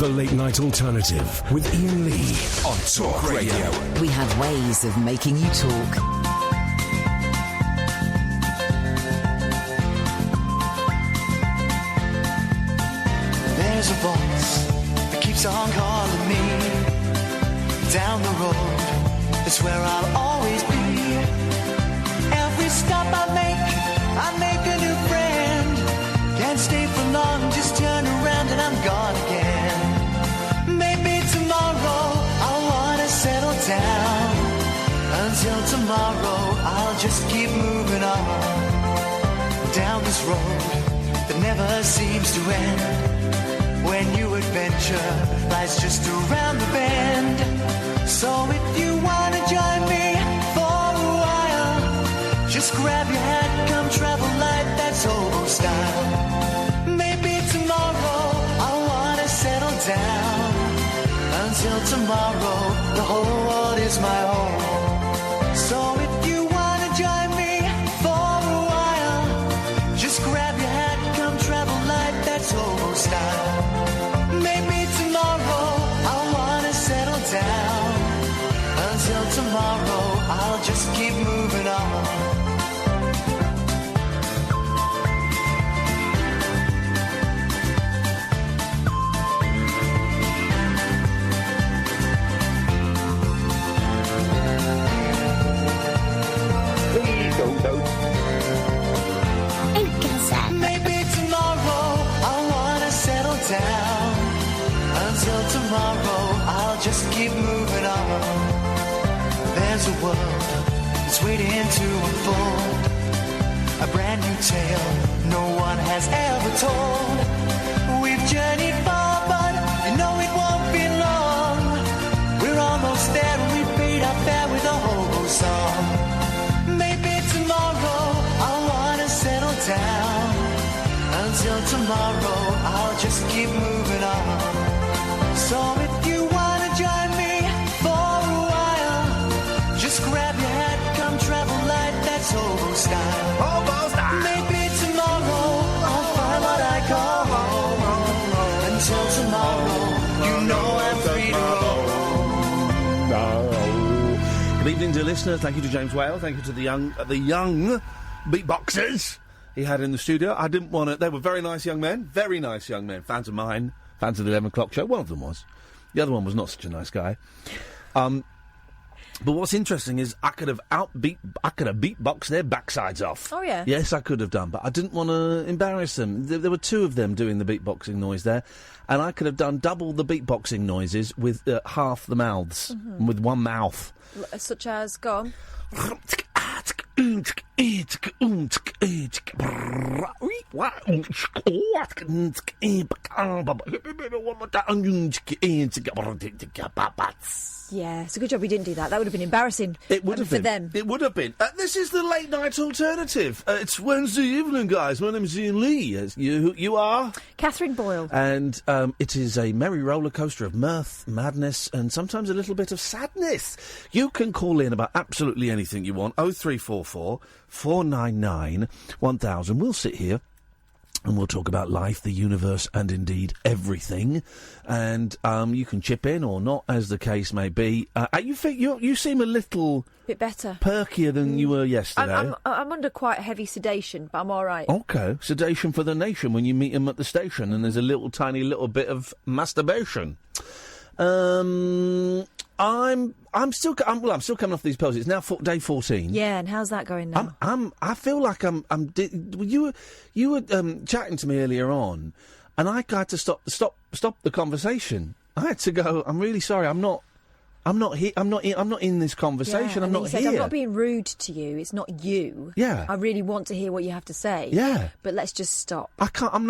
The Late Night Alternative with Iain Lee on Talk Radio. We have ways of making you talk. There's a voice that keeps on calling me down the road. It's where I'll always be. Every stop I make a new friend. Can't stay for long, just turn around and I'm gone again. Maybe tomorrow I'll wanna settle down. Until tomorrow I'll just keep moving on down this road that never seems to end. When new adventure lies just around the bend. So if you wanna join me for a while, just grab your hat, come travel light, that's old style. Maybe tomorrow I'll wanna settle down. Until tomorrow, the whole world is my home. So if you wanna join me for a while, just grab your hat, come travel light, that's old style. Maybe tomorrow I'll wanna settle down. Until tomorrow, I'll just keep moving on. Please don't go. Maybe tomorrow I'll wanna settle down. Until tomorrow, I'll just keep moving on. There's a world that's waiting to unfold. A brand new tale no one has ever told. We've journeyed far, but you know it won't be long. We're almost there and we paid our fare with a hobo song. Maybe tomorrow I'll wanna settle down. Until tomorrow, I'll just keep moving on. So if you wanna join me for a while, just grab your hat, come travel light, that's hobo style. Hobo style. Maybe tomorrow I'll find what I call home. Until tomorrow, you know I'm free to roam. Good evening, dear listeners. Thank you to James Whale. Thank you to the young beatboxers he had in the studio. I didn't want to... They were very nice young men. Very nice young men. Fans of mine. Fans of the 11 o'clock show. One of them was. The other one was not such a nice guy. But what's interesting is I could have beatboxed their backsides off. Oh, yeah? Yes, I could have done, but I didn't want to embarrass them. There were two of them doing the beatboxing noise there, and I could have done double the beatboxing noises with half the mouths, with one mouth. Such as, go on. Yeah, it's a good job we didn't do that. That would have been embarrassing. It would have for been. them. It would have been. This is the Late Night Alternative. It's Wednesday evening, guys. My name is Iain Lee. You are? Catherine Boyle. And it is a merry roller coaster of mirth, madness, and sometimes a little bit of sadness. You can call in about absolutely anything you want. 0344 499 1000. We'll sit here and we'll talk about life, the universe, and indeed everything. And you can chip in or not, as the case may be. You seem a little bit better, perkier than you were yesterday. I'm under quite heavy sedation, but I'm all right. Okay, sedation for the nation when you meet him at the station, and there's a tiny little bit of masturbation. I'm still coming off these pills. It's now day 14. Yeah, and how's that going now? I feel like you were chatting to me earlier on, and I had to stop the conversation. I had to go. I'm really sorry. I'm not here. I'm not in this conversation. Yeah, I'm not he said, here. I'm not being rude to you. It's not you. Yeah. I really want to hear what you have to say. Yeah. But let's just stop. I can't. I'm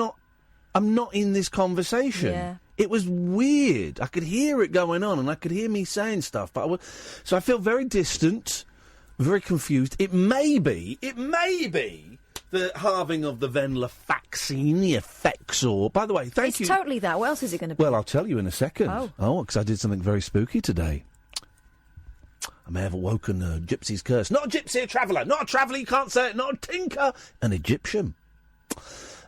not in this conversation. Yeah. It was weird. I could hear it going on, and I could hear me saying stuff. But so I feel very distant, very confused. It may be the halving of the vaccine, the effects, or... By the way, thank you... It's totally that. What else is it going to be? Well, I'll tell you in a second. Oh, because I did something very spooky today. I may have awoken a gypsy's curse. Not a gypsy, a traveller. Not a traveller, you can't say it. Not a tinker. An Egyptian.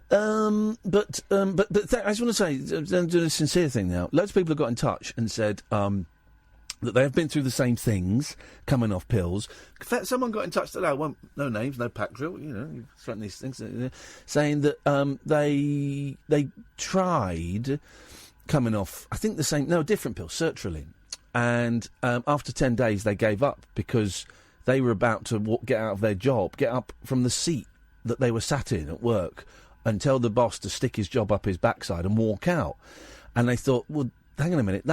But I just want to say, I'm doing a sincere thing now. Loads of people have got in touch and said that they have been through the same things, coming off pills. In fact, someone got in touch today, no names, no pack drill, you threaten these things, saying that they tried coming off, I think different pill, sertraline. And after 10 days, they gave up because they were about to get out of their job, get up from the seat that they were sat in at work and tell the boss to stick his job up his backside and walk out. And they thought, well, hang on a minute,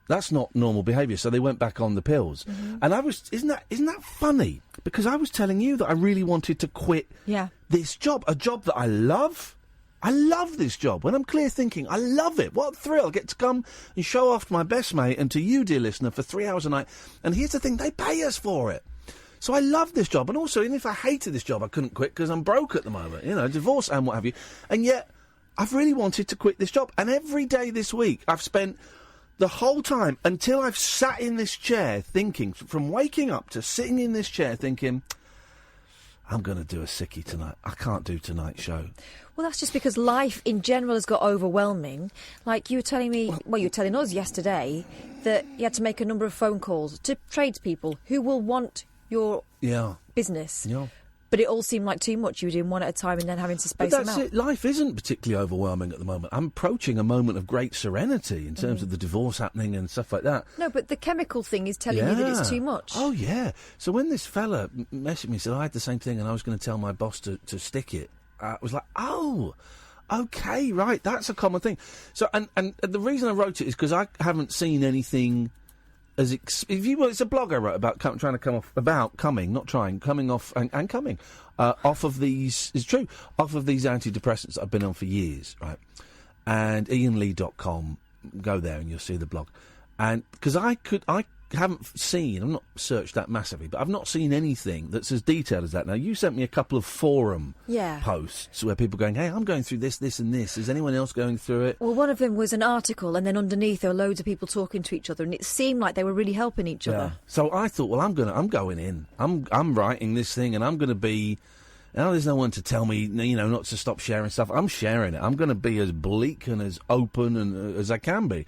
that's not normal behaviour. So they went back on the pills. Mm-hmm. And isn't that funny? Because I was telling you that I really wanted to quit this job, a job that I love. I love this job. When I'm clear thinking, I love it. What a thrill. I get to come and show off to my best mate and to you, dear listener, for 3 hours a night. And here's the thing, they pay us for it. So I love this job. And also, even if I hated this job, I couldn't quit because I'm broke at the moment, divorce and what have you. And yet, I've really wanted to quit this job. And every day this week, I've spent the whole time until I've sat in this chair thinking, from waking up to sitting in this chair thinking, I'm going to do a sickie tonight. I can't do tonight's show. Well, that's just because life in general has got overwhelming. Like you were telling me, you were telling us yesterday that you had to make a number of phone calls to tradespeople who will want your business. Yeah. But it all seemed like too much. You were doing one at a time and then having to space them out. But that's it. Life isn't particularly overwhelming at the moment. I'm approaching a moment of great serenity in terms of the divorce happening and stuff like that. No, but the chemical thing is telling you that it's too much. Oh, yeah. So when this fella messaged me and said, I had the same thing and I was going to tell my boss to stick it, I was like, oh, OK, right, that's a common thing. So, and the reason I wrote it is because I haven't seen anything... it's a blog I wrote about coming off of these. It's true, off of these antidepressants that I've been on for years, right? And IainLee.com, go there and you'll see the blog. And because I haven't seen, I've not searched that massively, but I've not seen anything that's as detailed as that. Now, you sent me a couple of forum posts where people going, hey, I'm going through this, this and this. Is anyone else going through it? Well, one of them was an article, and then underneath there were loads of people talking to each other, and it seemed like they were really helping each other. So I thought, well, I'm going in. I'm writing this thing, and I'm going to be... Now there's no one to tell me, not to stop sharing stuff. I'm sharing it. I'm going to be as bleak and as open and as I can be.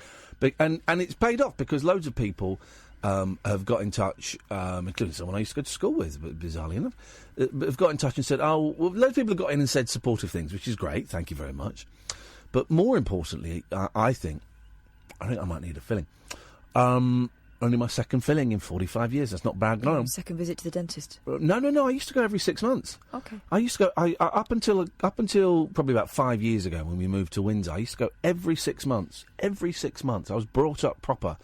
And it's paid off because loads of people... have got in touch, including someone I used to go to school with, bizarrely enough, have got in touch and said, loads of people have got in and said supportive things, which is great, thank you very much. But more importantly, I think I might need a filling. Only my second filling in 45 years, that's not bad. No. Second visit to the dentist? No, I used to go every 6 months. Okay. I used to go, up until probably about 5 years ago when we moved to Windsor, I used to go every 6 months. Every 6 months. I was brought up proper.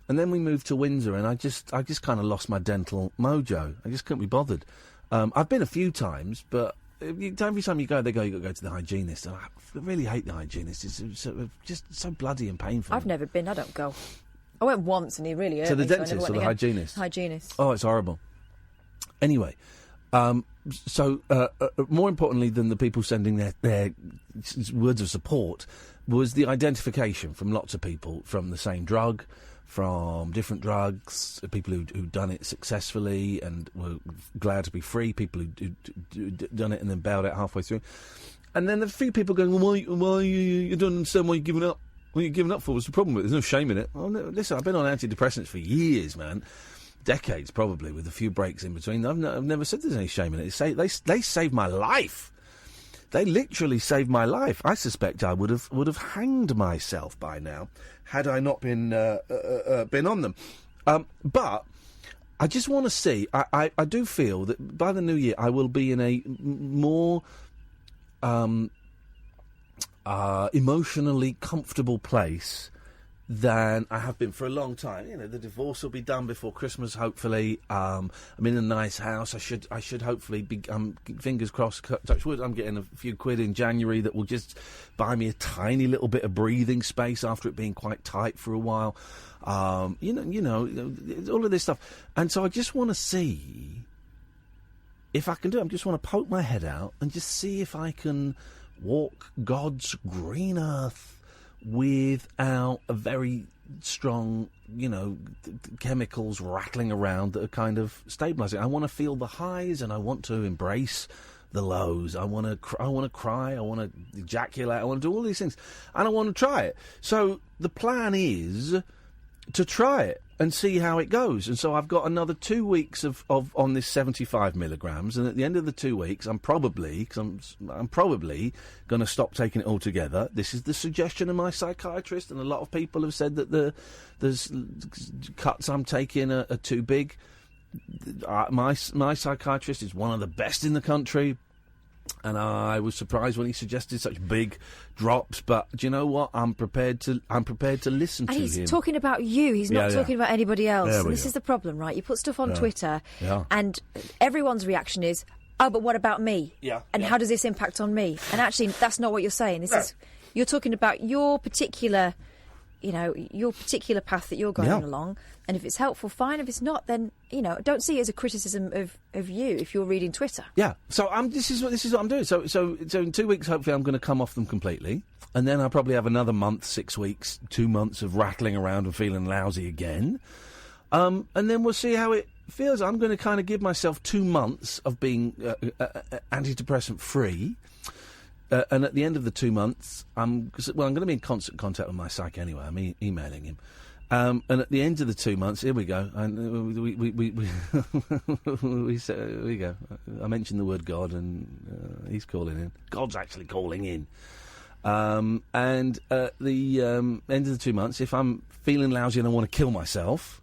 And then we moved to Windsor and I just kind of lost my dental mojo. I just couldn't be bothered. I've been a few times, but every time you go, they go, you've got to go to the hygienist. And I really hate the hygienist. It's just so bloody and painful. I've never been, I don't go. I went once and he really hurt me. To the dentist or the hygienist? Hygienist. Oh, it's horrible. Anyway, so more importantly than the people sending their words of support was the identification from lots of people from the same drug, from different drugs, people who'd done it successfully and were glad to be free, people who'd done it and then bailed out halfway through. And then a few people going, well, why you don't understand why you're giving up? What you're giving up for? What's the problem with it? There's no shame in it. Oh, no, listen, I've been on antidepressants for years, man. Decades, probably, with a few breaks in between. I've never said there's any shame in it. They saved my life. They literally saved my life. I suspect I would have hanged myself by now had I not been on them. But I just want to see. I do feel that by the new year I will be in a more emotionally comfortable place than I have been for a long time. The divorce will be done before Christmas, hopefully. I'm in a nice house. I should hopefully be, fingers crossed, touch wood, I'm getting a few quid in January that will just buy me a tiny little bit of breathing space after it being quite tight for a while. All of this stuff. And so I just want to see if I can do it. I just want to poke my head out and just see if I can walk God's green earth without a very strong, chemicals rattling around that are kind of stabilising. I want to feel the highs and I want to embrace the lows. I want to cry. I want to ejaculate. I want to do all these things, and I want to try it. So the plan is to try it and see how it goes. And so I've got another 2 weeks of on this 75 milligrams, and at the end of the 2 weeks, I'm probably going to stop taking it altogether. This is the suggestion of my psychiatrist, and a lot of people have said that there's cuts I'm taking are too big. My psychiatrist is one of the best in the country, and I was surprised when he suggested such big drops. But do you know what? I'm prepared to listen to him. And he's talking about you. He's not talking about anybody else. And this is the problem, right? You put stuff on Twitter, and everyone's reaction is, "Oh, but what about me? And how does this impact on me?" And actually, that's not what you're saying. You're talking about your particular path that you're going along. And if it's helpful, fine. If it's not, then, don't see it as a criticism of you if you're reading Twitter. Yeah. So this is what I'm doing. So in 2 weeks, hopefully, I'm going to come off them completely. And then I'll probably have another month, 6 weeks, 2 months of rattling around and feeling lousy again. And then we'll see how it feels. I'm going to kind of give myself 2 months of being antidepressant free. And at the end of the 2 months, I'm going to be in constant contact with my psych anyway. I'm emailing him. And at the end of the 2 months, here we go. And we go. I mentioned the word God, and he's calling in. God's actually calling in. And at the end of the 2 months, if I'm feeling lousy and I want to kill myself,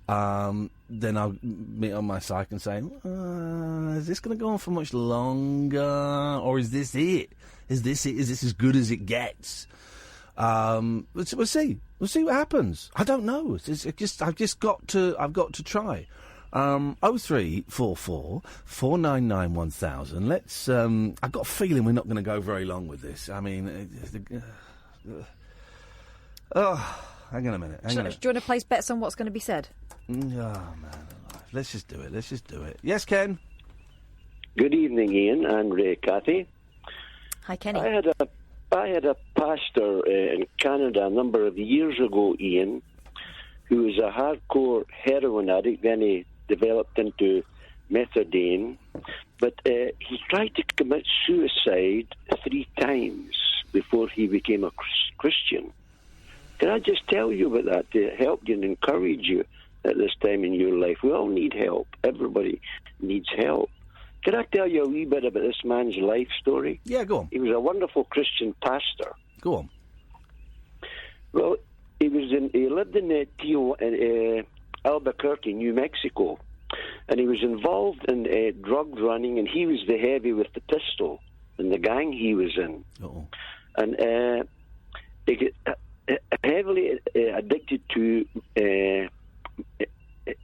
then I'll meet on my psych and say, is this going to go on for much longer? Or is this it? Is this as good as it gets? We'll see. We'll see what happens. I don't know. I've got to try. 0344 499 1000. Let's. I've got a feeling we're not going to go very long with this. I mean, hang on a minute. Do you want to place bets on what's going to be said? Oh man, let's just do it. Yes, Ken. Good evening, Ian and Kathy. Hi, Kenny. I had a pastor in Canada a number of years ago, Ian, who was a hardcore heroin addict. Then he developed into methadone, but he tried to commit suicide 3 times before he became a Christian. Can I just tell you about that to help you and encourage you at this time in your life? We all need help. Everybody needs help. Can I tell you a wee bit about this man's life story? Yeah, go on. He was a wonderful Christian pastor. Go on. Well, he lived in Albuquerque, New Mexico, and he was involved in drug running, and he was the heavy with the pistol in the gang he was in. Uh-oh. And he got heavily addicted to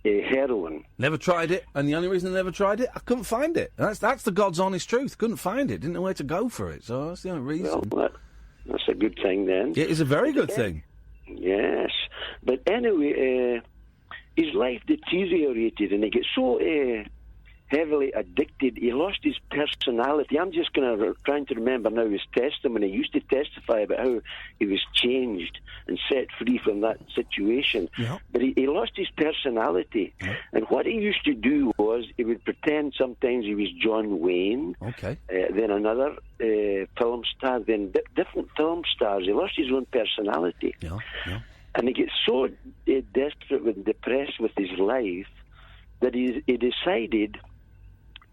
heroin. Never tried it, and the only reason I never tried it, I couldn't find it. That's the God's honest truth. Couldn't find it. Didn't know where to go for it. So that's the only reason. Well, that's a good thing then. Yeah, it's a very good thing. Yes, but anyway, his life deteriorated, and he got so heavily addicted, he lost his personality. I'm just trying to remember now his testimony. He used to testify about how he was changed and set free from that situation. Yeah. But he lost his personality. Yeah. And what he used to do was he would pretend sometimes he was John Wayne, then another film star, then different film stars. He lost his own personality. Yeah. Yeah. And he gets so desperate and depressed with his life that he decided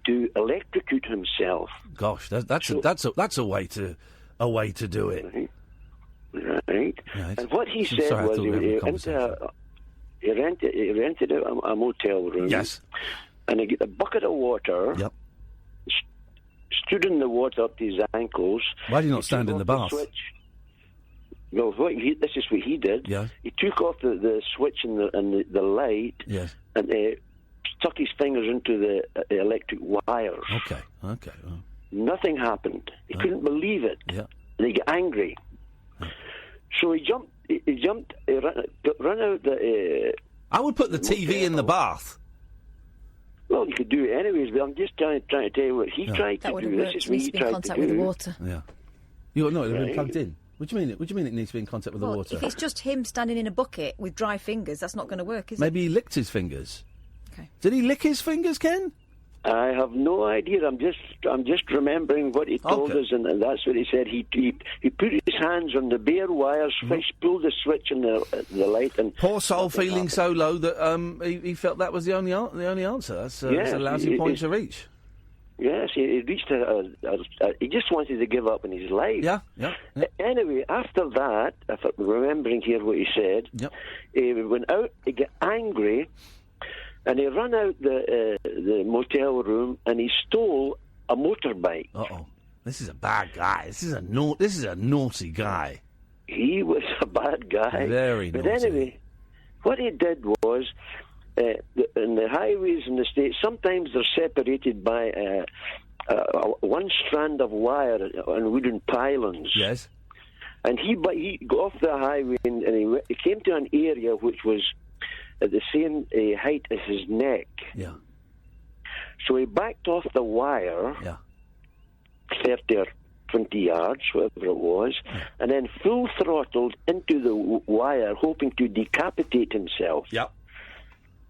to electrocute himself. Gosh, that's a way to do it. Right. And what he said was he rented a motel room. Yes. And he got a bucket of water. Yep. Stood in the water up to his ankles. Why do you not stand in the bath? Well, this is what he did. Yeah. He took off the switch and the light. Yes. And stuck his fingers into the electric wires. Okay. Well. Nothing happened. He couldn't believe it. Yeah. And he got angry. Yeah. So he ran out the... I would put the TV in the bath. Well, you could do it anyways, but I'm just trying to tell you what he tried to do. This is what he tried to do. Needs to be in contact with the water. Yeah. It would have been plugged in. What do you mean? What do you mean it needs to be in contact with the water? If it's just him standing in a bucket with dry fingers, that's not going to work, is it? Maybe he licked his fingers. Okay. Did he lick his fingers, Ken? I have no idea. I'm just remembering what he told us, and that's what he said. He put his hands on the bare wires, pulled the switch and the light, and poor soul feeling so low that he felt that was the only answer. That's a lousy point to reach. Yes, he reached he just wanted to give up in his life. Yeah. Anyway, after that, if I'm remembering here what he said, he went out, he got angry, and he ran out the motel room, and he stole a motorbike. Uh-oh. This is a bad guy. This is a naughty guy. He was a bad guy. Very naughty. But anyway, what he did was, in the highways in the States, sometimes they're separated by one strand of wire on wooden pylons. Yes. And he got off the highway and he came to an area which was at the same height as his neck. Yeah. So he backed off the wire, 30 or 20 yards, whatever it was, and then full throttled into the wire, hoping to decapitate himself. Yep.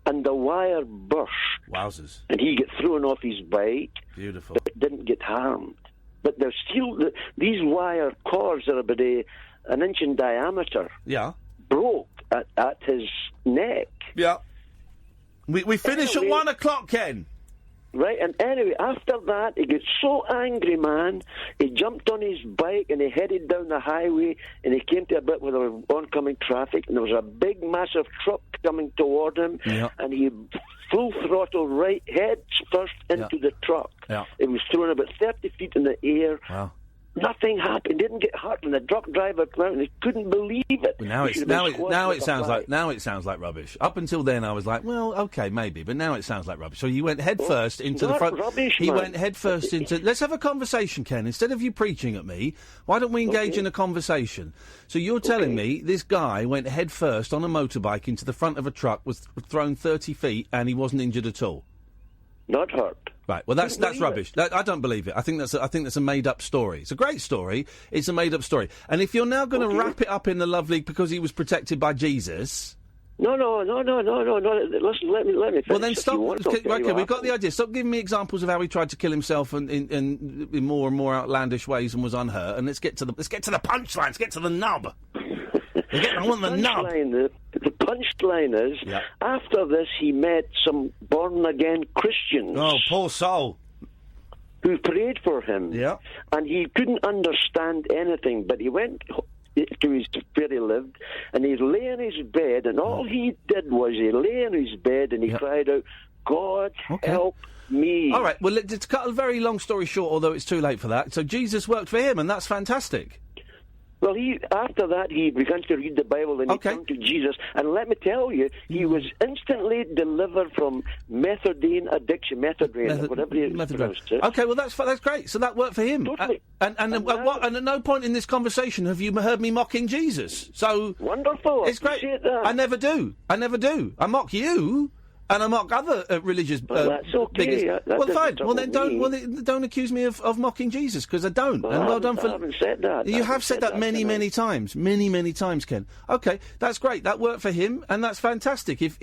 And the wire burst. Wowzers. And he got thrown off his bike. Beautiful. But didn't get harmed. But there's still... these wire cords are about an inch in diameter. Yeah. Broke at his neck. Yeah. We finish at 1 o'clock, Ken. Right, and anyway, after that, he got so angry, man, he jumped on his bike and he headed down the highway and he came to a bit where there was oncoming traffic and there was a big, massive truck coming toward him and he full throttle right head first into the truck. Yeah. It was thrown about 30 feet in the air. Wow. Nothing happened. Didn't get hurt, and the truck driver came out and he couldn't believe it. Now it sounds like rubbish. Up until then, I was like, well, okay, maybe, but now it sounds like rubbish. So you went head first into the front. Rubbish, he man. went head first into. Let's have a conversation, Ken. Instead of you preaching at me, why don't we engage in a conversation? So you're telling me this guy went head first on a motorbike into the front of a truck, was thrown 30 feet, and he wasn't injured at all. Not hurt. Right. Well, that's rubbish. I don't believe it. I think that's a made-up story. It's a great story. It's a made-up story. And if you're now going to wrap it up in the lovely because he was protected by Jesus. No. Listen, let me finish. Well, then stop. Okay, we've got the idea. Stop giving me examples of how he tried to kill himself in more and more outlandish ways and was unhurt. And let's get to the punchline. Let's get to the nub. I want the nub. The punchline is, after this, he met some born-again Christians. Oh, poor soul. Who prayed for him. Yeah. And he couldn't understand anything, but he went to where he lived, and he lay in his bed, and all he did was he lay in his bed, and he cried out, God, help me. All right, well, to cut a very long story short, although it's too late for that, so Jesus worked for him, and that's fantastic. Well, after that, he began to read the Bible and he came to Jesus. And let me tell you, he was instantly delivered from methadone addiction, whatever you pronounced it. Okay, well, that's great. So that worked for him. Totally. And at no point in this conversation have you heard me mocking Jesus. So wonderful. It's great. I never do. I mock you. And I mock other religious that's okay. Well, fine. Well, then don't accuse me of mocking Jesus, because I don't. Well, and well done for. I haven't said that. You have said that many times, many times, Ken. Okay, that's great. That worked for him, and that's fantastic. If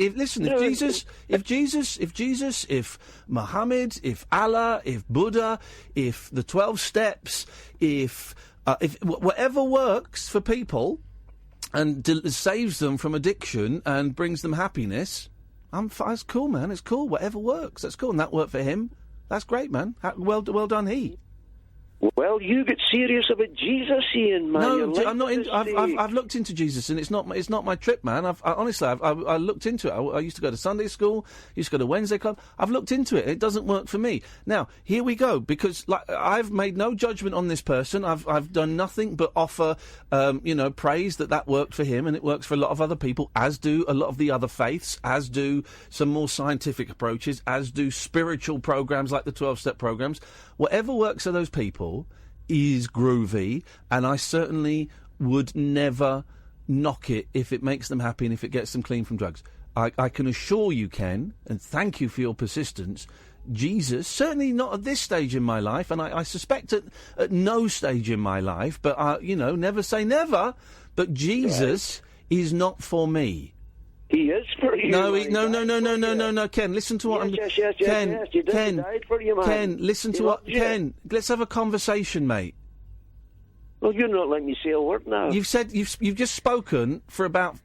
Muhammad, if Allah, if Buddha, if the 12 steps, if whatever works for people and saves them from addiction and brings them happiness. It's cool, man. It's cool. Whatever works. That's cool. And that worked for him. That's great, man. Well done, he. Well, you get serious about Jesus, Iain, man. No, I'm not. I've looked into Jesus, and it's not my trip, man. I looked into it. I used to go to Sunday school. Used to go to Wednesday club. I've looked into it. It doesn't work for me. Now here we go, because I've made no judgment on this person. I've done nothing but offer, praise that worked for him, and it works for a lot of other people, as do a lot of the other faiths, as do some more scientific approaches, as do spiritual programs like the 12-step programs. Whatever works for those people is groovy, and I certainly would never knock it if it makes them happy and if it gets them clean from drugs. I can assure you, Ken, and thank you for your persistence, Jesus, certainly not at this stage in my life, and I suspect at no stage in my life, but, never say never, but Jesus is not for me. He is for you. No, Ken. Listen to what yes, Ken. You did. Ken, He died for you, man. Ken, listen to what Ken. Let's have a conversation, mate. Well, you're not letting me say a word now. You've you've just spoken for about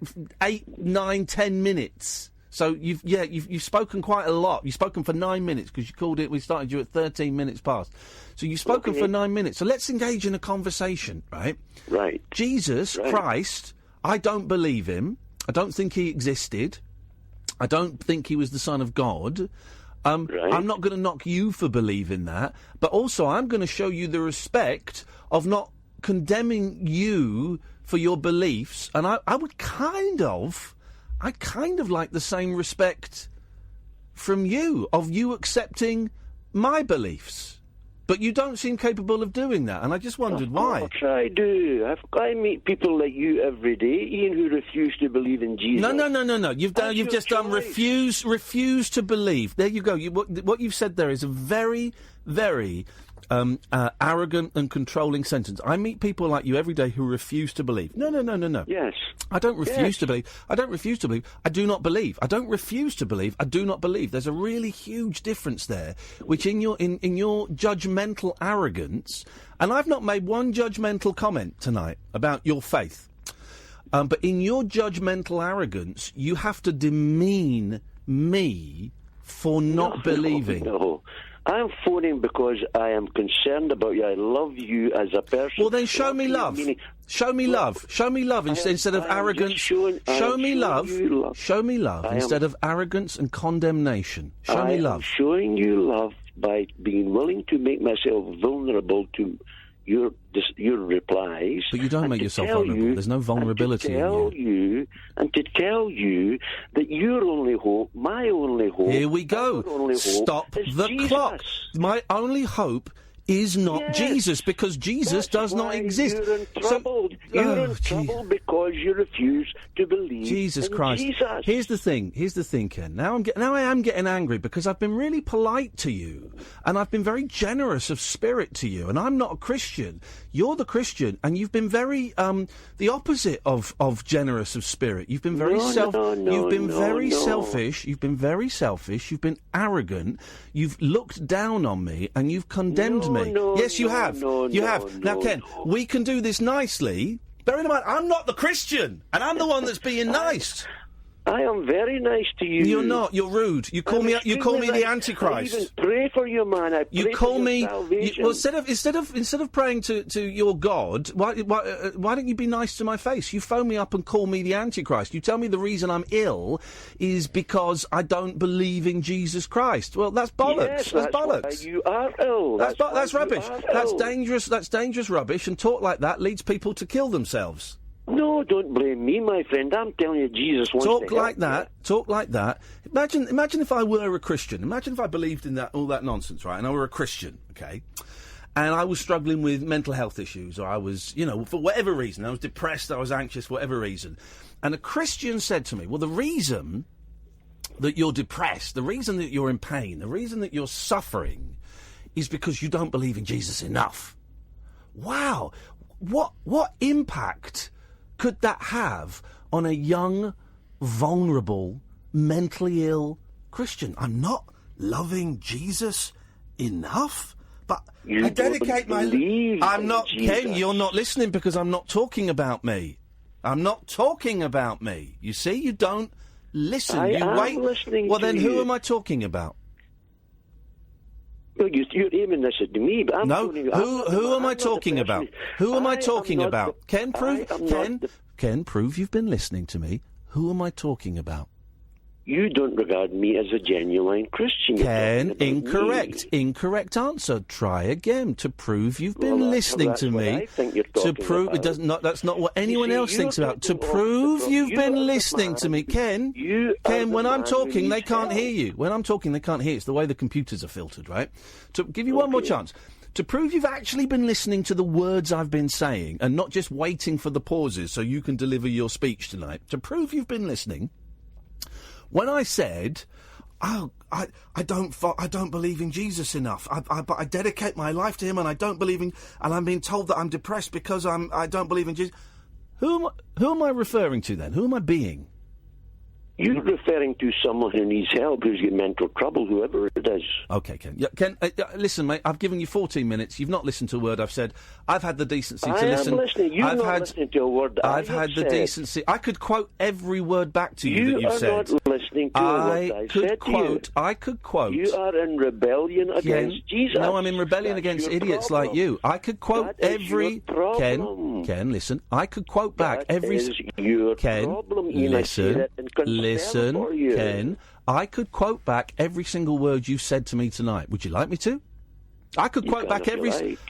8, 9, 10 minutes. So you've spoken quite a lot. You've spoken for 9 minutes because you called it. We started you at 13 minutes past. So you've spoken for 9 minutes. So let's engage in a conversation, right? Right. Jesus Christ. I don't believe him. I don't think he existed. I don't think he was the Son of God. Right. I'm not going to knock you for believing that, but also I'm going to show you the respect of not condemning you for your beliefs, and I would kind of like the same respect from you, of you accepting my beliefs. But you don't seem capable of doing that, and I just wondered why. Of course I do. I meet people like you every day, Ian, who refuse to believe in Jesus. No. You've just done refuse to believe. There you go. What you've said there is a very, very arrogant and controlling sentence. I meet people like you every day who refuse to believe. No. Yes. I don't refuse to believe. I don't refuse to believe. I do not believe. I don't refuse to believe. I do not believe. There's a really huge difference there, which in your judgmental arrogance, and I've not made one judgmental comment tonight about your faith, but in your judgmental arrogance, you have to demean me for not believing. No. I'm phoning because I am concerned about you. I love you as a person. Well, then show me love. Show me love. Show me love instead of arrogance. Show me love. Show me love instead of arrogance and condemnation. Show me love. I'm showing you love by being willing to make myself vulnerable to your replies. But you don't make yourself vulnerable. There's no vulnerability in you. And to tell you that your only hope, my only hope... Here we go. Stop the clock. My only hope is not Jesus, because Jesus does not exist. You're in trouble. You're in trouble because you refuse to believe Jesus in Christ. Jesus. Here's the thing, Ken. Now I am getting angry because I've been really polite to you, and I've been very generous of spirit to you, and I'm not a Christian. You're the Christian, and you've been very the opposite of generous of spirit. You've been very very selfish. You've been very selfish. You've been arrogant. You've looked down on me, and you've condemned me. Yes, you have. You have. Now, Ken, we can do this nicely. Bear in mind, I'm not the Christian, and I'm the one that's being nice. I am very nice to you. You're not. You're rude. You call me the Antichrist. I even pray for you, man. I pray for your salvation. Well, instead of praying to your God, why don't you be nice to my face? You phone me up and call me the Antichrist. You tell me the reason I'm ill is because I don't believe in Jesus Christ. Well, that's bollocks. Yes, that's bollocks. You are ill. That's rubbish. That's dangerous. That's dangerous rubbish. And talk like that leads people to kill themselves. No, don't blame me, my friend. I'm telling you, Jesus wants to help you. Talk like that. Imagine if I were a Christian. Imagine if I believed in all that nonsense, right? And I were a Christian, okay? And I was struggling with mental health issues, or I was, for whatever reason, I was depressed, I was anxious, for whatever reason. And a Christian said to me, well, the reason that you're depressed, the reason that you're in pain, the reason that you're suffering is because you don't believe in Jesus enough. Wow. What impact could that have on a young, vulnerable, mentally ill Christian? I'm not loving Jesus enough, but I dedicate my life. I'm not, Ken, you're not listening because I'm not talking about me. I'm not talking about me. You see, you don't listen. I am listening. Well, then who am I talking about? Well, you're aiming this at me, but I'm who am I talking about? Who am I talking about? Ken, prove you've been listening to me. Who am I talking about? You don't regard me as a genuine Christian. Ken, incorrect. Incorrect answer. Try again to prove you've been listening to me. To prove it doesn't. That's not what anyone else thinks about. To prove you've been listening to me, Ken. Ken, when I'm talking, they can't hear you. When I'm talking, they can't hear. It's the way the computers are filtered, right? To give you one more chance. To prove you've actually been listening to the words I've been saying and not just waiting for the pauses so you can deliver your speech tonight. To prove you've been listening. When I said, I don't believe in Jesus enough, but I dedicate my life to him, and I don't believe in, and I'm being told that I'm depressed because I don't believe in Jesus. Who am I referring to then? Who am I being? You're referring to someone who needs help, who's got mental trouble, whoever it is. OK, Ken. Yeah, Ken, listen, mate, I've given you 14 minutes. You've not listened to a word I've said. I've had the decency to listen. I am listening. You're not listening to a word that I've had the decency. I could quote every word back to you that you've said. You are not listening to a word I said to you. I could quote. You are in rebellion against Jesus. No, I'm in rebellion against idiots like you. I could quote every... Ken, listen. I could quote back every... That is your problem, Iain. Listen, Ken. I could quote back every single word you said to me tonight. Would you like me to? I could quote back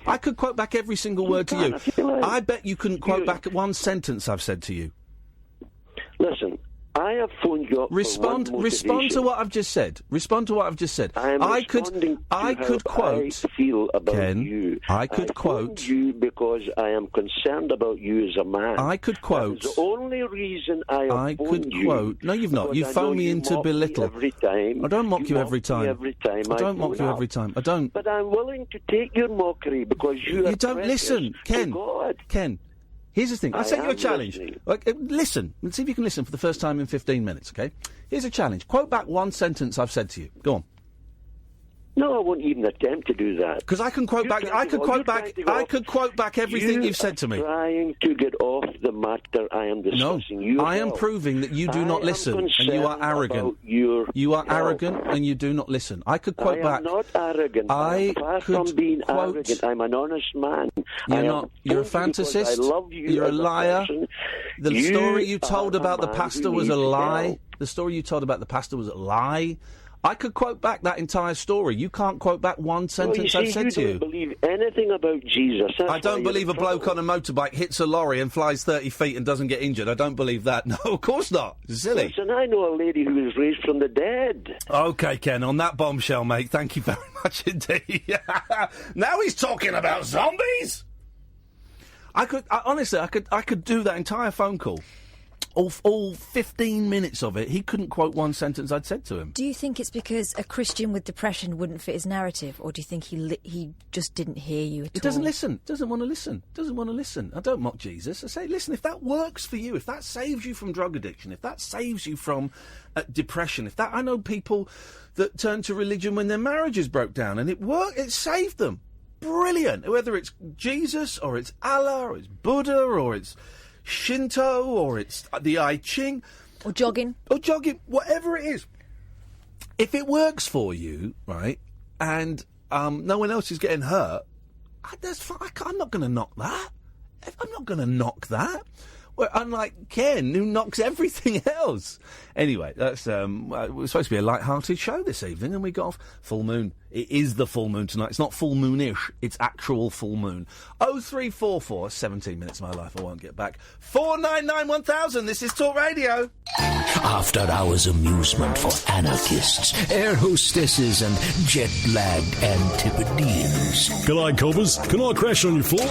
I could quote back every single word to you. I bet you couldn't quote back one sentence I've said to you. Listen, I have phoned you up. Respond to what I've just said. Respond to what I've just said. I could quote. I feel about Ken, you. I could quote you because I am concerned about you as a man. I could quote. That's the only reason I could quote. No, you've not. You phone me in to belittle. Every time. I don't mock you every time. I don't mock you every time. I don't. But I'm willing to take your mockery because you don't listen, Ken. Ken. Here's the thing. I sent you a challenge. Listen. Let's see if you can listen for the first time in 15 minutes, OK? Here's a challenge. Quote back one sentence I've said to you. Go on. No, I won't even attempt to do that. Because I can quote back. I could quote back everything you've said to me. Trying to get off the matter I am discussing. No, I am proving that you do not listen, and you are arrogant. You are arrogant, and you do not listen. I could quote back. I am not arrogant. Far from being arrogant. I'm an honest man. You're not. You're a fantasist. I love you. You're a liar. The story you told about the pastor was a lie. The story you told about the pastor was a lie. I could quote back that entire story. You can't quote back one sentence I've said to you. You don't believe anything about Jesus. I don't believe a bloke on a motorbike hits a lorry and flies 30 feet and doesn't get injured. I don't believe that. No, of course not. It's silly. Listen, I know a lady who was raised from the dead. OK, Ken, on that bombshell, mate, thank you very much indeed. Now he's talking about zombies! Honestly, I could do that entire phone call. All 15 minutes of it, he couldn't quote one sentence I'd said to him. Do you think it's because a Christian with depression wouldn't fit his narrative, or do you think he just didn't hear you at all? He doesn't listen. Doesn't want to listen. I don't mock Jesus. I say, listen, if that works for you, if that saves you from drug addiction, if that saves you from depression, I know people that turn to religion when their marriages broke down, and it saved them. Brilliant. Whether it's Jesus, or it's Allah, or it's Buddha, or it's Shinto, or it's the I Ching. Or jogging, whatever it is. If it works for you, right, and no one else is getting hurt, that's fine. I'm not going to knock that. I'm not going to knock that. Well, unlike Ken, who knocks everything else. Anyway, that's it was supposed to be a light-hearted show this evening, and we got off full moon. It is the full moon tonight. It's not full moonish. It's actual full moon. 0344, 17 minutes of my life I won't get back. 499 1000. This is Talk Radio. After hours amusement for anarchists, air hostesses, and jet-lagged Antipodeans. G'day, coppers. Can I crash on your floor?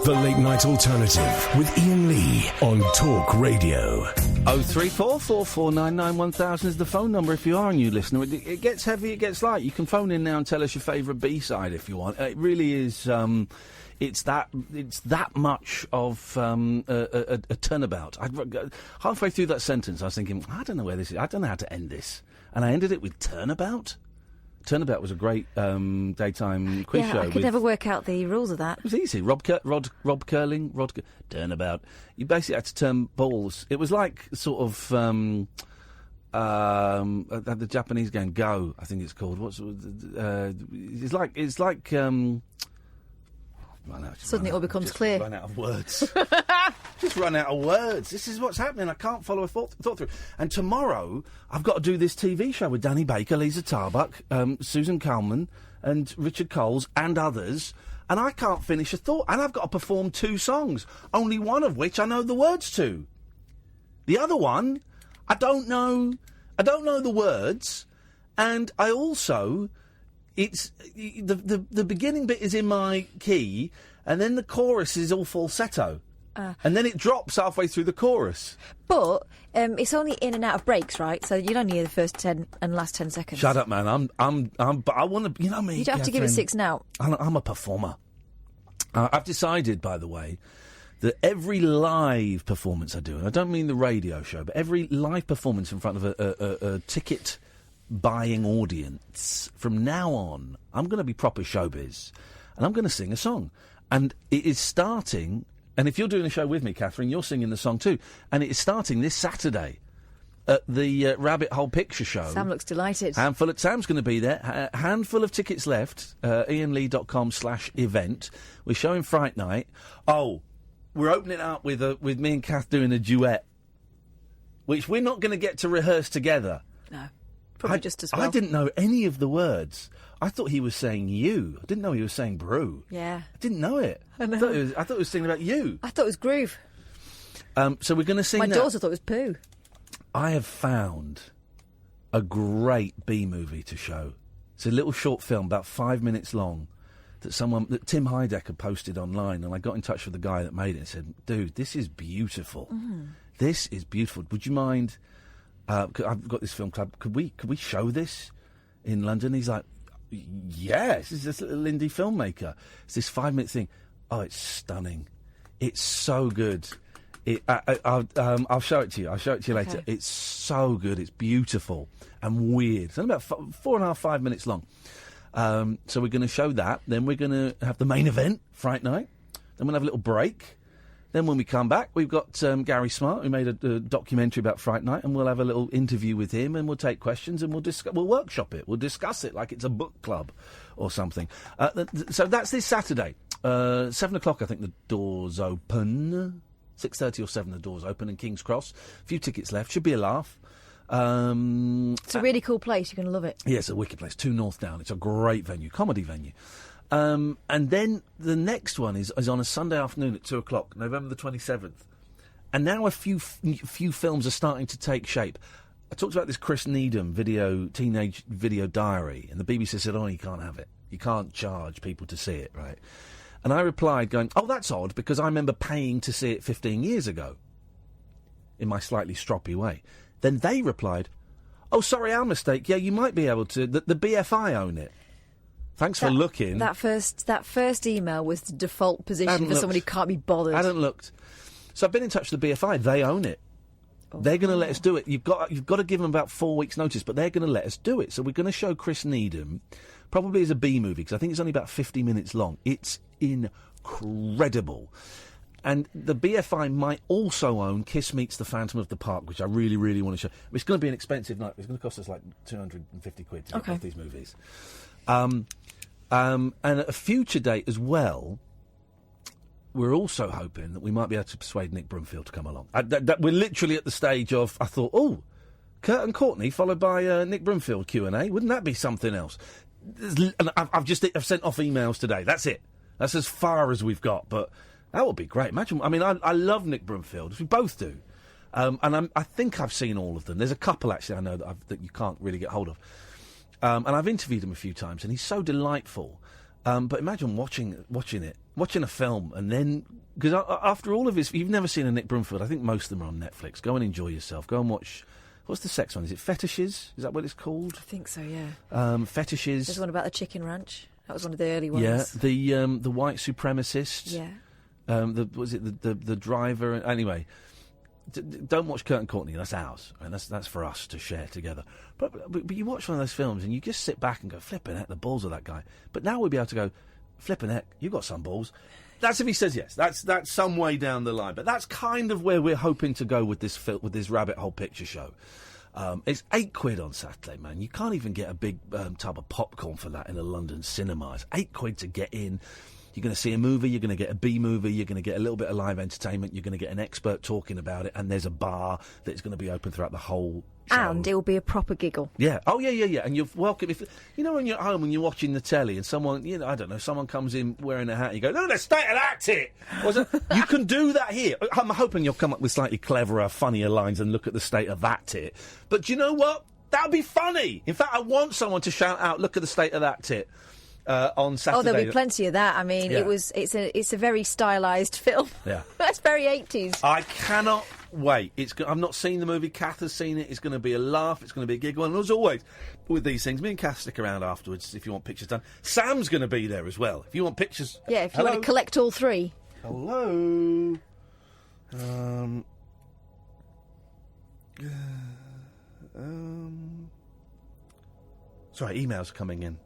The Late Night Alternative with Iain Lee on Talk Radio. 0344 499 1000 is the phone number if you are a new listener. It gets heavy, it gets light. You can phone in now and tell us your favourite B-side if you want. It really is. It's that much of a turnabout. Halfway through that sentence, I was thinking, I don't know where this is. I don't know how to end this, and I ended it with turnabout. Turnabout was a great daytime quiz show. I could never work out the rules of that. It was easy. Rob curling, turnabout. You basically had to turn balls. It was like sort of the Japanese game Go, I think it's called. It's like. Suddenly it all becomes clear. Run out of words. Just run out of words. This is what's happening. I can't follow a thought through. And tomorrow, I've got to do this TV show with Danny Baker, Lisa Tarbuck, Susan Calman, and Richard Coles, and others. And I can't finish a thought. And I've got to perform 2 songs, only one of which I know the words to. The other one, I don't know the words. And I also... It's the beginning bit is in my key, and then the chorus is all falsetto, and then it drops halfway through the chorus. But it's only in and out of breaks, right? So you don't hear the first 10 and last 10 seconds. Shut up, man! But I want to, you know me. You don't have to give it 6 now. I'm a performer. I've decided, by the way, that every live performance I do, and I don't mean the radio show, but every live performance in front of a ticket-buying audience, from now on, I'm going to be proper showbiz, and I'm going to sing a song. And it is starting, and if you're doing a show with me, Catherine, you're singing the song too, and it is starting this Saturday at the Rabbit Hole Picture Show. Sam looks delighted. Sam's going to be there. A handful of tickets left. IanLee.com/event. We're showing Fright Night. Oh, we're opening it up with me and Kath doing a duet, which we're not going to get to rehearse together. No, probably just as well. I didn't know any of the words. I thought he was saying you. I didn't know he was saying brew. Yeah. I didn't know it. I know. I thought he was singing about you. I thought it was groove. So we're going to sing My that. daughter thought it was poo. I have found a great B movie to show. It's a little short film, about 5 minutes long, that Tim Heideck had posted online, and I got in touch with the guy that made it and said, "Dude, this is beautiful. This is beautiful. Would you mind? I've got this film club. Could we show this in London?" He's like, "Yes, this is this little indie filmmaker. It's this 5-minute thing. Oh, it's stunning. It's so good. I'll show it to you. I'll show it to you later. It's so good. It's beautiful and weird. It's only about 4.5, 5 minutes long. So we're going to show that. Then we're going to have the main event, Fright Night. Then we'll have a little break. Then when we come back, we've got Gary Smart, who made a documentary about Fright Night, and we'll have a little interview with him, and we'll take questions, and we'll workshop it. We'll discuss it like it's a book club or something. So that's this Saturday. 7 o'clock, I think the doors open. 6:30 or 7, the doors open in King's Cross. A few tickets left. Should be a laugh. It's a really cool place. You're going to love it. Yeah, it's a wicked place. 2 North Down. It's a great venue, comedy venue. And then the next one is on a Sunday afternoon at 2 o'clock, November the 27th. And now a few films are starting to take shape. I talked about this Chris Needham teenage video diary, and the BBC said, "Oh, you can't have it. You can't charge people to see it, right?" And I replied, going, "Oh, that's odd, because I remember paying to see it 15 years ago," in my slightly stroppy way. Then they replied, "Oh, sorry, our mistake. Yeah, you might be able to. The BFI own it." Thanks for looking. That first email was the default position for someone who can't be bothered. I hadn't looked. So I've been in touch with the BFI. They own it. Oh. They're going to let us do it. You've got to give them about 4 weeks' notice, but they're going to let us do it. So we're going to show Chris Needham, probably as a B movie, because I think it's only about 50 minutes long. It's incredible. And the BFI might also own Kiss Meets the Phantom of the Park, which I really, really want to show. It's going to be an expensive night. It's going to cost us like 250 quid to get both these movies. And at a future date as well, we're also hoping that we might be able to persuade Nick Broomfield to come along. We're literally at the stage of, I thought, Kurt and Courtney followed by Nick Broomfield Q&A. Wouldn't that be something else? And I've sent off emails today. That's it. That's as far as we've got. But that would be great. Imagine. I mean, I love Nick Broomfield. We both do. And I think I've seen all of them. There's a couple actually I know that you can't really get hold of. And I've interviewed him a few times, and he's so delightful. But imagine watching a film, and then, because after all of his, you've never seen a Nick Broomfield. I think most of them are on Netflix. Go and enjoy yourself. Go and watch. What's the sex one? Is it Fetishes? Is that what it's called? I think so. Yeah. Fetishes. There's one about the chicken ranch. That was one of the early ones. Yeah. The white supremacist. Yeah. The driver? Anyway. Don't watch Kurt and Courtney. That's ours, and that's for us to share together. But you watch one of those films and you just sit back and go, "Flipping heck, the balls of that guy." But now we'll be able to go, "Flipping heck, you got some balls." That's if he says yes. That's some way down the line. But that's kind of where we're hoping to go with this Rabbit Hole Picture Show. It's £8 on Saturday, man. You can't even get a big tub of popcorn for that in a London cinema. It's £8 to get in. You're going to see a movie, you're going to get a B movie, you're going to get a little bit of live entertainment, you're going to get an expert talking about it, and there's a bar that's going to be open throughout the whole show. And it will be a proper giggle. Yeah. Oh, yeah. And you're welcome. If when you're at home and you're watching the telly and someone, I don't know, someone comes in wearing a hat, you go, "No, the state of that tit!" You can do that here. I'm hoping you'll come up with slightly cleverer, funnier lines and look at the state of that tit. But do you know what? That would be funny. In fact, I want someone to shout out, "Look at the state of that tit." On Saturday. Oh, there'll be plenty of that. I mean, yeah. It's a very stylised film. Yeah. That's very 80s. I cannot wait. I've not seen the movie. Kath has seen it. It's going to be a laugh. It's going to be a giggle. And as always, with these things, me and Kath stick around afterwards if you want pictures done. Sam's going to be there as well. If you want pictures... Yeah, if you want to collect all three. Hello. Sorry, emails coming in.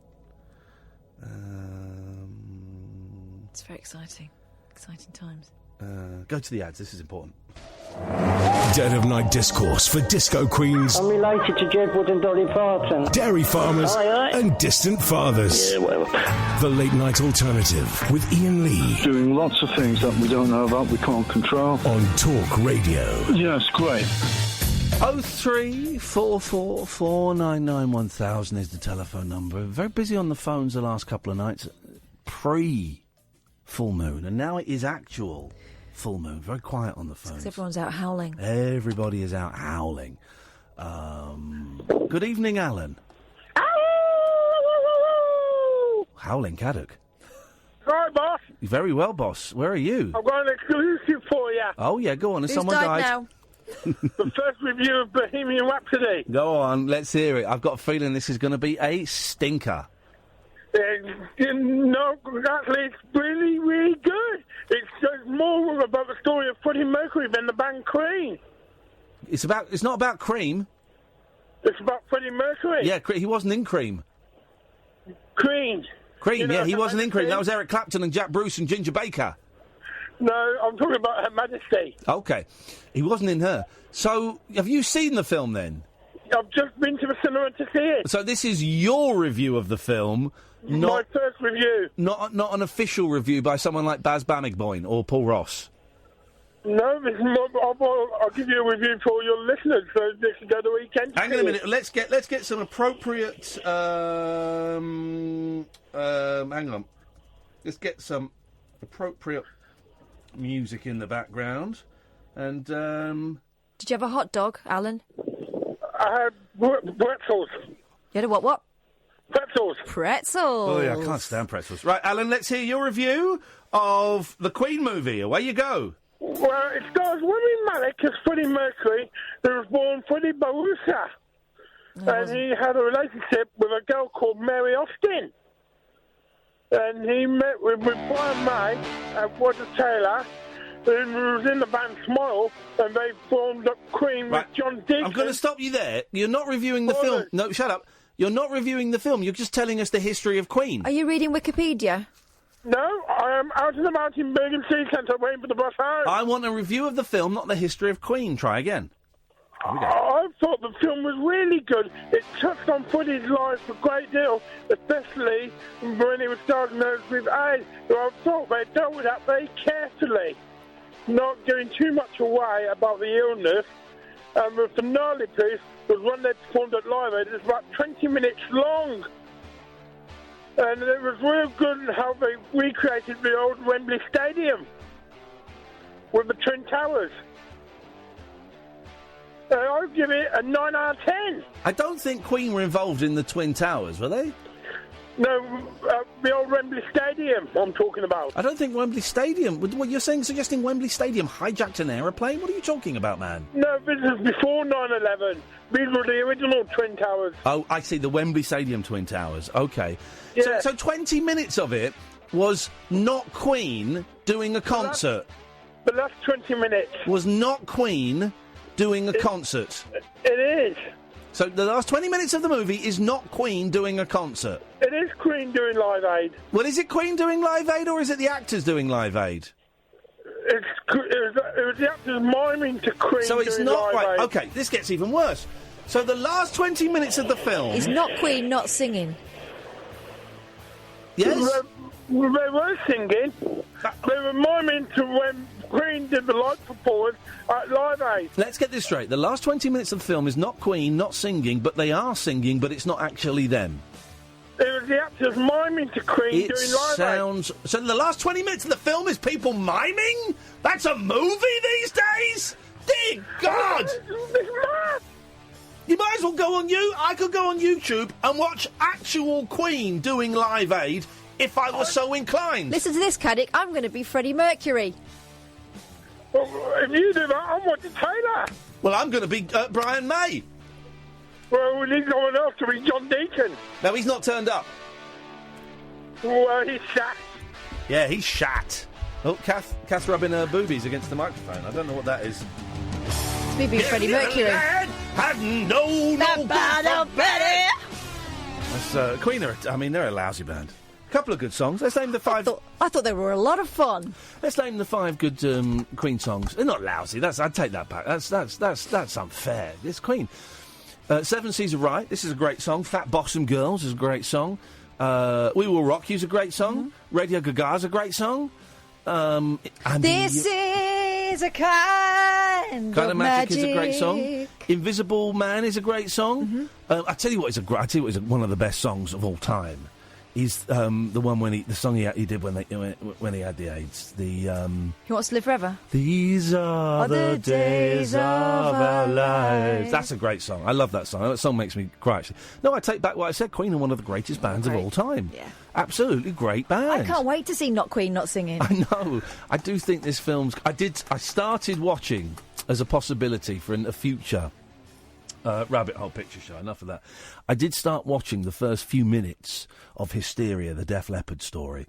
It's very exciting. Exciting times. Go to the ads. This is important. Dead of Night discourse for disco queens, I'm related to Jedward and Dolly Parton. dairy farmers, Aye. and distant fathers. Yeah, well. The Late Night Alternative with Iain Lee Doing lots of things that we don't know about, we can't control. on Talk Radio. Yes, great. 03444991000 is the telephone number. Very busy on the phones the last couple of nights. Pre-full moon, and now it is actual full moon. Very quiet on the phones. Because everyone's out howling. Everybody is out howling. Good evening, Alan. Howling Caddick. Right, boss. Very well, boss. Where are you? I've got an exclusive for you. Oh, yeah, go on. Has Who's someone died died? now? The first review of Bohemian Rhapsody. Go on, let's hear it. I've got a feeling this is going to be a stinker. No, actually, it's really, really good. It's just more about the story of Freddie Mercury than the band Cream. It's not about Cream. It's about Freddie Mercury. Yeah, he wasn't in Cream. Cream. Cream, You know, yeah, he Her wasn't in Cream. Majesty? That was Eric Clapton and Jack Bruce and Ginger Baker. No, I'm talking about Her Majesty. Okay. He wasn't in her. So, have you seen the film then? I've just been to the cinema to see it. So this is your review of the film, My not first review. not an official review by someone like Baz Bamigboyne or Paul Ross. No, this is not, I'll give you a review for all your listeners so they can go the weekend to Hang see on a it. minute. Let's get some appropriate. Hang on. Let's get some appropriate music in the background. And Did you have a hot dog, Alan? I had pretzels. You had a what? Pretzels. Pretzels. oh yeah, I can't stand pretzels. Right, Alan. Let's hear your review of the Queen movie. Away you go. Well, it stars Rami Malek as Freddie Mercury, who was born Freddie Barusa. And he had a relationship with a girl called Mary Austin. And he met with Brian May and Roger Taylor, who was in the band Smile, and they formed up Queen Right. with John Deacon. I'm going to stop you there. You're not reviewing the film. No, shut up. You're not reviewing the film. You're just telling us the history of Queen. Are you reading Wikipedia? No, I am out and about in Bergen City Centre waiting for the bus home. I want a review of the film, not the history of Queen. Try again. I thought the film was really good. It touched on Freddie's life a great deal, especially when he was diagnosed with AIDS. So I thought they dealt with that very carefully, not giving too much away about the illness. And the finale piece was one they performed at Live Aid. It was about 20 minutes long. And it was real good in how they recreated the old Wembley Stadium with the Twin Towers. I'll give it a 9 out of 10. I don't think Queen were involved in the Twin Towers, were they? No, the old Wembley Stadium I'm talking about. I don't think Wembley Stadium... What you're suggesting Wembley Stadium hijacked an aeroplane? What are you talking about, man? No, this is before 9/11. These were the original Twin Towers. Oh, I see, the Wembley Stadium Twin Towers. OK. Yeah. So 20 minutes of it was not Queen doing a concert. The last 20 minutes. Was not Queen doing a concert. It is. So the last 20 minutes of the movie is not Queen doing a concert. It is Queen doing Live Aid. Well, is it Queen doing Live Aid or is it the actors doing Live Aid? It was the actors miming to Queen So it's doing not Live right. Aid. OK, this gets even worse. So the last 20 minutes of the film... It's not Queen not singing. Yes? They were singing. They were miming to when Queen did the live performance at Live Aid. Let's get this straight. The last 20 minutes of the film is not Queen, not singing, but they are singing, but it's not actually them. It was the actors miming to Queen It doing Live sounds... So the last 20 minutes of the film is people miming? That's a movie these days? Dear God! Aid. It's mad. You might as well go on I could go on YouTube and watch actual Queen doing Live Aid if I was so inclined. Listen to this, Caddick. I'm going to be Freddie Mercury. Well, if you do that, I'm Roger Taylor. Well, I'm going to be Brian May. Well, we need someone else to be John Deacon. No, he's not turned up. Well, he's shat. Yeah, he's shat. Oh, Kath rubbing her boobies against the microphone. I don't know what that is. It's me being Freddie Mercury. That's Queen they're a lousy band. A couple of good songs. Let's name the 5. I thought they were a lot of fun. Let's name the 5 good Queen songs. They're not lousy. I'd take that back. That's unfair. It's Queen. 7 Seas of Rye. This is a great song. Fat Bottom Girls is a great song. We Will Rock You's a great song. Radio Gaga's a great song. This is a kind of magic is a great song. Invisible Man is a great song. I tell you what is one of the best songs of all time. Is the one the song he did when he had the AIDS. He Wants to Live Forever. These are the days of our lives. That's a great song. I love that song. That song makes me cry. Actually, no, I take back what I said. Queen are one of the greatest bands of all time. Yeah, absolutely great band. I can't wait to see Not Queen not singing. I know. I do think this film's. I started watching as a possibility for a future. Rabbit Hole Picture Show, enough of that. I did start watching the first few minutes of Hysteria, the Def Leppard story,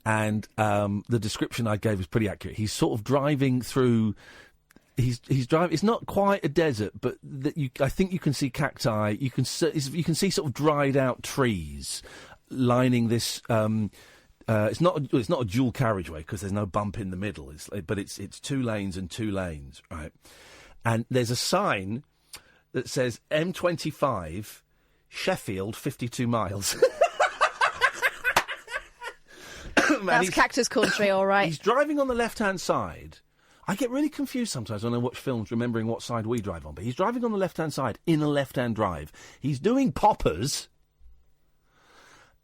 and the description I gave was pretty accurate. He's sort of driving through. He's driving. It's not quite a desert, but I think you can see cacti. You can see sort of dried out trees lining this. It's not a dual carriageway because there's no bump in the middle. But it's 2 lanes and 2 lanes, right? And there's a sign that says M25, Sheffield, 52 miles. That's cactus country, all right. He's driving on the left-hand side. I get really confused sometimes when I watch films remembering what side we drive on, but he's driving on the left-hand side in a left-hand drive. He's doing poppers,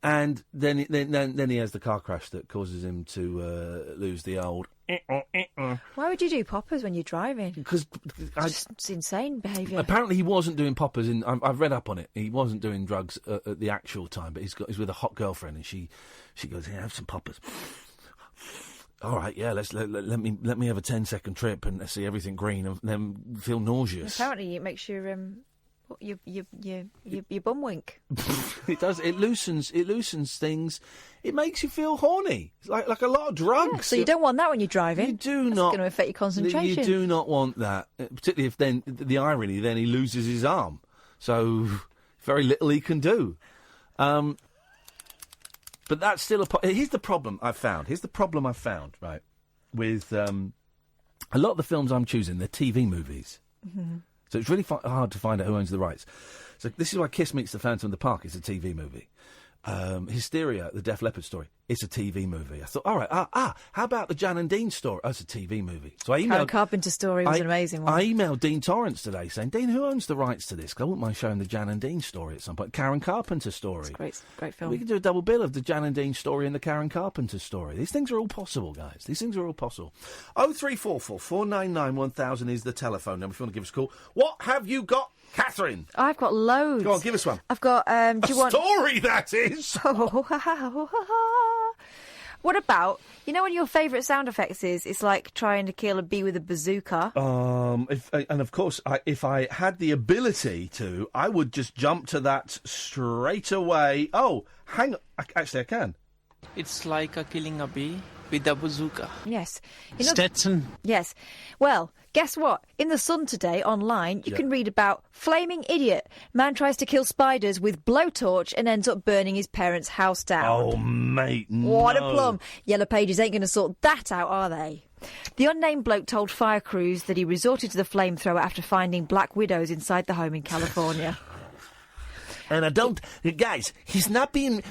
and then he has the car crash that causes him to lose the old... Why would you do poppers when you're driving? Because it's insane behaviour. Apparently, he wasn't doing poppers. I've read up on it. He wasn't doing drugs at the actual time, but he's with a hot girlfriend, and she goes, "Yeah, have some poppers." All right, yeah. Let me have a 10-second trip and see everything green, and then feel nauseous. Apparently, it makes your bum wink. It does. It loosens things. It makes you feel horny. It's like a lot of drugs. Yeah, so you don't want that when you're driving. You do That's not. going to affect your concentration. You do not want that. Particularly if then the irony, then he loses his arm. So very little he can do. But that's still here's the problem I've found. Right, with a lot of the films I'm choosing, they're TV movies. Mm-hmm. So it's really hard to find out who owns the rights. So this is why Kiss Meets the Phantom of the Park is a TV movie. Hysteria, the Def Leppard story, it's a TV movie. I thought, all right, how about the Jan and Dean story? Oh, it's a TV movie. So I emailed... Karen Carpenter's story was an amazing one. I emailed Dean Torrance today saying, Dean, who owns the rights to this? Because I wouldn't mind showing the Jan and Dean story at some point. Karen Carpenter's story. It's a great film. We could do a double bill of the Jan and Dean story and the Karen Carpenter story. These things are all possible, guys. These things are all possible. 0344 499 1000 is the telephone number if you want to give us a call. What have you got, Catherine? I've got loads. Go on, give us one. I've got... do you want... story, that is! What about, you know, one of your favourite sound effects is it's like trying to kill a bee with a bazooka? And of course, if I had the ability to, I would just jump to that straight away. Oh, hang on. Actually, I can. It's like killing a bee with a bazooka. Yes. Stetson. Yes. Well, guess what? In The Sun today, online, you can read about flaming idiot. Man tries to kill spiders with blowtorch and ends up burning his parents' house down. Oh, mate, no. What a plum. Yellow Pages ain't going to sort that out, are they? The unnamed bloke told fire crews that he resorted to the flamethrower after finding black widows inside the home in California. And I don't... Guys, he's not being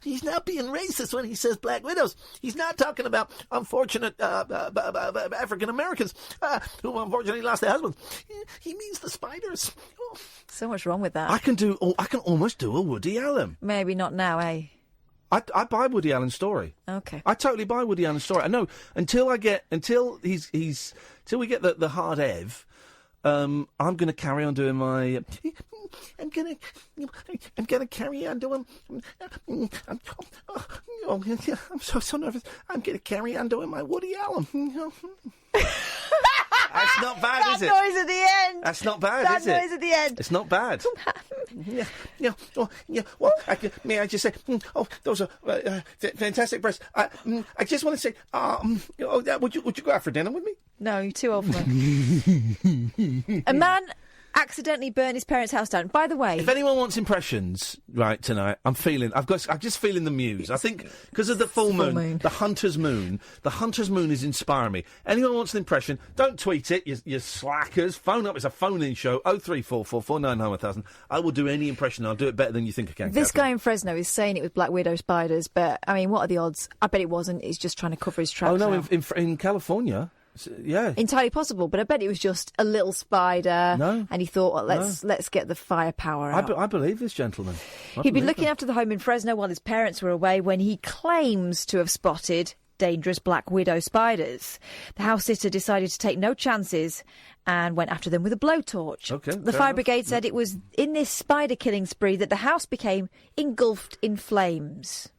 racist when he says black widows. He's not talking about unfortunate African Americans who unfortunately lost their husbands. He means the spiders. Oh. So much wrong with that. I can almost do a Woody Allen. Maybe not now, eh? I buy Woody Allen's story. Okay. I totally buy Woody Allen's story. I know until we get the hard Ev. I'm going to carry on doing my. I'm going to carry on doing. I'm so nervous. I'm going to carry on doing my Woody Allen. That's not bad, is it? That noise at the end. That's not bad, is it? That noise at the end. It's not bad. Well, may I just say, those are fantastic breasts. I just want to say, would you go out for dinner with me? No, you're too old for that. A man accidentally burned his parents' house down. By the way, if anyone wants impressions right tonight, I'm just feeling the muse. I think because of the full moon, the hunter's moon is inspiring me. Anyone wants an impression, don't tweet it, you slackers. Phone up. It's a phone-in show. 0344 499 1000. I will do any impression. I'll do it better than you think I can. This Catherine. guy in Fresno is saying it was black widow spiders, but I mean, what are the odds? I bet it wasn't. He's just trying to cover his tracks. Oh no, now. in California. Yeah, entirely possible, but I bet it was just a little spider. No, and he thought, well, let's get the firepower out. I believe this gentleman. He'd been looking after the home in Fresno while his parents were away when he claims to have spotted dangerous black widow spiders. The house sitter decided to take no chances and went after them with a blowtorch. Okay, the fire brigade said it was in this spider killing spree that the house became engulfed in flames.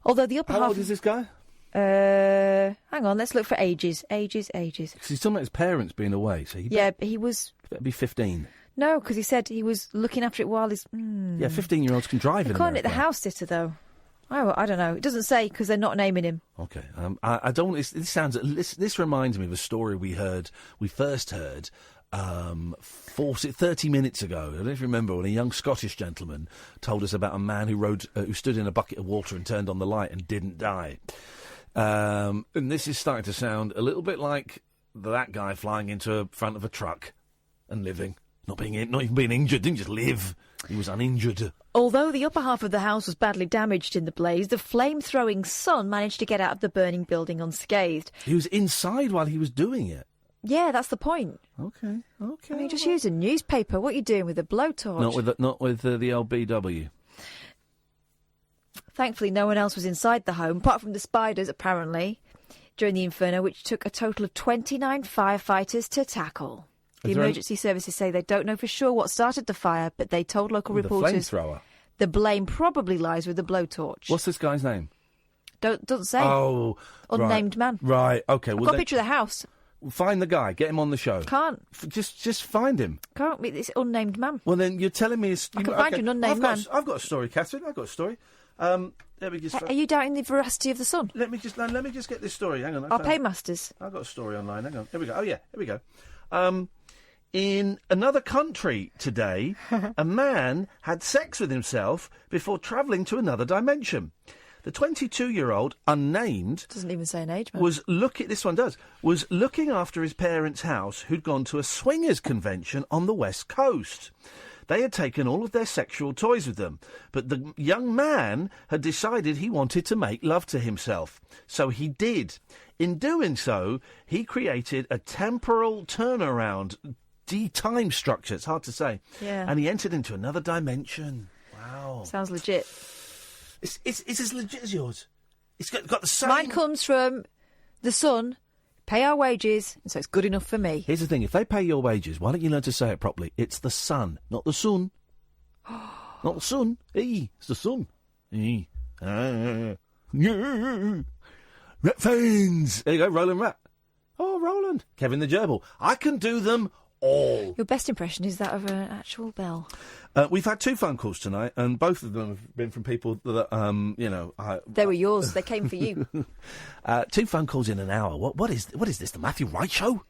Although the upper half. How old is this guy? Hang on, let's look for ages. Because he's talking about his parents being away, so he was. Better be 15. No, because he said he was looking after it while his. Yeah, 15-year-olds can drive in America. Calling it the house sitter, though. I don't know. It doesn't say because they're not naming him. Okay, I don't. This reminds me of a story we first heard. 30 minutes ago, I don't know if you remember, when a young Scottish gentleman told us about a man who stood in a bucket of water and turned on the light and didn't die. And this is starting to sound a little bit like that guy flying into the front of a truck and living, not even being injured, didn't just live. He was uninjured. Although the upper half of the house was badly damaged in the blaze, the flame-throwing son managed to get out of the burning building unscathed. He was inside while he was doing it. Yeah, that's the point. Okay. I mean, just use a newspaper. What are you doing with a blowtorch? Not with the LBW. Thankfully, no one else was inside the home, apart from the spiders, apparently, during the inferno, which took a total of 29 firefighters to tackle. The emergency services say they don't know for sure what started the fire, but they told local reporters... The flamethrower. The blame probably lies with the blowtorch. What's this guy's name? Doesn't say. Oh, unnamed man. Right, okay. I've got a picture of the house. Find the guy. Get him on the show. Can't. Just find him. Can't meet this unnamed man. Well, then you're telling me... I can find you an unnamed man. I've got a story, Catherine. I've got a story. Let me just... Are you doubting the veracity of the Sun? Let me just get this story. Hang on. Our paymasters. I've got a story online. Hang on. Here we go. Oh, yeah. Here we go. In another country today, a man had sex with himself before travelling to another dimension. The 22-year-old, unnamed... Doesn't even say an age, man. Was looking after his parents' house, who'd gone to a swingers convention on the West Coast. They had taken all of their sexual toys with them, but the young man had decided he wanted to make love to himself. So he did. In doing so, he created a temporal turnaround time structure. It's hard to say. Yeah. And he entered into another dimension. Wow. Sounds legit. It's as legit as yours. It's got the same... Mine comes from the Sun, pay our wages, and so it's good enough for me. Here's the thing, if they pay your wages, why don't you learn to say it properly? It's the sun, not the sun. Not the sun. It's the sun. Rat fans. There you go, Roland Rat. Oh, Roland. Kevin the Gerbil. I can do them all. Your best impression is that of an actual bell. We've had 2 phone calls tonight, and both of them have been from people that, they were yours. They came for you. 2 phone calls in an hour. What is this, the Matthew Wright show?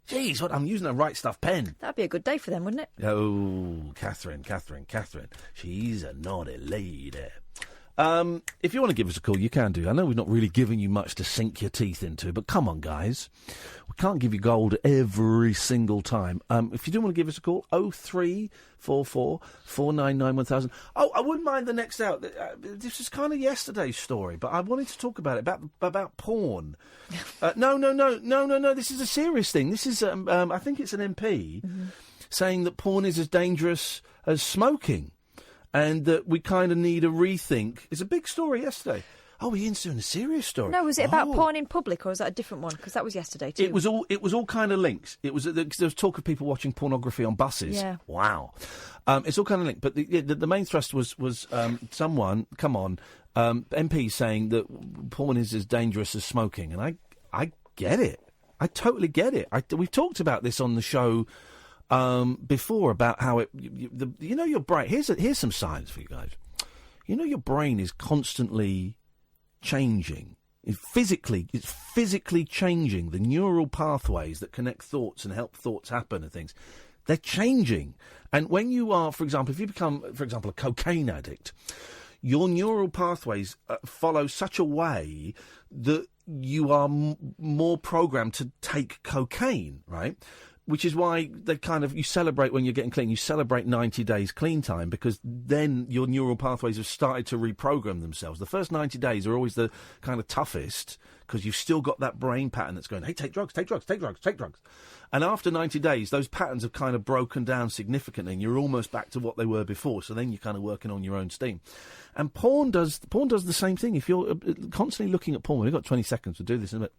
Jeez, I'm using a Right Stuff pen. That'd be a good day for them, wouldn't it? Oh, Catherine. She's a naughty lady. If you want to give us a call, you can do. I know we've not really given you much to sink your teeth into, but come on, guys. We can't give you gold every single time. If you do want to give us a call, 0344 499 1000. Oh, I wouldn't mind the next out. This is kind of yesterday's story, but I wanted to talk about it, about porn. No. This is a serious thing. This is, I think it's an MP saying that porn is as dangerous as smoking. And that we kind of need a rethink. It's a big story yesterday. Oh, Ian's doing a serious story. No, was it about porn in public, or was that a different one? Because that was yesterday too. It was all kind of linked. There was talk of people watching pornography on buses. Yeah. Wow. It's all kind of linked. But the main thrust was someone, MP saying that porn is as dangerous as smoking, and I get it. I totally get it. We've talked about this on the show before about how your brain. Here's some science for you guys. Your brain is constantly changing. It's physically changing the neural pathways that connect thoughts and help thoughts happen and things. They're changing. And when you are, for example, if you become, for example, a cocaine addict, your neural pathways follow such a way that you are more programmed to take cocaine, right? Which is why you celebrate when you're getting clean. You celebrate 90 days clean time because then your neural pathways have started to reprogram themselves. The first 90 days are always the kind of toughest because you've still got that brain pattern that's going, hey, take drugs, take drugs, take drugs, take drugs. And after 90 days, those patterns have kind of broken down significantly and you're almost back to what they were before. So then you're kind of working on your own steam. And porn does the same thing. If you're constantly looking at porn, we've got 20 seconds to do this in a bit.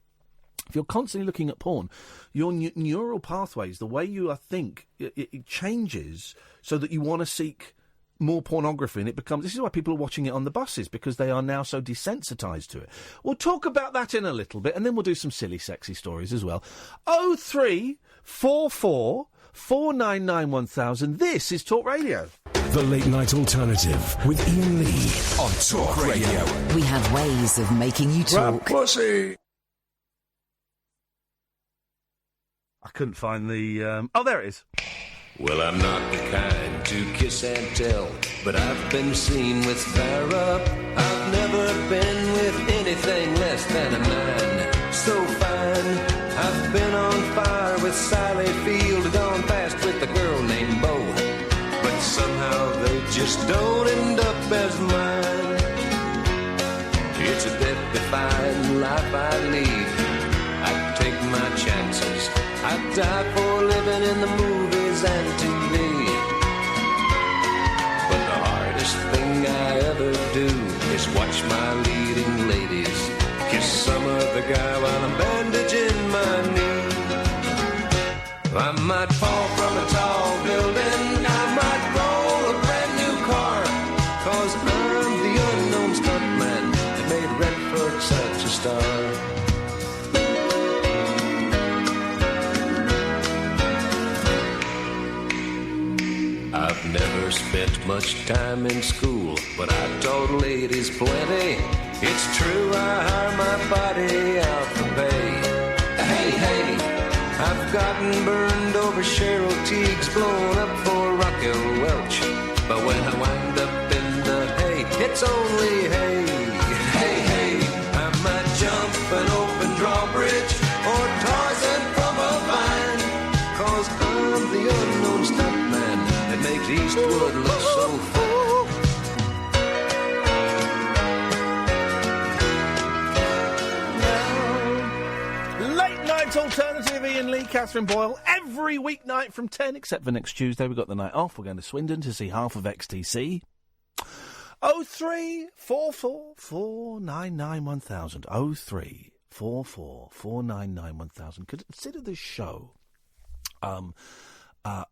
If you're constantly looking at porn, your neural pathways, the way you think, it changes so that you want to seek more pornography, and this is why people are watching it on the buses, because they are now so desensitised to it. We'll talk about that in a little bit, and then we'll do some silly, sexy stories as well. 0344 499 1000. This is Talk Radio. The Late Night Alternative with Iain Lee on Talk Radio. We have ways of making you talk. Pussy. I couldn't find the... Oh, there it is. Well, I'm not the kind to kiss and tell, but I've been seen with fire up. I've never been with anything less than a 9. So fine, I've been on fire with Sally Field, gone past with a girl named Bo. But somehow they just don't end up as mine. It's a death-defying life I lead. I take my chances. I die for living in the movies and TV. But the hardest thing I ever do is watch my leading ladies kiss some other guy while I'm bandaging my knee. I might fall from a tall building, I might roll a brand new car, 'cause I'm the unknown stuntman that made Redford such a star. I've never spent much time in school, but I've taught ladies plenty. It's true, I hire my body out for pay. Hey, hey, I've gotten burned over Cheryl Teague's, blown up for Raquel Welch. But when I wind up in the hay, it's only hay. Hey, hey, I might jump an open drawbridge or Tarzan from a vine, 'cause I'm the unknown stuntman that makes Eastwood look so fine. Late Night Alternative, Iain Lee, Catherine Boyle, every weeknight from 10, except for next Tuesday. We've got the night off. We're going to Swindon to see half of XTC. 0344 499 1000. 0344 499 1000. Consider this show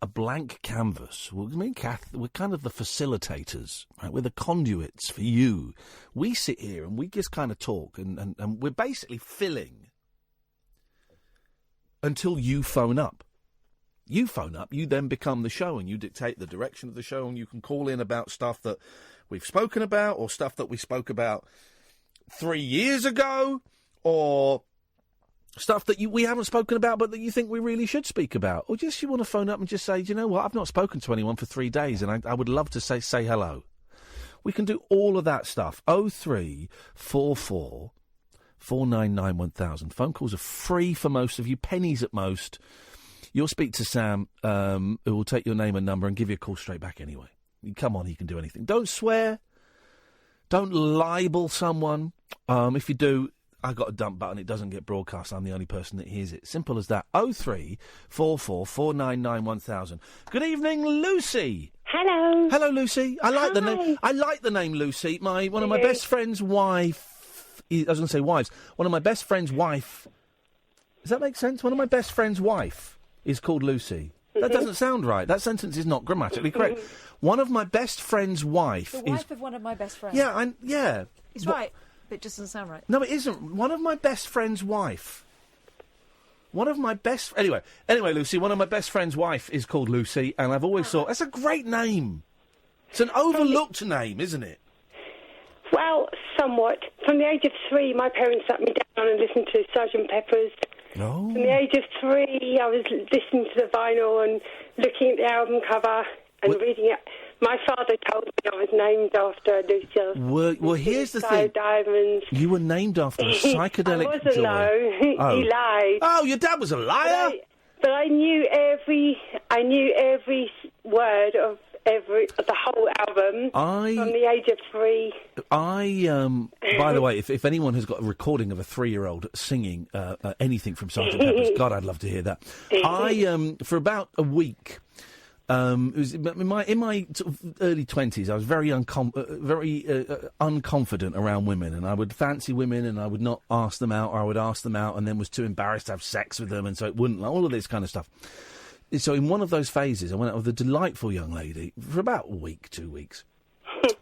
a blank canvas. Well, me and Kath, we're kind of the facilitators, right? We're the conduits for you. We sit here and we just kind of talk, and we're basically filling until you phone up. You phone up, you then become the show, and you dictate the direction of the show, and you can call in about stuff that we've spoken about, or stuff that we spoke about 3 years ago, or stuff that we haven't spoken about but that you think we really should speak about. Or just you want to phone up and just say, do you know what, I've not spoken to anyone for 3 days and I would love to say hello. We can do all of that stuff. 0344 499 1000. Phone calls are free for most of you, pennies at most. You'll speak to Sam, who will take your name and number and give you a call straight back anyway. Come on, he can do anything. Don't swear. Don't libel someone. If you do, I've got a dump button, it doesn't get broadcast, I'm the only person that hears it. Simple as that. 0344 499 1000. Good evening, Lucy. Hello. Hello, Lucy. I like the name. I like the name Lucy. One of my best friend's wife. I was going to say wives. One of my best friend's wife. Does that make sense? One of my best friend's wife is called Lucy. That doesn't sound right. That sentence is not grammatically correct. One of my best friend's wife. The wife of one of my best friends. Yeah, yeah. He's right. It just doesn't sound right. No, it isn't. One of my best friend's wife. One of my best... Anyway, Lucy, one of my best friend's wife is called Lucy, and I've always thought, that's a great name. It's an overlooked name, isn't it? Well, somewhat. From the age of 3, my parents sat me down and listened to Sgt. Pepper's. Oh. From the age of 3, I was listening to the vinyl and looking at the album cover and reading it. My father told me I was named after Lucia. Well, here's the thing. Diamonds. You were named after a psychedelic I wasn't, joy. no. He lied. Oh, your dad was a liar? But I knew every word of the whole album from the age of 3. By the way, if anyone has got a recording of a 3-year-old singing anything from Sgt. Pepper's, God, I'd love to hear that. For about a week, it was in my sort of early 20s, I was very unconfident around women, and I would fancy women, and I would not ask them out, or I would ask them out, and then was too embarrassed to have sex with them, and so it wouldn't, all of this kind of stuff. So in one of those phases, I went out with a delightful young lady for about a week, 2 weeks.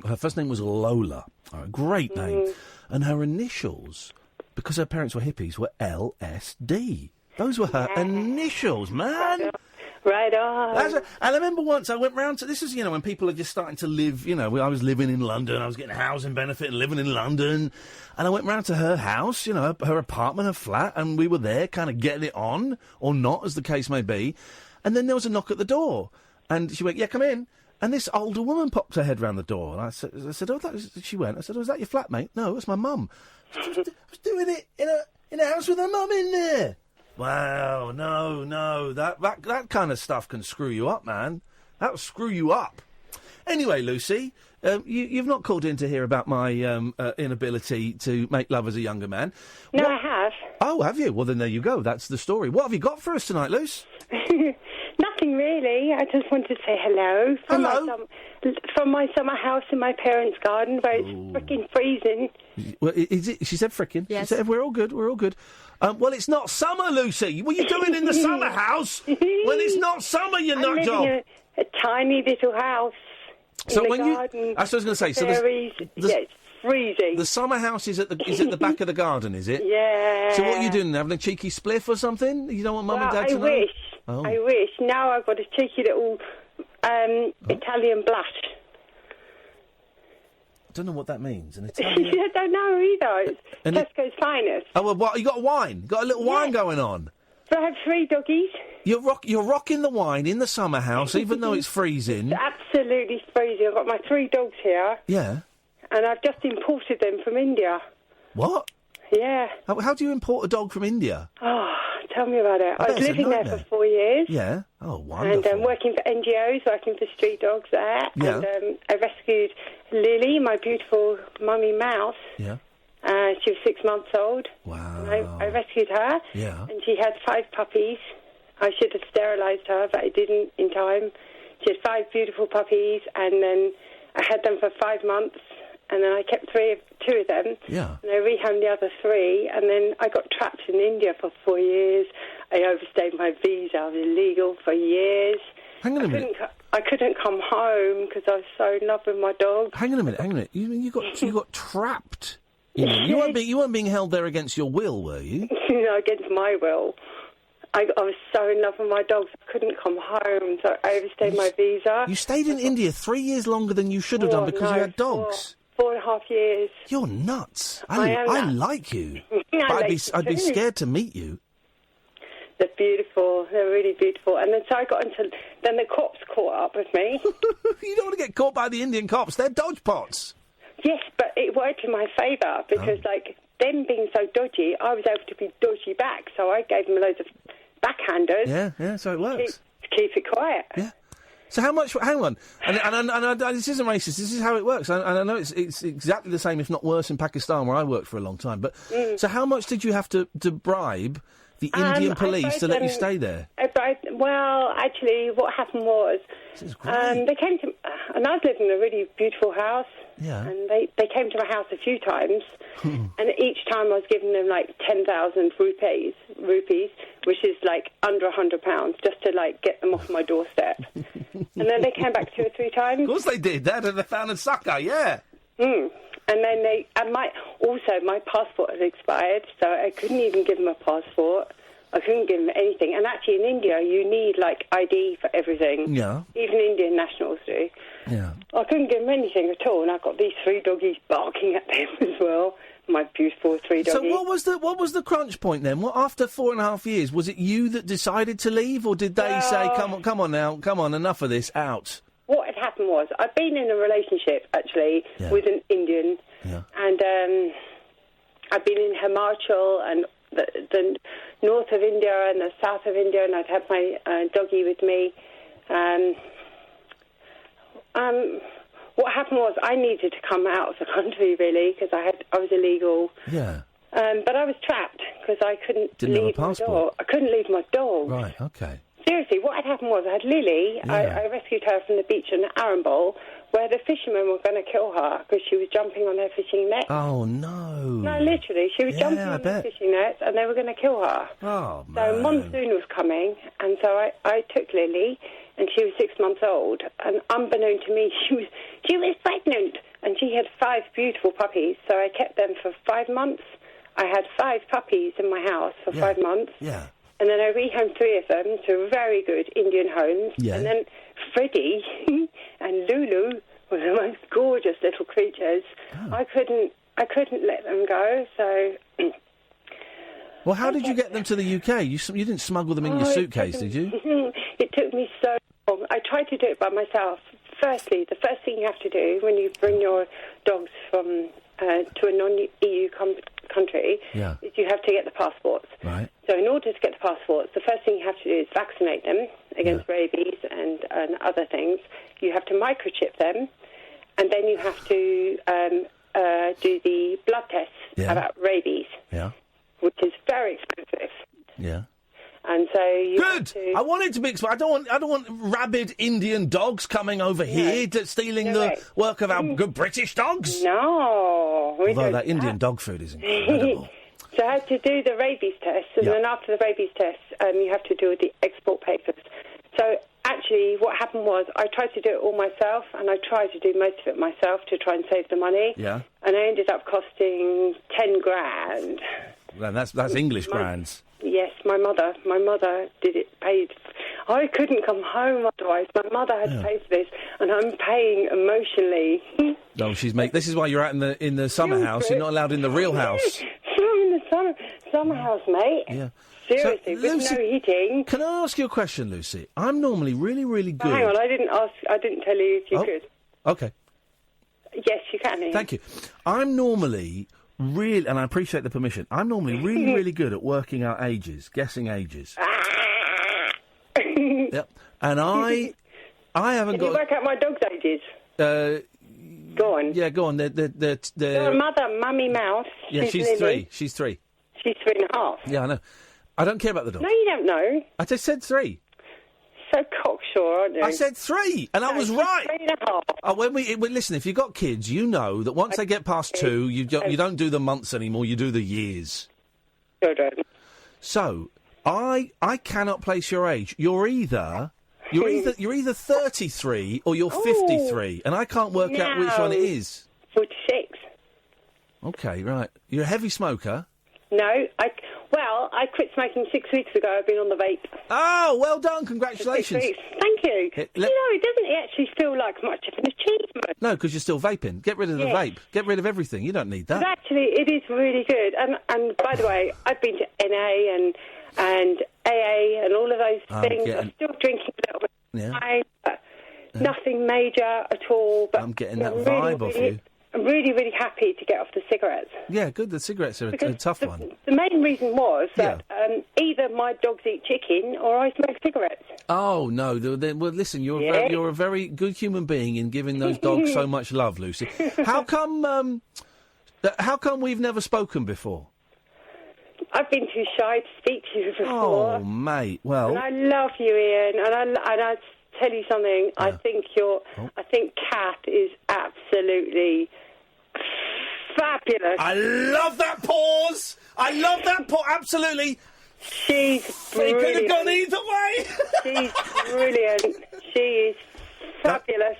Her first name was Lola, a great name, and her initials, because her parents were hippies, were LSD. Those were her initials, man. Right on. And I remember once I went round to... This was, when people are just starting to live... I was living in London. I was getting a housing benefit and living in London. And I went round to her house, her apartment, her flat, and we were there kind of getting it on, or not, as the case may be. And then there was a knock at the door. And she went, yeah, come in. And this older woman popped her head round the door. And I said, she went, I said, was that your flatmate? No, it's my mum. I was doing it in a house with her mum in there. Wow, no, that kind of stuff can screw you up, man. That'll screw you up. Anyway, Lucy, you've not called in to hear about my inability to make love as a younger man. No, I have. Oh, have you? Well, then there you go. That's the story. What have you got for us tonight, Luce? Nothing really. I just wanted to say hello. From my summer house in my parents' garden, where it's frickin' freezing. Well, is it? She said frickin'. Yes. She said, we're all good. Well, it's not summer, Lucy. What are you doing in the summer house when it's not summer, you nut job? I live in a tiny little house in the garden. That's what I was going to say. It's freezing. The summer house is at the back of the garden, is it? Yeah. So what are you doing? Having a cheeky spliff or something? You don't want Mum and Dad to know? I wish. Oh. I wish. Now I've got a cheeky little Italian blush. I don't know what that means. An Italian... I don't know either. It's Tesco's finest. Oh, well, what? You got a wine? You got a little wine going on? So I have 3 doggies. You're rocking the wine in the summer house, even though it's freezing. It's absolutely freezing. I've got my 3 dogs here. Yeah. And I've just imported them from India. What? Yeah. How do you import a dog from India? Oh, tell me about it. I was living there for 4 years. Yeah. Oh, wonderful. And working for NGOs, working for street dogs there. Yeah. And I rescued Lily, my beautiful mummy mouse. Yeah. She was 6 months old. Wow. I rescued her. Yeah. And she had 5 puppies. I should have sterilised her, but I didn't in time. She had 5 beautiful puppies, and then I had them for 5 months. And then I kept 2 of them. Yeah. And I rehomed the other 3. And then I got trapped in India for 4 years. I overstayed my visa. I was illegal for years. Hang on a minute. I couldn't come home because I was so in love with my dog. Hang on a minute. You got trapped. You weren't being held there against your will, were you? No, against my will. I was so in love with my dogs, I couldn't come home, so I overstayed my visa. You stayed in India 3 years longer than you should have done because you had dogs. 4.5 years. You're nuts. I like you. But I'd be scared to meet you. They're beautiful. They're really beautiful. And then so I got into... Then the cops caught up with me. You don't want to get caught by the Indian cops. They're dodge pots. Yes, but it worked in my favour because, them being so dodgy, I was able to be dodgy back. So I gave them loads of backhanders. Yeah, so it works. To keep it quiet. Yeah. So how much... Hang on. And this isn't racist. This is how it works. And I know it's exactly the same, if not worse, in Pakistan, where I worked for a long time. But so how much did you have to bribe the Indian police to let you stay there? Well, actually, what happened was... they came to... And I was living in a really beautiful house. Yeah. And they came to my house a few times. And each time I was giving them, 10,000 rupees, which is, under £100, just to, get them off my doorstep. And then they came back 2 or 3 times. Of course they did. They found a sucker, yeah. And then my passport had expired, so I couldn't even give them a passport. I couldn't give him anything. And actually, in India, you need, like, ID for everything. Yeah. Even Indian nationals do. Yeah. I couldn't give him anything at all, and I've got these 3 doggies barking at them as well. My beautiful 3 doggies. So what was the crunch point then? What, after 4.5 years, was it you that decided to leave, or did they say, come on now, enough of this, out? What had happened was, I'd been in a relationship, actually, with an Indian, and I'd been in Himachal and the north of India and the south of India, and I'd have my doggie with me. What happened was I needed to come out of the country, really, because I was illegal. Yeah. But I was trapped because I couldn't leave my dog. I couldn't leave my dog. Right, okay. Seriously, what had happened was I had Lily. Yeah. I rescued her from the beach in Arambol, where the fishermen were going to kill her because she was jumping on their fishing net. Oh, no. No, literally. She was jumping on their fishing nets, and they were going to kill her. Oh, man. So monsoon was coming, and so I took Lily, and she was 6 months old. And unbeknown to me, she was pregnant, and she had 5 beautiful puppies. So I kept them for 5 months. I had 5 puppies in my house for 5 months. Yeah. And then I rehomed 3 of them to very good Indian homes. Yeah. And then Freddie and Lulu were the most gorgeous little creatures. Oh. I couldn't let them go, so... Well, how did you get them to the UK? You didn't smuggle them in your suitcase, did you? It took me so long. I tried to do it by myself. Firstly, the first thing you have to do when you bring your dogs from to a non-EU country is you have to get the passports. Right. So in order to get the passports, the first thing you have to do is vaccinate them against rabies and other things. You have to microchip them, and then you have to do the blood tests about rabies, which is very expensive. Yeah. And so you Good. have to... I want it to be. I don't want rabid Indian dogs coming over here stealing the work of our good British dogs. No. Although that Indian dog food is incredible. So I had to do the rabies test, and then after the rabies test, you have to do the export papers. So actually, what happened was I tried to do it all myself, and I tried to do most of it myself to try and save the money. Yeah. And I ended up costing 10 grand. Well, that's English grands. Yes, my mother did it, paid. I couldn't come home otherwise. My mother had to pay for this, and I'm paying emotionally. No, this is why you're out in the summer house. You're not allowed in the real house. I'm in the summer house, mate. Yeah. Seriously, So, with Lucy, no heating. Can I ask you a question, Lucy? I'm normally really, really good. Hang on, I didn't tell you if you could. Okay. Yes, you can. Ian. Thank you. I'm normally really, and I appreciate the permission, I'm normally really, really good at working out ages, guessing ages. Yep. And I haven't got... Can you work out my dog's ages? Go on. Yeah, go on. Your mother, Mummy Mouse. Yeah, she's Lily. 3. She's 3. She's 3.5. Yeah, I know. I don't care about the dog. No, you don't know. I just said 3. So cocksure, aren't you? I said 3, and I was right. 3.5. Listen, if you've got kids, you know that once they get past 2, you don't do the months anymore. You do the years. Children. So I cannot place your age. You're either 33 or you're 53, and I can't work out which one it is. 46. Okay, right. You're a heavy smoker. No, I quit smoking 6 weeks ago. I've been on the vape. Oh, well done! Congratulations. 6 weeks. Thank you. It doesn't actually feel like much of an achievement. No, because you're still vaping. Get rid of the vape. Get rid of everything. You don't need that. But actually, it is really good. And by the way, I've been to NA and AA and all of those things. I'm still drinking a little bit. Yeah. Nothing major at all. But I'm getting that vibe off you. I'm really, really happy to get off the cigarettes. Yeah, good. The cigarettes are a tough one. The main reason was that either my dogs eat chicken or I smoke cigarettes. Oh, no. Well, listen, you're a very good human being in giving those dogs so much love, Lucy. How come we've never spoken before? I've been too shy to speak to you before. Oh, mate, well... And I love you, Ian, and I tell you something, I think Kat is absolutely fabulous. I love that pause! Absolutely! She's brilliant. It could have gone either way! She's brilliant. She is fabulous.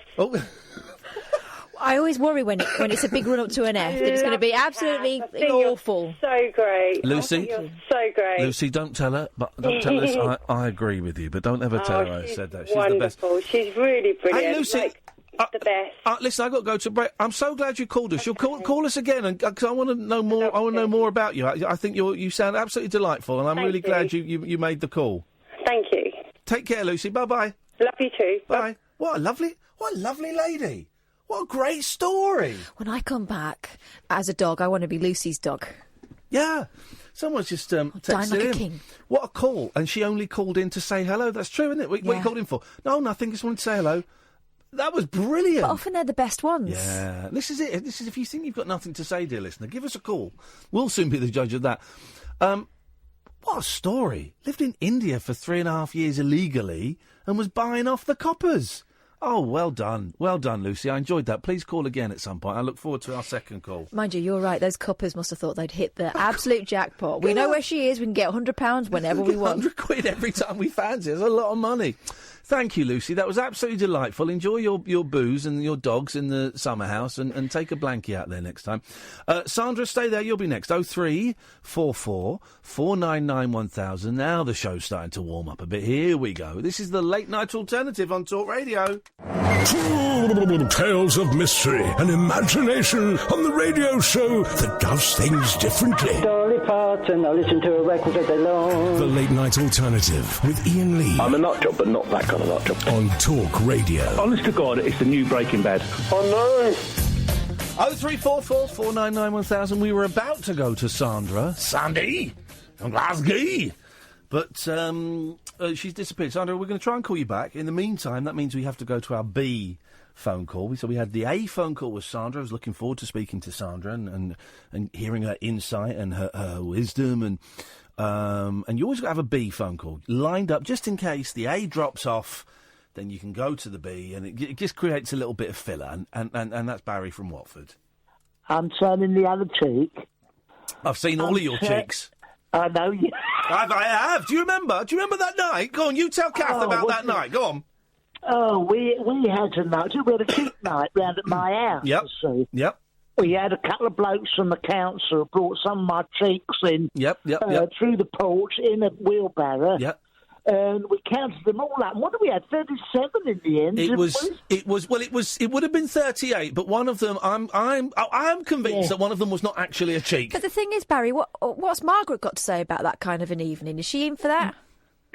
I always worry when it's a big run up to an F that it's going to be absolutely awful. So great, Lucy. You're so great, Lucy. Don't tell her, but don't tell her. I agree with you, but don't ever tell her I said that. She's wonderful. the best. She's really brilliant. Hey, Lucy. The best. Listen, I've got to go to break. I'm so glad you called us. You'll call us again, because I want to know more. I want to know more about you. I think you sound absolutely delightful, and I'm really glad you made the call. Thank you. Take care, Lucy. Bye bye. Love you too. Bye. What a lovely lady. What a great story. When I come back as a dog, I want to be Lucy's dog. Yeah. Someone's just texted Dying like in. a king. What a call! And she only called in to say hello. That's true, isn't it? What you called in for? No, nothing. Just wanted to say hello. That was brilliant. But often they're the best ones. Yeah. This is it. This is if you think you've got nothing to say, dear listener, give us a call. We'll soon be the judge of that. What a story. Lived in India for 3.5 years illegally and was buying off the coppers. Oh, well done. Well done, Lucy. I enjoyed that. Please call again at some point. I look forward to our second call. Mind you, you're right. Those coppers must have thought they'd hit the absolute jackpot. We know where she is. We can get £100 whenever we want. £100 every time we fancy. It's a lot of money. Thank you, Lucy. That was absolutely delightful. Enjoy your booze and your dogs in the summer house and take a blankie out there next time. Sandra, stay there. You'll be next. 0344 499 1000. Now the show's starting to warm up a bit. Here we go. This is the Late Night Alternative on Talk Radio. Tales of mystery and imagination on the radio show that does things differently. Dolly Parton, I listen to a record all day long. The Late Night Alternative with Iain Lee. I'm a nut job, but not that kind of nut job. On Talk Radio. Honest to God, it's the new Breaking Bad. Oh, no. 0344 499 1000. We were about to go to Sandy from Glasgow. But she's disappeared. Sandra, we're going to try and call you back. In the meantime, that means we have to go to our B phone call. So we had the A phone call with Sandra. I was looking forward to speaking to Sandra and hearing her insight and her wisdom. And you always got to have a B phone call lined up just in case the A drops off. Then you can go to the B, and it just creates a little bit of filler. And that's Barry from Watford. I'm turning the other cheek. I've seen all of your cheeks. I know you. I have. Do you remember? Do you remember that night? Go on, you tell Kath about that night. Go on. Oh, we had a night. We had a cheek night round at my house. Yep. See. Yep. We had a couple of blokes from the council who brought some of my cheeks in. Yep. Through the porch in a wheelbarrow. Yep. And we counted them all up. What did we have? 37 in the end. It would have been 38, but one of them, I'm convinced that one of them was not actually a cheek. But the thing is, Barry, what's Margaret got to say about that kind of an evening? Is she in for that?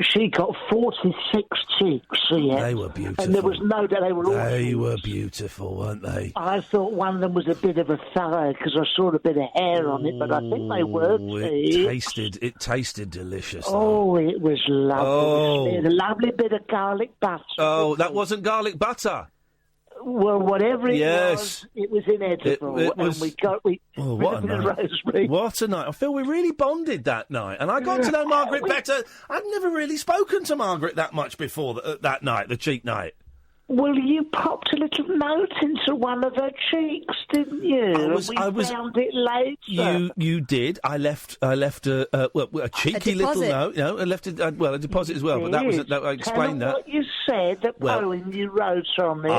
She got 46 cheeks. Yeah. They were beautiful. And there was no doubt they were all. They were beautiful, weren't they? I thought one of them was a bit of a thorough because I saw a bit of hair on it, but I think they were. It tasted delicious. Oh, it was lovely. Oh. It was a lovely bit of garlic butter. Oh, that wasn't garlic butter. Well, whatever it was, it was inedible. It was. What a night! Rosemary. What a night! I feel we really bonded that night, and I got to know Margaret better. I'd never really spoken to Margaret that much before that night, the cheek night. Well, you popped a little note into one of her cheeks, didn't you? We found it later. You did. I left a cheeky little note. No, I left a deposit as well. But that was I explained that. What you said, the poem you wrote on it.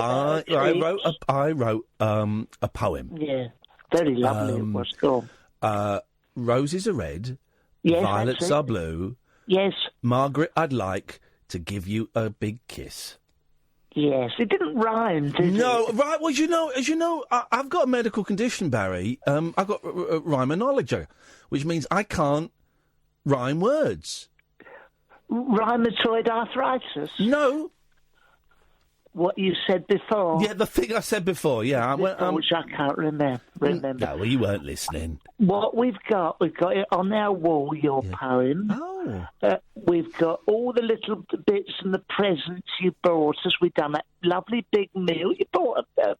I wrote a poem. Yeah, very lovely. It was cool. Roses are red. Yes, violets are blue. Yes. Margaret, I'd like to give you a big kiss. Yes, it didn't rhyme, did it? No, right. Well, as you know, I've got a medical condition, Barry. I've got rhymenology, which means I can't rhyme words. Rheumatoid arthritis? No. What you said before? Yeah, the thing I said before, yeah. Which I can't remember. No, well, you weren't listening. What we've got it on our wall, your poem. Oh. We've got all the little bits and the presents you brought us. We've done a lovely big meal. You bought a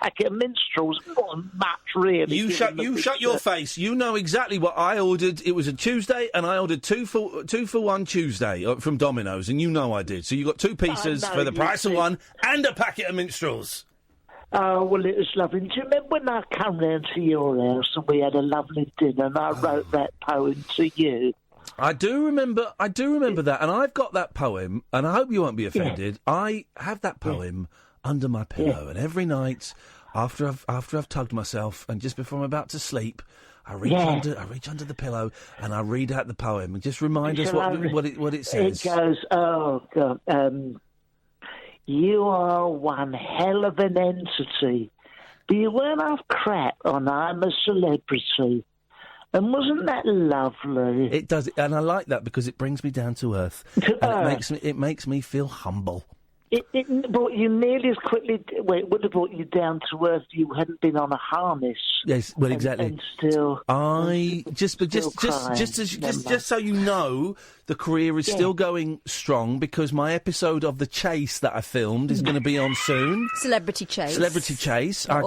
packet of minstrels. Not much, really. You shut your face. You know exactly what I ordered. It was a Tuesday, and I ordered two for one Tuesday from Domino's, and you know I did. So you got two pieces for the price of one and a packet of minstrels. Oh, well, it was lovely. Do you remember when I came round to your house and we had a lovely dinner and I wrote that poem to you? I do remember that, and I've got that poem, and I hope you won't be offended. Yeah. I have that poem under my pillow, and every night After I've tugged myself, and just before I'm about to sleep, I reach under the pillow and I read out the poem. And just remind us what it says. It goes, oh God, you are one hell of an entity, but you weren't half crap on I'm a Celebrity. And wasn't that lovely? It does, and I like that because it brings me down to earth. It makes me feel humble. It brought you nearly as quickly. Well, it would have brought you down to earth if you hadn't been on a harness. Yes, well, exactly. And still, just so you know, the career is still going strong because my episode of The Chase that I filmed is going to be on soon. Celebrity Chase. I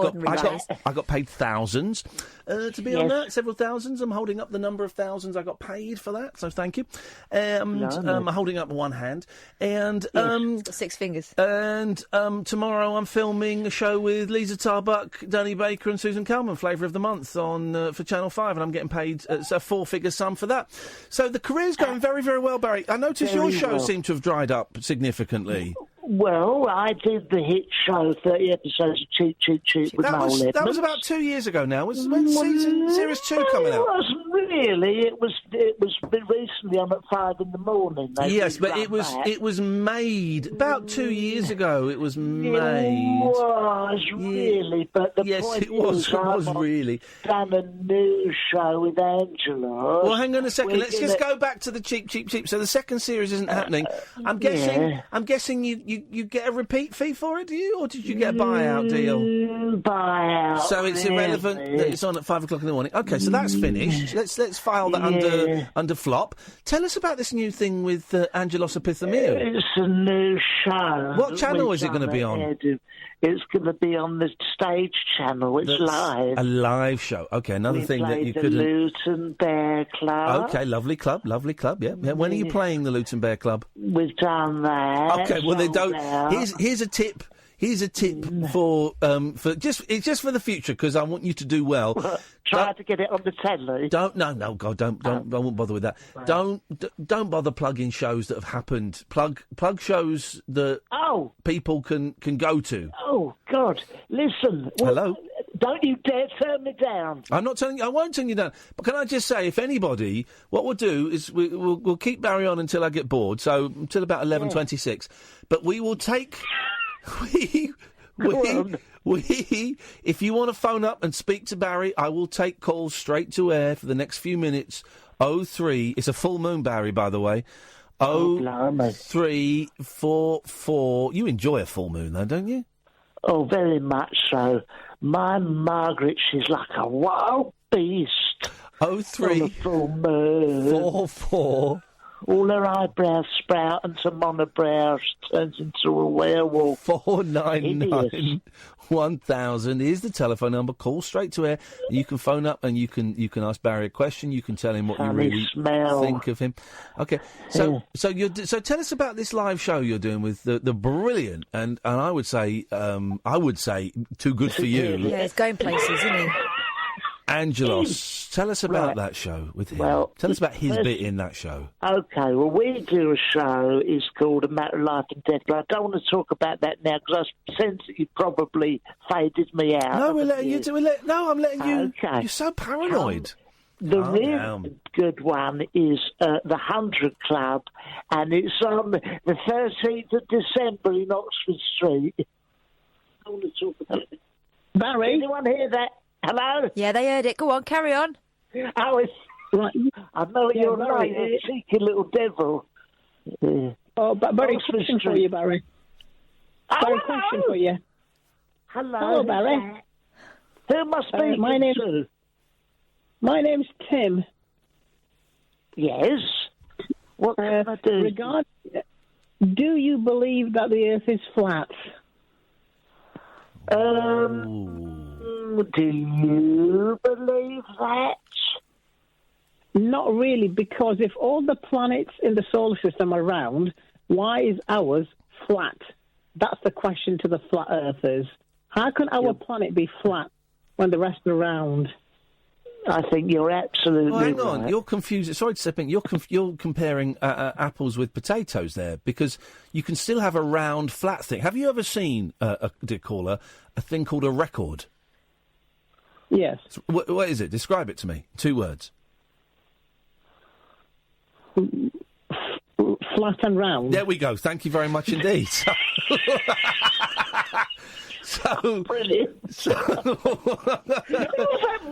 got paid thousands to be on that. Several thousands. I'm holding up the number of thousands I got paid for that. So thank you. I'm holding up one hand and 6 fingers. And tomorrow I'm filming a show with Lisa Tarbuck, Danny Baker, and Susan Calman, Flavour of the Month on for Channel 5, and I'm getting paid a 4-figure sum for that. So the career's going very, very well, Barry. I noticed your show seemed to have dried up significantly. Well, I did the hit show, 30 episodes of Cheap, Cheap, Cheap with Noel Edmonds. That was about 2 years ago now. When's Series 2 coming out? It wasn't really. It was recently on at 5 in the morning. Yes, but it was made about 2 years ago. It was made. It was really, but the point it was really. Done a new show with Angela. Well, hang on a second. Let's just go back to the Cheap, Cheap, Cheap. So the second series isn't happening. I'm guessing you get a repeat fee for it, do you, or did you get a buyout deal? Buyout. So it's irrelevant that it's on at 5 o'clock in the morning. Okay, so that's finished. Let's file that under flop. Tell us about this new thing with Angelos Epithemiou. It's a new show. What channel is it going to be on? It's going to be on the Stage channel. It's live. A live show. Okay, another thing that you could. Luton Bear Club. Okay, lovely club. Yeah. When are you playing the Luton Bear Club? We've done that. Okay, well they don't. Here's a tip. Here's a tip for just for the future, because I want you to do well. Try to get it on the telly. Don't I won't bother with that. Right. Don't bother plugging shows that have happened. Plug shows that people can go to. Oh God! Listen. Hello. Don't you dare turn me down. I'm not telling you. I won't turn you down. But can I just say, if anybody, what we'll do is we'll keep Barry on until I get bored. So until about 11:26. But we will take. If you want to phone up and speak to Barry, I will take calls straight to air for the next few minutes. 03. It's a full moon, Barry, by the way. 0344. You enjoy a full moon, though, don't you? Oh, very much so. My Margaret, she's like a wild beast. 0344. All her eyebrows sprout and some monobrows turns into a werewolf. 499 1000 is the telephone number. Call straight to air. You can phone up and you can ask Barry a question. You can tell him what you really think of him. Okay, so tell us about this live show you're doing with the brilliant and I would say too good for you. Yeah, it's going places, isn't he? Angelos, tell us about that show with him. Well, tell us about his bit in that show. Okay, well, we do a show, it's called A Matter of Life and Death, but I don't want to talk about that now because I sense that you probably faded me out. No, we're letting you do it. No, I'm letting you. Okay. You're so paranoid. The real good one is the 100 Club, and it's on the 13th of December in Oxford Street. I want to talk about it. Barry? Anyone hear that? Hello? Yeah, they heard it. Go on, carry on. Oh, it's... Right. I know you're right, you cheeky little devil. Oh, but Barry, question for you, Barry. Barry, question for you. Hello, Barry. Who must be my name's Tim. Yes? What can I do? Do you believe that the Earth is flat? Do you believe that? Not really, because if all the planets in the solar system are round, why is ours flat? That's the question to the flat earthers. How can our planet be flat when the rest are round? I think you're absolutely Well, hang on, right. you're confusing. Sorry to step in. You're comparing apples with potatoes there, because you can still have a round, flat thing. Have you ever seen, dear caller, a thing called a record? Yes. What is it? Describe it to me. 2 words. Flat and round. There we go. Thank you very much indeed. So brilliant. So, that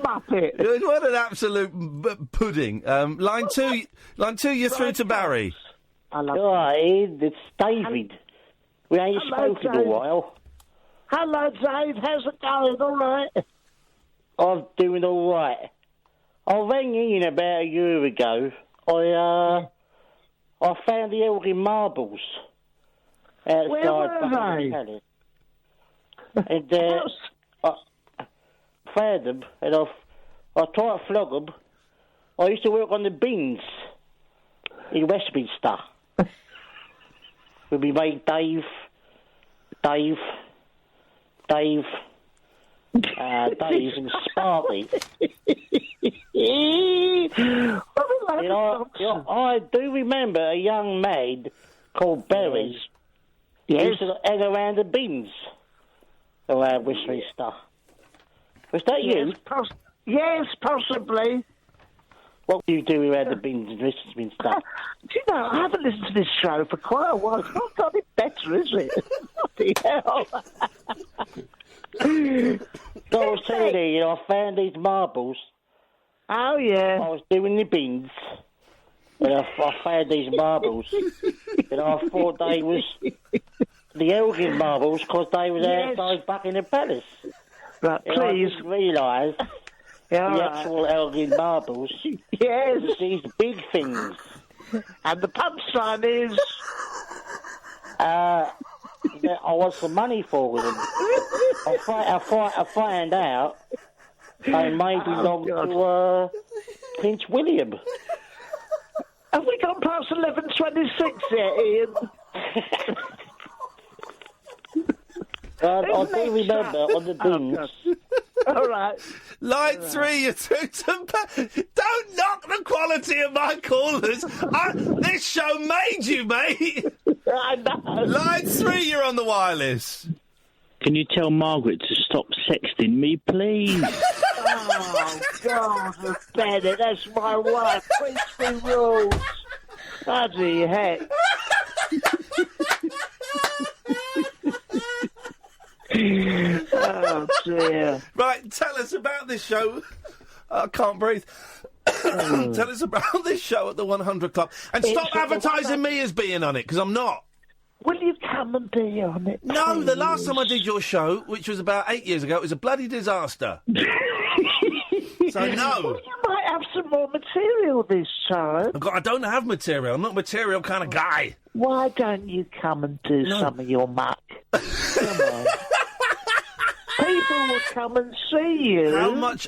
muppet? What an absolute pudding. Line two, you're through to Barry. Hi, Ian, it's David. We ain't spoken in a while. Hello, Dave. How's it going? All right? I'm doing all right. I rang in about a year ago. I found the Elgin marbles outside. Where were they? Palace. And I found them, and I tried to flog them. I used to work on the bins in Westminster with my mate Dave, and Sparky. I do remember a young man called Barry. Yes. Used to hang around the bins around Westminster. Was that you? Yes, possibly. What do you do around the bins in Westminster? Do you know, I haven't listened to this show for quite a while. It's not got it better, is it? Bloody hell. So I was telling you, I found these marbles. Oh, yeah. I was doing the bins, and I found these marbles, and I thought they was the Elgin marbles because they was outside Buckingham Palace. Right, and please. I didn't realise the actual Elgin marbles. Yes. These big things. And the punchline is... I want some money for them. I find out they may belong to Prince William. Have we gone past 11:26 yet, Ian? I do remember on the bins. All right. Line 3, you're through to... Don't knock the quality of my callers. This show made you, mate. I know. Line 3, you're on the wireless. Can you tell Margaret to stop sexting me, please? Oh, God, Bennett, that's my wife. Princely rules. Bloody heck. Oh, dear. Right, tell us about this show. I can't breathe. Tell us about this show at the 100 Club. And stop advertising me as being on it, because I'm not. Will you come and be on it, No, please? the last time I did your show, which was about 8 years ago, it was a bloody disaster. So, no. Well, you might have some more material this time. I don't have material. I'm not a material kind of guy. Why don't you come and do some of your muck? Come on. People will come and see you.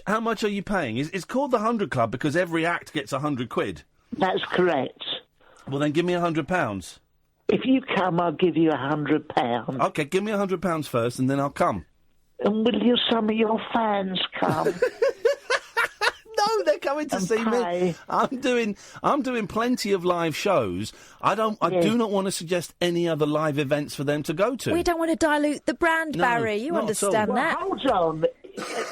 How much are you paying? It's called the 100 Club because every act gets £100. That's correct. Well, then give me £100. If you come, I'll give you £100. OK, give me £100 first, and then I'll come. And will some of your fans come? No, they're coming to see me. I'm doing plenty of live shows. I do not want to suggest any other live events for them to go to. We don't want to dilute the brand, No, Barry. You not understand Well, that? hold on.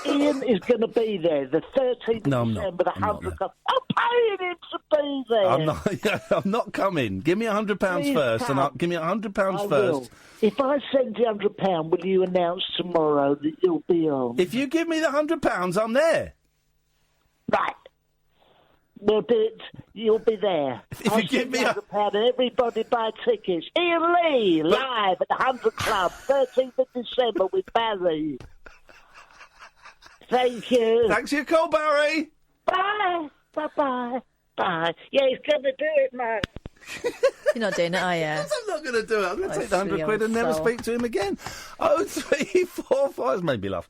Ian is going to be there the 13th No, I'm of not. December, the I'm not 100th. I'm paying him to be there. I'm not coming. Give me £100 Please first, come. and give me £100 I first. will. If I send you £100, will you announce tomorrow that you'll be on? If you give me the £100, I'm there. Right. We'll do it. You'll be there. If you give me £100 and everybody buy tickets. Ian Lee, live at the 100 Club, 13th of December with Barry. Thank you. Thanks for your call, Barry. Bye. Bye-bye. Bye. Yeah, he's going to do it, mate. You're not doing it, are you? I'm not going to do it. I'm going to take the silly £100 old and never soul. speak to him again. 0344. It's made me laugh.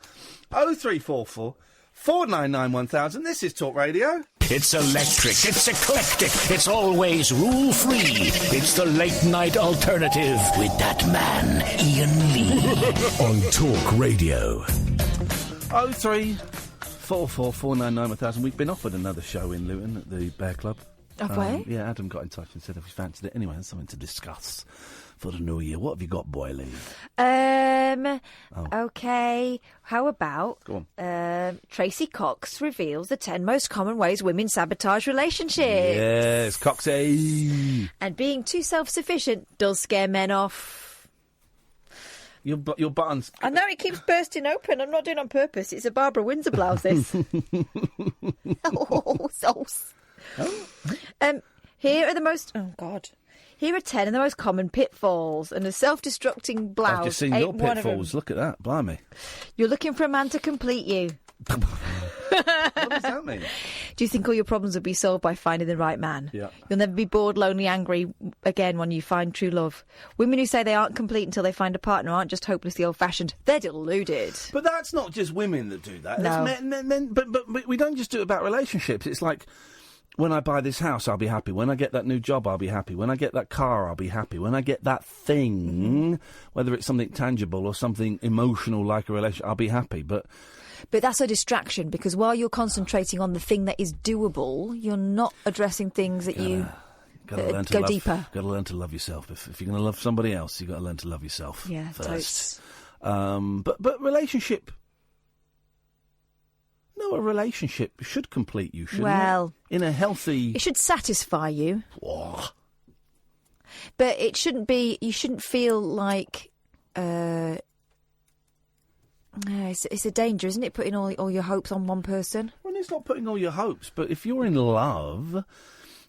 0344 499 1000. This is Talk Radio. It's electric, it's eclectic, it's always rule-free. It's the late-night alternative with that man, Iain Lee. On Talk Radio. 03 444991000. We've been offered another show in Luton at the Bear Club. Have we? Yeah, Adam got in touch and said if he fancied it. Anyway, there's something to discuss for the new year. What have you got, Boyley? Okay. How about Go on. Tracy Cox reveals the 10 most common ways women sabotage relationships. Yes, Coxie. And being too self-sufficient does scare men off. Your buttons. I know, it keeps bursting open. I'm not doing it on purpose. It's a Barbara Windsor blouse, this. Here are the most... Oh, God. Here are 10 of the most common pitfalls, and a self-destructing blouse. I've just seen your pitfalls. Look at that. Blimey. You're looking for a man to complete you. What does that mean? Do you think all your problems will be solved by finding the right man? Yeah. You'll never be bored, lonely, angry again when you find true love. Women who say they aren't complete until they find a partner aren't just hopelessly old-fashioned. They're deluded. But that's not just women that do that. No. It's men, but we don't just do it about relationships. It's like, when I buy this house, I'll be happy. When I get that new job, I'll be happy. When I get that car, I'll be happy. When I get that thing, whether it's something tangible or something emotional like a relationship, I'll be happy. But that's a distraction, because while you're concentrating on the thing that is doable, you're not addressing things that go deeper. Got to learn to love yourself. If you're going to love somebody else, you've got to learn to love yourself first. But relationship... No, a relationship should complete you, shouldn't it? In a healthy... It should satisfy you. Whoa. But it shouldn't be... You shouldn't feel like... it's a danger, isn't it, putting all your hopes on one person? Well, it's not putting all your hopes, but if you're in love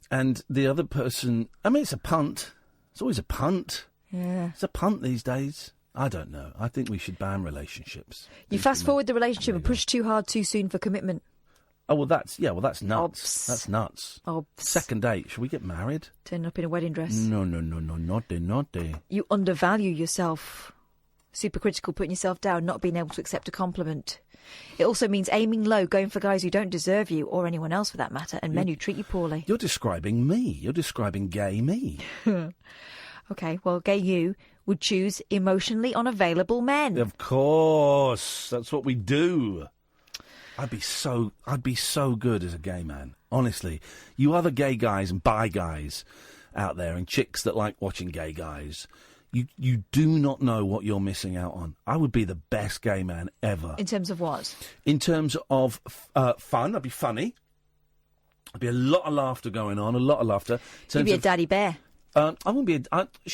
and the other person... I mean, it's a punt. It's always a punt. Yeah. It's a punt these days. I don't know. I think we should ban relationships. You fast forward the relationship and push too hard too soon for commitment. Oh, well, that's nuts. Obs. That's nuts. Obs. Second date. Should we get married? Turn up in a wedding dress. No, naughty. You undervalue yourself. Supercritical, putting yourself down, not being able to accept a compliment. It also means aiming low, going for guys who don't deserve you, or anyone else for that matter, and men who treat you poorly. You're describing me. You're describing gay me. OK, well, gay you would choose emotionally unavailable men. Of course. That's what we do. I'd be so good as a gay man. Honestly. You other gay guys and bi guys out there and chicks that like watching gay guys, you do not know what you're missing out on. I would be the best gay man ever. In terms of what? In terms of fun. I'd be funny. There'd be a lot of laughter going on, a lot of laughter. You'd be a daddy bear. I wouldn't be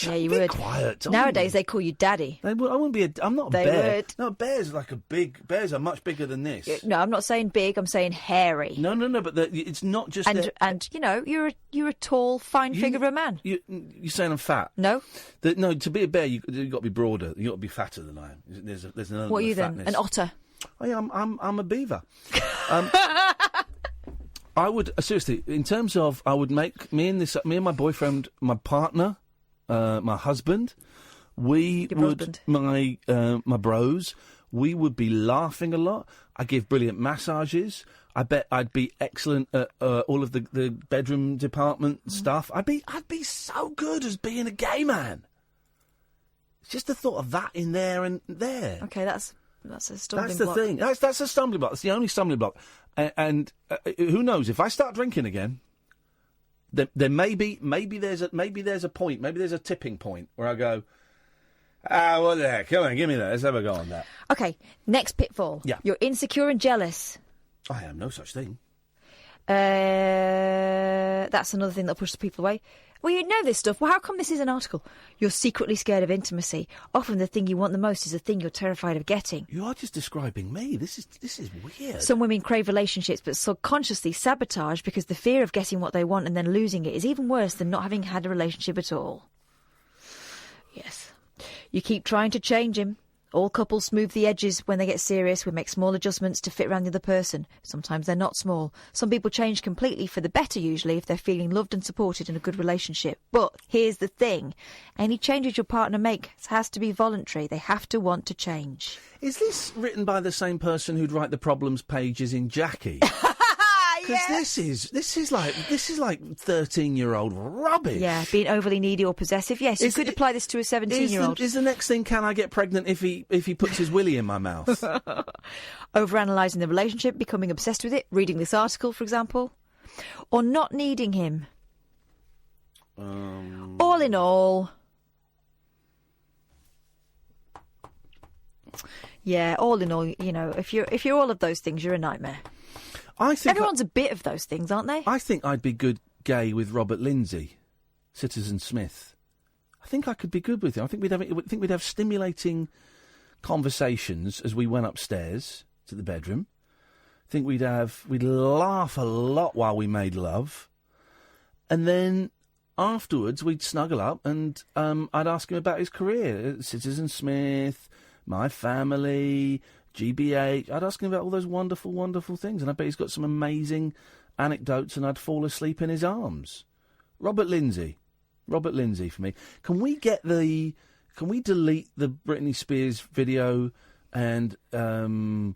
yeah, you would. Quiet. Nowadays, they call you daddy. I wouldn't be I'm not a they bear. Would. No, bears are much bigger than this. No, I'm not saying big, I'm saying hairy. No, but it's not just... And you know, you're a tall, fine figure of a man. You're saying I'm fat? No. No, to be a bear, you've got to be broader. You've got to be fatter than I am. There's an element what are you of then? fatness. An otter? Oh, yeah, I'm a beaver. I would... seriously, in terms of... I would make... Me and my boyfriend, my partner... my husband, my bros, we would be laughing a lot. I give brilliant massages. I bet I'd be excellent at all of the bedroom department stuff. I'd be so good as being a gay man. It's just the thought of that in there and there. Okay, that's a stumbling block. That's the thing. That's a stumbling block. That's the only stumbling block. And who knows, if I start drinking again... Then maybe there's a point, maybe there's a tipping point where I go, what the heck? Come on, give me that. Let's have a go on that. Okay, next pitfall. Yeah. You're insecure and jealous. I am no such thing. That's another thing that pushes people away. Well, you know this stuff. Well, how come this is an article? You're secretly scared of intimacy. Often the thing you want the most is the thing you're terrified of getting. You are just describing me. This is weird. Some women crave relationships but subconsciously sabotage because the fear of getting what they want and then losing it is even worse than not having had a relationship at all. Yes. You keep trying to change him. All couples smooth the edges when they get serious. We make small adjustments to fit around the other person. Sometimes they're not small. Some people change completely for the better, usually, if they're feeling loved and supported in a good relationship. But here's the thing. Any changes your partner makes has to be voluntary. They have to want to change. Is this written by the same person who'd write the problems pages in Jackie? Because this is like 13-year-old rubbish. Yeah, being overly needy or possessive. Yes, you could apply this to a 17-year-old. Is the next thing, can I get pregnant if he puts his willy in my mouth? Overanalyzing the relationship, becoming obsessed with it, reading this article, for example, or not needing him. All in all, if you're all of those things, you're a nightmare. I think everyone's a bit of those things, aren't they? I think I'd be good gay with Robert Lindsay, Citizen Smith. I think I could be good with him. I think we'd have stimulating conversations as we went upstairs to the bedroom. I think we'd laugh a lot while we made love, and then afterwards we'd snuggle up and I'd ask him about his career, Citizen Smith, My Family, GBH. I'd ask him about all those wonderful, wonderful things, and I bet he's got some amazing anecdotes, and I'd fall asleep in his arms. Robert Lindsay for me. Can we delete the Britney Spears video? And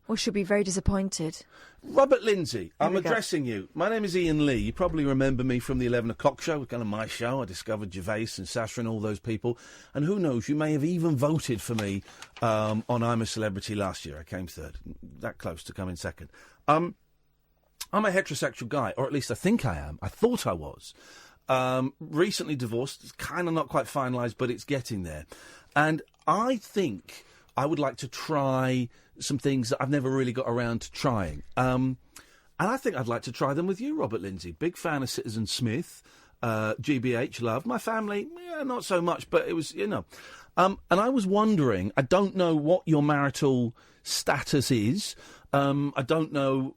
we should be very disappointed. Robert Lindsay, I'm addressing you. My name is Iain Lee. You probably remember me from the 11 o'clock show. It was kind of my show. I discovered Gervais and Sasha and all those people. And who knows, you may have even voted for me on I'm a Celebrity last year. I came third. That close to coming second. I'm a heterosexual guy, or at least I think I am. I thought I was. Recently divorced. It's kind of not quite finalised, but it's getting there. And I think I would like to try some things that I've never really got around to trying. And I think I'd like to try them with you, Robert Lindsay. Big fan of Citizen Smith, GBH, love. My Family, not so much, but it was, And I was wondering, I don't know what your marital status is. I don't know,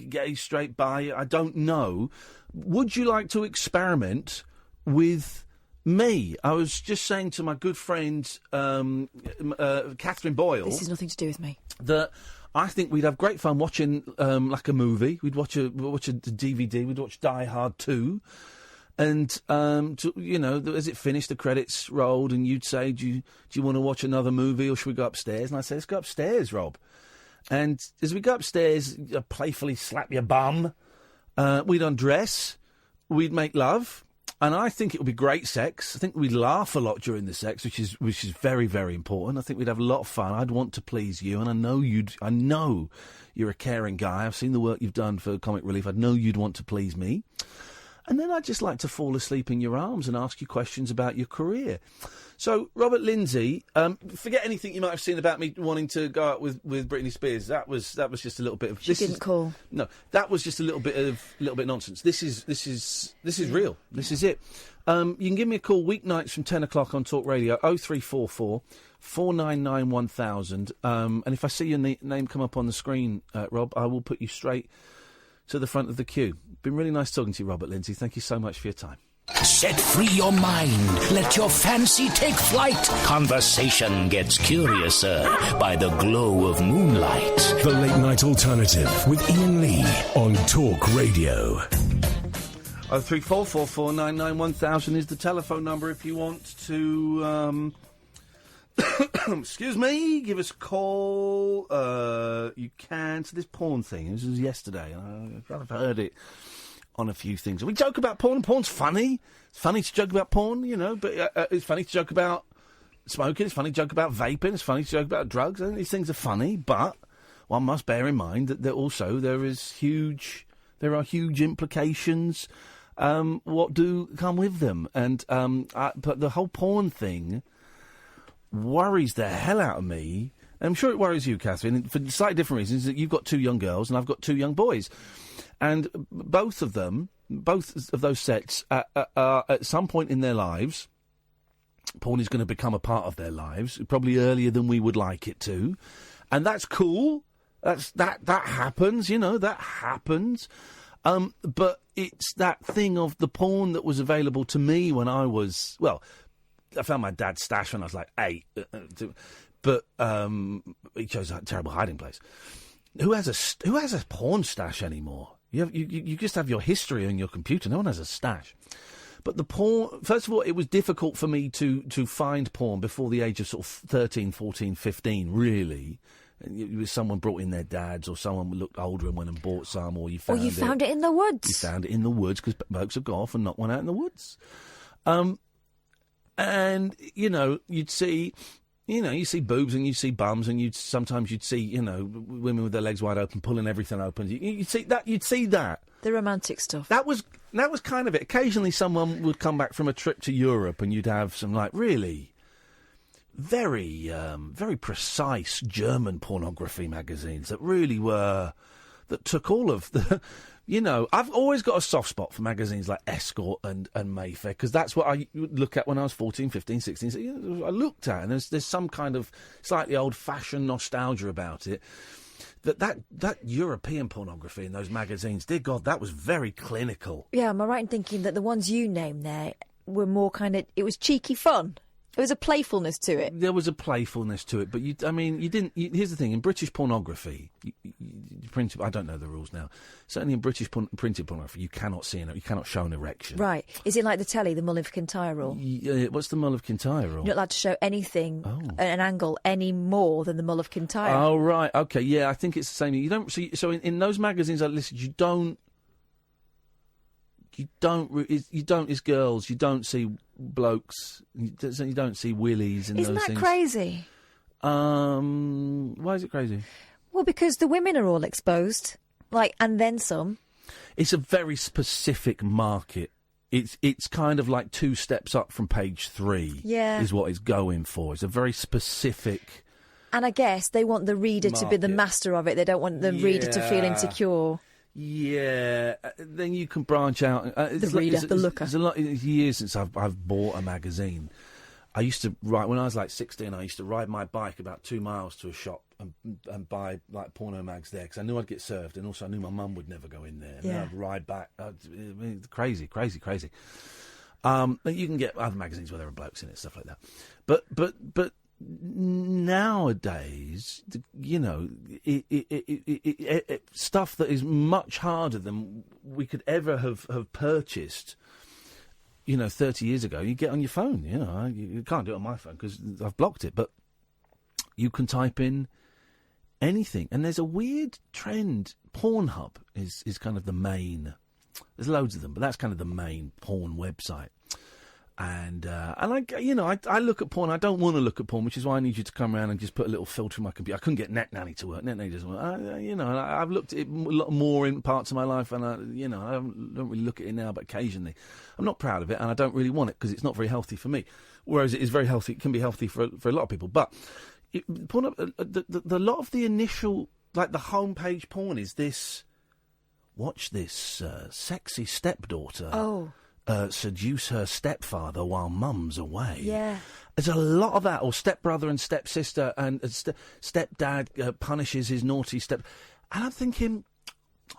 gay, straight, bi, I don't know. Would you like to experiment with me? I was just saying to my good friend Catherine Boyle. This has nothing to do with me. That I think we'd have great fun watching like a movie. We'd watch a DVD. We'd watch Die Hard 2, and as it finished, the credits rolled, and you'd say, "Do you want to watch another movie, or should we go upstairs?" And I'd say, "Let's go upstairs, Rob." And as we go upstairs, I'd playfully slap your bum. We'd undress. We'd make love. And I think it would be great sex. I think we'd laugh a lot during the sex, which is very, very important. I think we'd have a lot of fun. I'd want to please you, and I know you're a caring guy. I've seen the work you've done for Comic Relief. I know you'd want to please me. And then I'd just like to fall asleep in your arms and ask you questions about your career. So, Robert Lindsay, forget anything you might have seen about me wanting to go out with Britney Spears. That was just a little bit of. She didn't call. No, that was just a little bit nonsense. This is real. This is it. You can give me a call weeknights from 10 o'clock on Talk Radio 0344 499 1000. And if I see your name come up on the screen, Rob, I will put you straight to the front of the queue. Been really nice talking to you, Robert Lindsay. Thank you so much for your time. Set free your mind. Let your fancy take flight. Conversation gets curiouser by the glow of moonlight. The Late Night Alternative with Iain Lee on Talk Radio. 0344 499 1000 is the telephone number if you want to excuse me, give us a call. You can to this porn thing. This was yesterday. I've kind of heard it on a few things. We joke about porn. Porn's funny. It's funny to joke about porn, but it's funny to joke about smoking. It's funny to joke about vaping. It's funny to joke about drugs. I think these things are funny, but one must bear in mind that there are huge implications what do come with them. And but the whole porn thing worries the hell out of me. I'm sure it worries you, Catherine, for slightly different reasons. That you've got two young girls and I've got two young boys. And both of those sets, at some point in their lives, porn is going to become a part of their lives, probably earlier than we would like it to. And that's cool. That happens, that happens. But it's that thing of the porn that was available to me when I was, I found my dad's stash when I was like 8. But he chose a terrible hiding place. Who has a porn stash anymore? You just have your history on your computer. No one has a stash. But the porn, first of all, it was difficult for me to find porn before the age of sort of 13, 14, 15, really. someone brought in their dads, or someone looked older and went and bought some, or you found it in the woods. You found it in the woods because blokes have gone off and knocked one out in the woods. And you'd see. You see boobs and you see bums, and sometimes you'd see, women with their legs wide open, pulling everything open. You'd see that. The romantic stuff. That was kind of it. Occasionally someone would come back from a trip to Europe and you'd have some, really very, very precise German pornography magazines that really that took all of the... I've always got a soft spot for magazines like Escort and Mayfair, because that's what I would look at when I was 14, 15, 16. So, I looked at, and there's some kind of slightly old-fashioned nostalgia about it. That European pornography in those magazines, dear God, that was very clinical. Yeah, am I right in thinking that the ones you named there were more it was cheeky fun? There was a playfulness to it. There was a playfulness to it, but you didn't. Here's the thing: in British pornography, I don't know the rules now. Certainly, in British printed pornography, you cannot show an erection. Right? Is it like the telly, the Mull of Kintyre rule? What's the Mull of Kintyre rule? You're not allowed to show anything at an angle any more than the Mull of Kintyre. Oh right, okay, yeah, I think it's the same. You don't see. So in those magazines I listed, you don't. As girls, you don't see blokes, you don't see willies and Isn't those that things. Crazy? Why is it crazy? Well, because the women are all exposed, and then some. It's a very specific market. It's kind of like 2 steps up from page 3. Yeah. Is what it's going for. It's a very specific. And I guess they want the reader to be the master of it. They don't want the reader to feel insecure. Yeah, then you can branch out. The looker. It's a lot of years since I've bought a magazine. I used to when I was 16. I used to ride my bike about 2 miles to a shop and buy porno mags there, because I knew I'd get served, and also I knew my mum would never go in there. And then I'd ride back. Crazy. You can get other magazines where there are blokes in it, stuff like that. But nowadays, stuff that is much harder than we could ever have purchased, 30 years ago, you get on your phone, you can't do it on my phone because I've blocked it, but you can type in anything. And there's a weird trend. Pornhub is kind of the main, there's loads of them, but that's kind of the main porn website. And I look at porn. I don't want to look at porn, which is why I need you to come around and just put a little filter in my computer. I couldn't get Net Nanny to work. Net Nanny doesn't work. I've looked at it a lot more in parts of my life, and I don't really look at it now, but occasionally. I'm not proud of it, and I don't really want it because it's not very healthy for me. Whereas it is very healthy. It can be healthy for a lot of people. But porn, the lot of the initial, the homepage porn is this. Watch this sexy stepdaughter. Oh. Seduce her stepfather while mum's away. Yeah. There's a lot of that, or stepbrother and stepsister, and stepdad punishes his naughty step. And I'm thinking,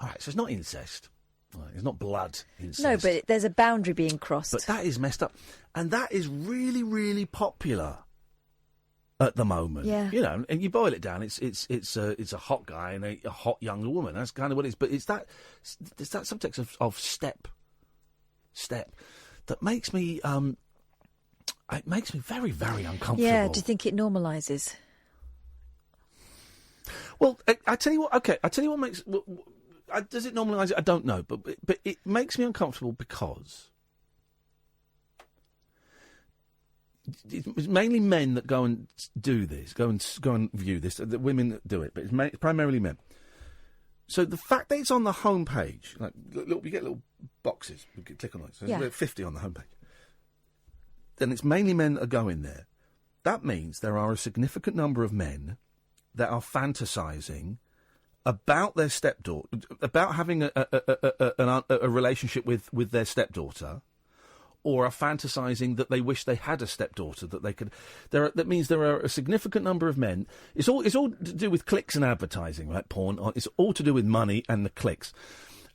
all right, so it's not incest. Right, it's not blood incest. No, but there's a boundary being crossed. But that is messed up. And that is really, really popular at the moment. Yeah. And you boil it down, it's a hot guy and a hot younger woman. That's kind of what it is. But it's that subtext of step that makes me it makes me very, very uncomfortable. Yeah, do you think it normalises? Well, I tell you what. Okay, I tell you what makes. Does it normalise it? I don't know, but it makes me uncomfortable because it's mainly men that go and do this, go and view this. The women that do it, but it's primarily men. So the fact that it's on the homepage, we get little boxes, we can click on it. So there's 50 on the homepage. Then it's mainly men that are going there. That means there are a significant number of men that are fantasising about their stepdaughter, about having a relationship with their stepdaughter, or are fantasising that they wish they had a stepdaughter that they could. That means there are a significant number of men. It's all to do with clicks and advertising, right? Porn. It's all to do with money and the clicks.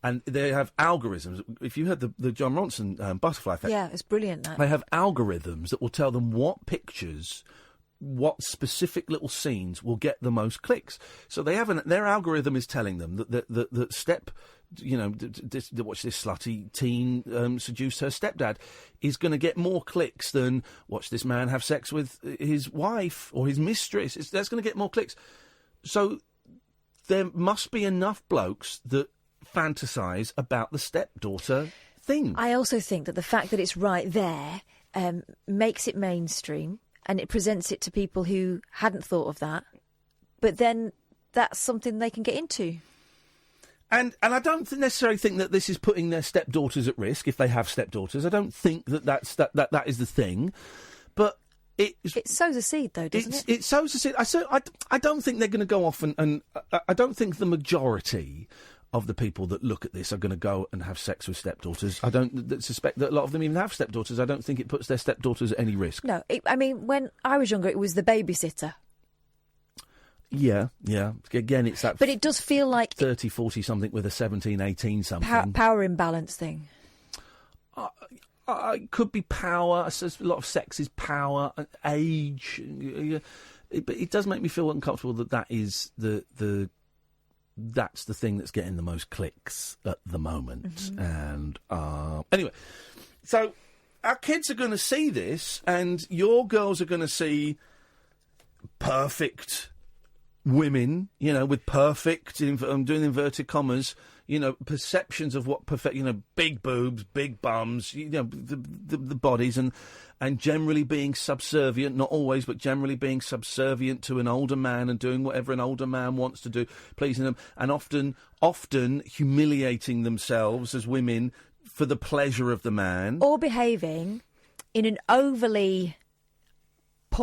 And they have algorithms. If you heard the John Ronson butterfly effect, yeah, it's brilliant. That. They have algorithms that will tell them what pictures, what specific little scenes will get the most clicks. So they have their algorithm is telling them that step. Watch this slutty teen seduce her stepdad is going to get more clicks than watch this man have sex with his wife or his mistress. That's going to get more clicks. So there must be enough blokes that fantasise about the stepdaughter thing. I also think that the fact that it's right there makes it mainstream, and it presents it to people who hadn't thought of that. But then that's something they can get into. And I don't necessarily think that this is putting their stepdaughters at risk if they have stepdaughters. I don't think that is the thing. But it sows a seed, though, doesn't it? It sows a seed. I don't think they're going to go off and I don't think the majority of the people that look at this are going to go and have sex with stepdaughters. I don't suspect that a lot of them even have stepdaughters. I don't think it puts their stepdaughters at any risk. No, when I was younger, it was the babysitter. Yeah. Again, it's that... But it does feel like... 30, 40-something with a 17, 18-something. Power imbalance thing. It could be power. I suppose a lot of sex is power, age. But it does make me feel uncomfortable that is that's the thing that's getting the most clicks at the moment. Mm-hmm. And anyway, so our kids are going to see this, and your girls are going to see perfect women, with perfect, I'm doing inverted commas, perceptions of what perfect, big boobs, big bums, the bodies, and generally being subservient, not always, but generally being subservient to an older man and doing whatever an older man wants to do, pleasing them, and often humiliating themselves as women for the pleasure of the man. Or behaving in an overly...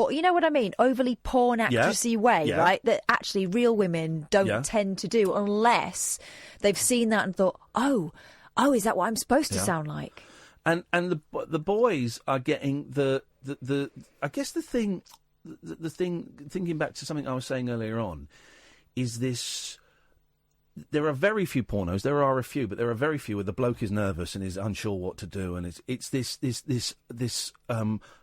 you know what I mean? Overly porn actressy way, right? That actually real women don't tend to do unless they've seen that and thought, oh, is that what I'm supposed to sound like? And the boys are getting the I guess the thing thinking back to something I was saying earlier on is this. There are very few pornos. There are a few, but there are very few where the bloke is nervous and is unsure what to do, and it's this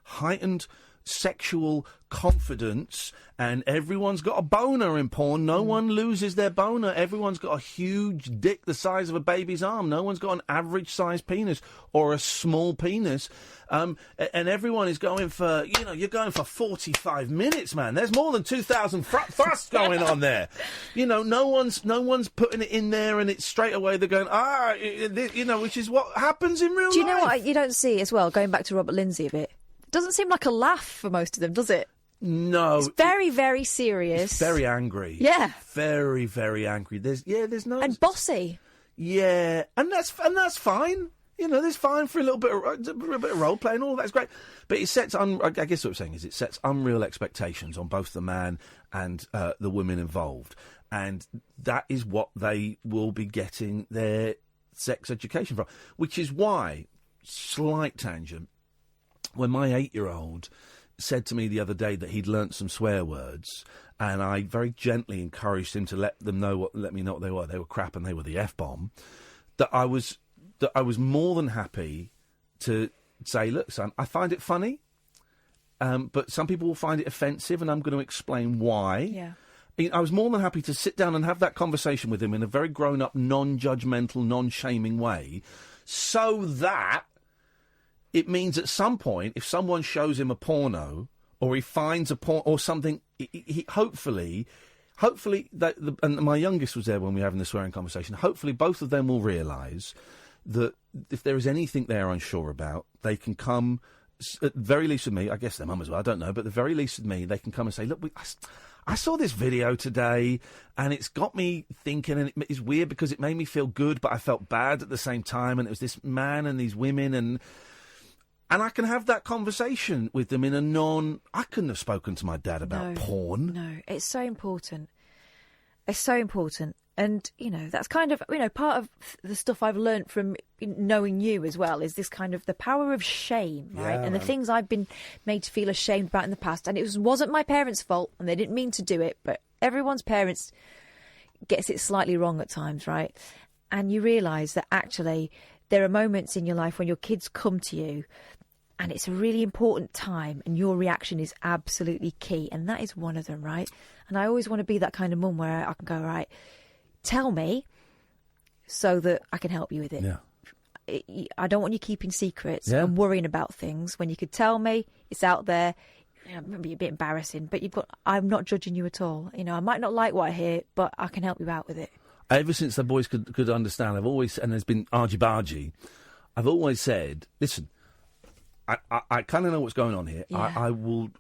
heightened sexual confidence, and everyone's got a boner in porn. No one loses their boner. Everyone's got a huge dick the size of a baby's arm. No one's got an average sized penis or a small penis. And everyone is going for, you're going for 45 minutes, man. There's more than 2,000 thrusts going on there. No one's putting it in there, and it's straight away they're going, which is what happens in real life. Do you know what you don't see as well, going back to Robert Lindsay a bit? Doesn't seem like a laugh for most of them, does it? No. It's very, very serious. It's very angry. Yeah. Very, very angry. There's no... And bossy. Yeah. And that's fine. There's fine for a little bit of role playing, all that's great. But it sets, I guess what I'm saying is it sets unreal expectations on both the man and the women involved. And that is what they will be getting their sex education from. Which is why, slight tangent, when my 8-year-old said to me the other day that he'd learnt some swear words, and I very gently encouraged him to let me know what they were. They were crap and they were the F-bomb. That I was more than happy to say, look, son, I find it funny, but some people will find it offensive, and I'm going to explain why. Yeah. I was more than happy to sit down and have that conversation with him in a very grown-up, non-judgmental, non-shaming way, so that it means at some point, if someone shows him a porno, or he finds a porn or something, he hopefully, and my youngest was there when we were having the swearing conversation. Hopefully, both of them will realise that if there is anything they're unsure about, they can come. At the very least with me, I guess their mum as well. I don't know, but at the very least with me, they can come and say, "Look, I saw this video today, and it's got me thinking, and it's weird because it made me feel good, but I felt bad at the same time, and it was this man and these women and." And I can have that conversation with them in a I couldn't have spoken to my dad about porn. No, it's so important. It's so important. And, that's kind of, part of the stuff I've learnt from knowing you as well is this kind of the power of shame, right? Yeah, and the things I've been made to feel ashamed about in the past. And it wasn't my parents' fault, and they didn't mean to do it, but everyone's parents gets it slightly wrong at times, right? And you realise that actually there are moments in your life when your kids come to you and it's a really important time and your reaction is absolutely key. And that is one of them, right? And I always want to be that kind of mum where I can go, right, tell me so that I can help you with it. Yeah. I don't want you keeping secrets and worrying about things when you could tell me, it's out there, it might be a bit embarrassing, but I'm not judging you at all. You know, I might not like what I hear, but I can help you out with it. Ever since the boys could understand, I've always, and there's been argy-bargy, I've always said, listen, I kind of know what's going on here. Yeah.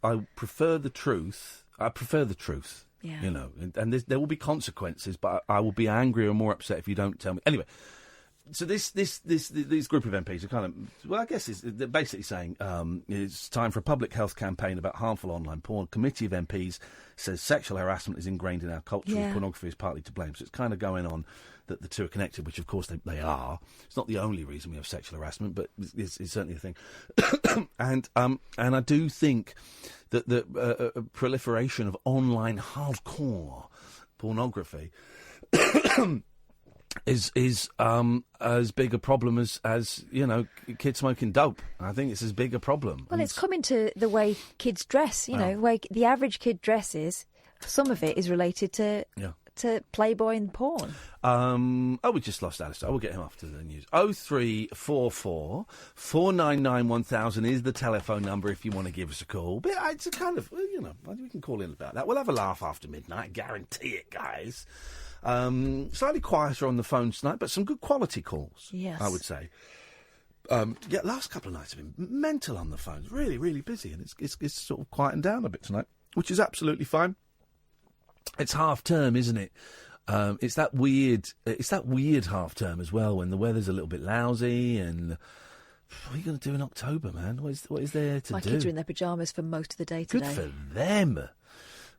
I prefer the truth. I prefer the truth. Yeah. You know, and there will be consequences, but I will be angry or more upset if you don't tell me. Anyway, so this group of MPs are kind of, well, I guess they're basically saying it's time for a public health campaign about harmful online porn. Committee of MPs says sexual harassment is ingrained in our culture and pornography is partly to blame. So it's kind of going on that the two are connected, which of course they are. It's not the only reason we have sexual harassment, but it's certainly a thing. And I do think that the proliferation of online hardcore pornography is as big a problem as you know, kids smoking dope. I think it's as big a problem. Well, it's coming to the way kids dress. You know, way the average kid dresses. Some of it is related to Playboy and porn. We just lost Alistair. I will get him after the news. 0344 499 1000 is the telephone number if you want to give us a call. But it's a kind of, you know, we can call in about that. We'll have a laugh after midnight, guarantee it, guys. Slightly quieter on the phones tonight, but some good quality calls, yes, I would say. Last couple of nights have been mental on the phones, really, really busy, and it's sort of quieting down a bit tonight, which is absolutely fine. It's half term, isn't it? It's that weird half term as well, when the weather's a little bit lousy. And what are you going to do in October, man? What is there to do? My kids are in their pyjamas for most of the day today. Good for them.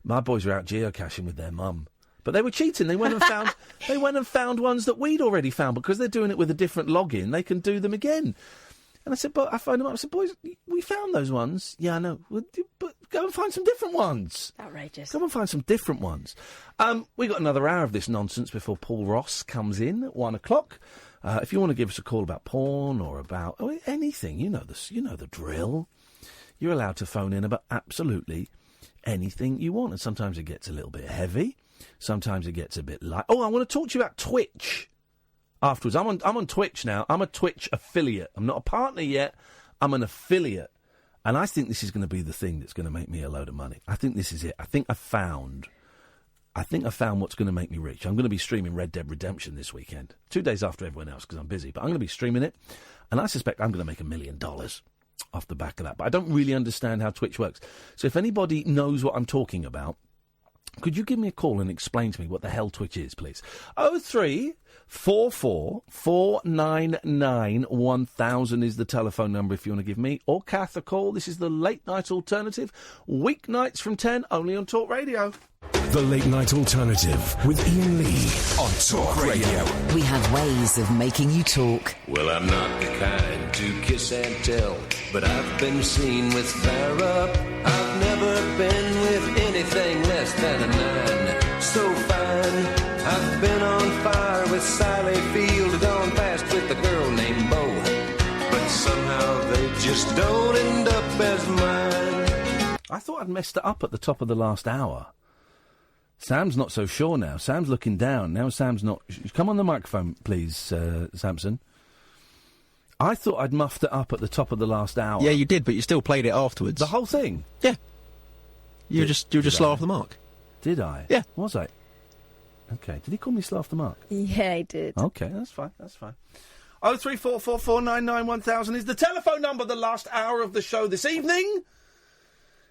My boys were out geocaching with their mum, but they were cheating. They went and found ones that we'd already found, because they're doing it with a different login. They can do them again. And I said, but I phoned them up. I said, boys, we found those ones. Yeah, I know. But go and find some different ones. Outrageous. Go and find some different ones. We got another hour of this nonsense before Paul Ross comes in at 1 o'clock. If you want to give us a call about porn or about anything, you know the drill. You're allowed to phone in about absolutely anything you want. And sometimes it gets a little bit heavy. Sometimes it gets a bit light. Oh, I want to talk to you about Twitch afterwards. I'm on Twitch now. I'm a Twitch affiliate. I'm not a partner yet. I'm an affiliate. And I think this is going to be the thing that's going to make me a load of money. I think this is it. I think I found what's going to make me rich. I'm going to be streaming Red Dead Redemption this weekend, 2 days after everyone else because I'm busy. But I'm going to be streaming it, and I suspect I'm going to make $1 million off the back of that. But I don't really understand how Twitch works. So if anybody knows what I'm talking about, could you give me a call and explain to me what the hell Twitch is, please? 0344 499 1000 is the telephone number if you want to give me or Kath a call. This is the Late Night Alternative, weeknights from 10, only on Talk Radio. The Late Night Alternative with Iain Lee on Talk Radio. We have ways of making you talk. Well, I'm not the kind to kiss and tell, but I've been seen with Farrah. I've never been with anything less than a 9. So fine, I've been on fire with Sally Field, gone past with a girl named Bo, but somehow they just don't end up as mine. I thought I'd messed it up at the top of the last hour. Sam's not so sure now. Sam's looking down. Now Sam's not... Come on the microphone, please, Samson. I thought I'd muffed it up at the top of the last hour. Yeah, you did, but you still played it afterwards. The whole thing? Yeah. You were just slow off the mark. Did I? Yeah. Was I? Okay. Did he call me slow off the mark? Yeah, he did. Okay, that's fine. 0344 499 1000 is the telephone number. The last hour of the show this evening.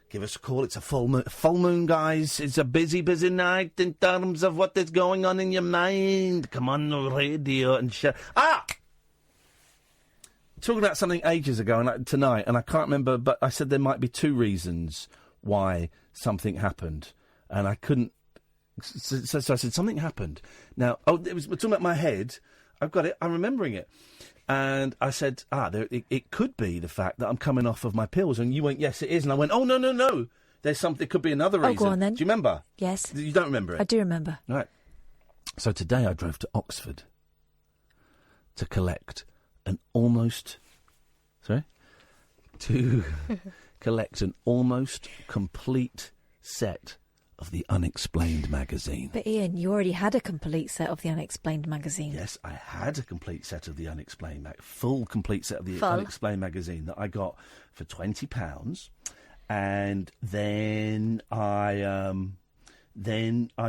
Give us a call. It's a full moon, guys. It's a busy, busy night in terms of what is going on in your mind. Come on the radio and share. Talking about something ages ago tonight, and I can't remember, but I said there might be 2 reasons why something happened, and I couldn't. So I said something happened. Now, we're talking about my head. I've got it. I'm remembering it. And I said, it could be the fact that I'm coming off of my pills. And you went, yes, it is. And I went, oh, no. There's something, it could be another reason. Oh, go on then. Do you remember? Yes. You don't remember it? I do remember. Right. So today I drove to Oxford to collect an almost complete set of the Unexplained magazine. But Iain, you already had a complete set of the Unexplained magazine. Yes, I had a complete set of the Unexplained full complete set of the Unexplained magazine that I got for £20. And then I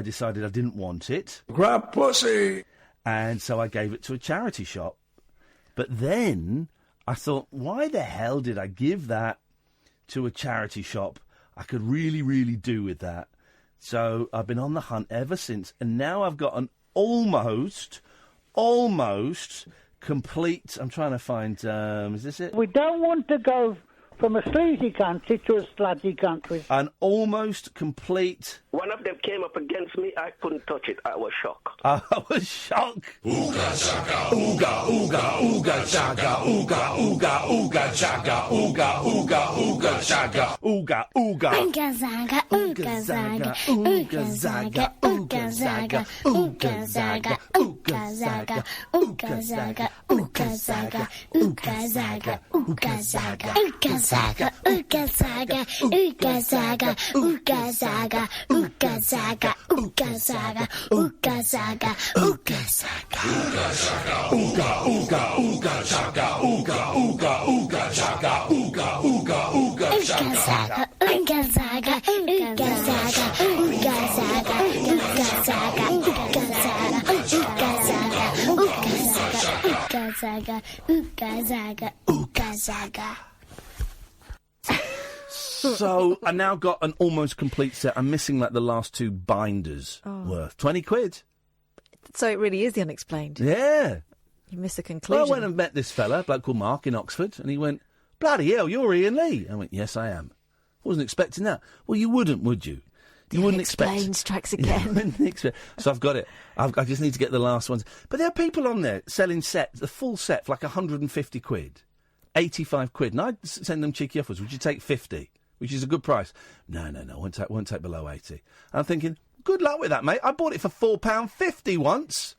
decided I didn't want it. Grab pussy! And so I gave it to a charity shop. But then I thought, why the hell did I give that to a charity shop? I could really, really do with that. So I've been on the hunt ever since, and now I've got an almost complete... I'm trying to find... is this it? We don't want to go from a sleazy country to a sludgy country. An almost complete... One of them came up against me. I couldn't touch it. I was shocked. I was shocked. Ooga chaka, ooga, ooga, ooga chaka, ooga, ooga, ooga chaka, ooga, ooga, ooga chaka. Ooga, ooga. Ooga zaga, ooga zaga, ooga zaga, ooga zaga, ooga zaga, ooga zaga, ooga zaga, ooga zaga, ooga zaga, ooga zaga, ooga zaga, ooga zaga, ooga zaga, ooga zaga, ooga zaga, ooga zaga, ooga zaga, ooga zaga. Ooga, ooga, ooga chaka, ooga, ooga, ooga chaka, ooga, ooga, ooga chaka. Ooga zaga, ooga zaga, ooga zaga, ooga zaga, ooga zaga, ooga zaga, ooga zaga, ooga zaga, ooga zaga. So I now got an almost complete set. I'm missing like the last two binders worth. 20 quid. So it really is the unexplained. Yeah. You missed the conclusion. Well, I went and met this fella, a bloke called Mark in Oxford, and he went, bloody hell, you're Iain Lee. I went, yes, I am. Wasn't expecting that. Well, you wouldn't, would you? You wouldn't expect. Strikes again. You wouldn't expect. So I've got it. I just need to get the last ones. But there are people on there selling sets, a full set for like 150 quid, 85 quid, and I'd send them cheeky offers. Would you take 50? Which is a good price. No, won't take below 80. And I'm thinking, good luck with that, mate. I bought it for £4.50 once.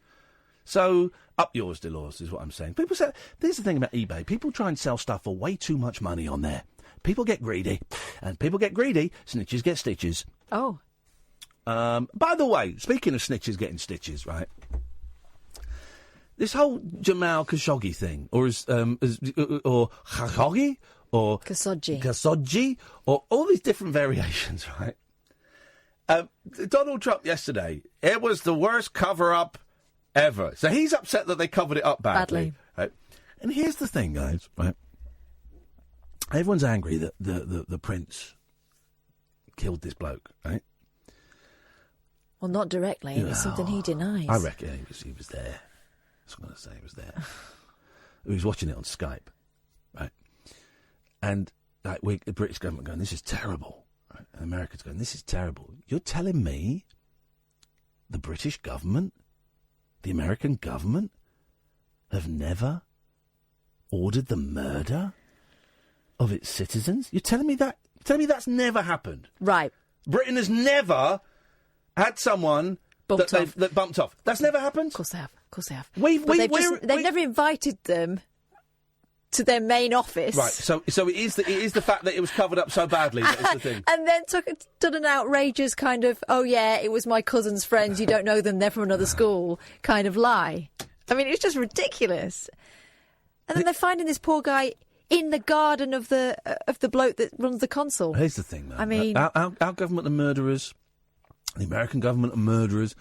So, up yours, Delors, is what I'm saying. People say, there's the thing about eBay. People try and sell stuff for way too much money on there. People get greedy. And people get greedy, snitches get stitches. Oh. By the way, speaking of snitches getting stitches, right? This whole Jamal Khashoggi thing, or Khashoggi, or Khashoggi, or all these different variations, right? Donald Trump yesterday, it was the worst cover-up ever. So he's upset that they covered it up badly. Right? And here's the thing, guys, right? Everyone's angry that the prince killed this bloke, right? Well, not directly. It was something he denies. I reckon he was there. That's what I'm going to say. He was there. He was watching it on Skype, right? And like the British government going, this is terrible. Right? And America's going, this is terrible. You're telling me the British government, the American government, have never ordered the murder of its citizens? You're telling me that? You're telling me that's never happened? Right. Britain has never had someone that bumped off. That's never happened? Of course they have. They've never invited them to their main office. Right, so it is the fact that it was covered up so badly that is the thing. And then done an outrageous kind of, oh yeah, it was my cousin's friends, you don't know them, they're from another school, kind of lie. I mean, it's just ridiculous. And then they're finding this poor guy in the garden of the bloke that runs the consul. Here's the thing, though. I mean, our government are murderers. The American government are murderers.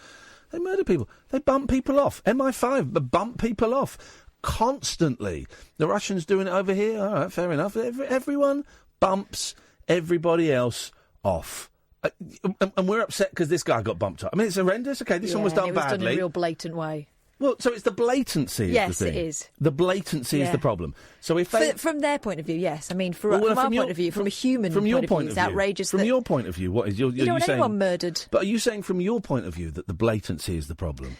They murder people. They bump people off. MI5 bump people off constantly. The Russians doing it over here. All right, fair enough. Everyone bumps everybody else off. And we're upset because this guy got bumped up. I mean, it's horrendous. Okay, this one was done badly. Done in a real blatant way. Well, so it's the blatancy is the thing. Yes, it is. The blatancy is the problem. So if they... From their point of view, yes. I mean, from our point of view, from a human point of view, it's outrageous. From your point of view, what is... You don't want anyone murdered. But are you saying from your point of view that the blatancy is the problem?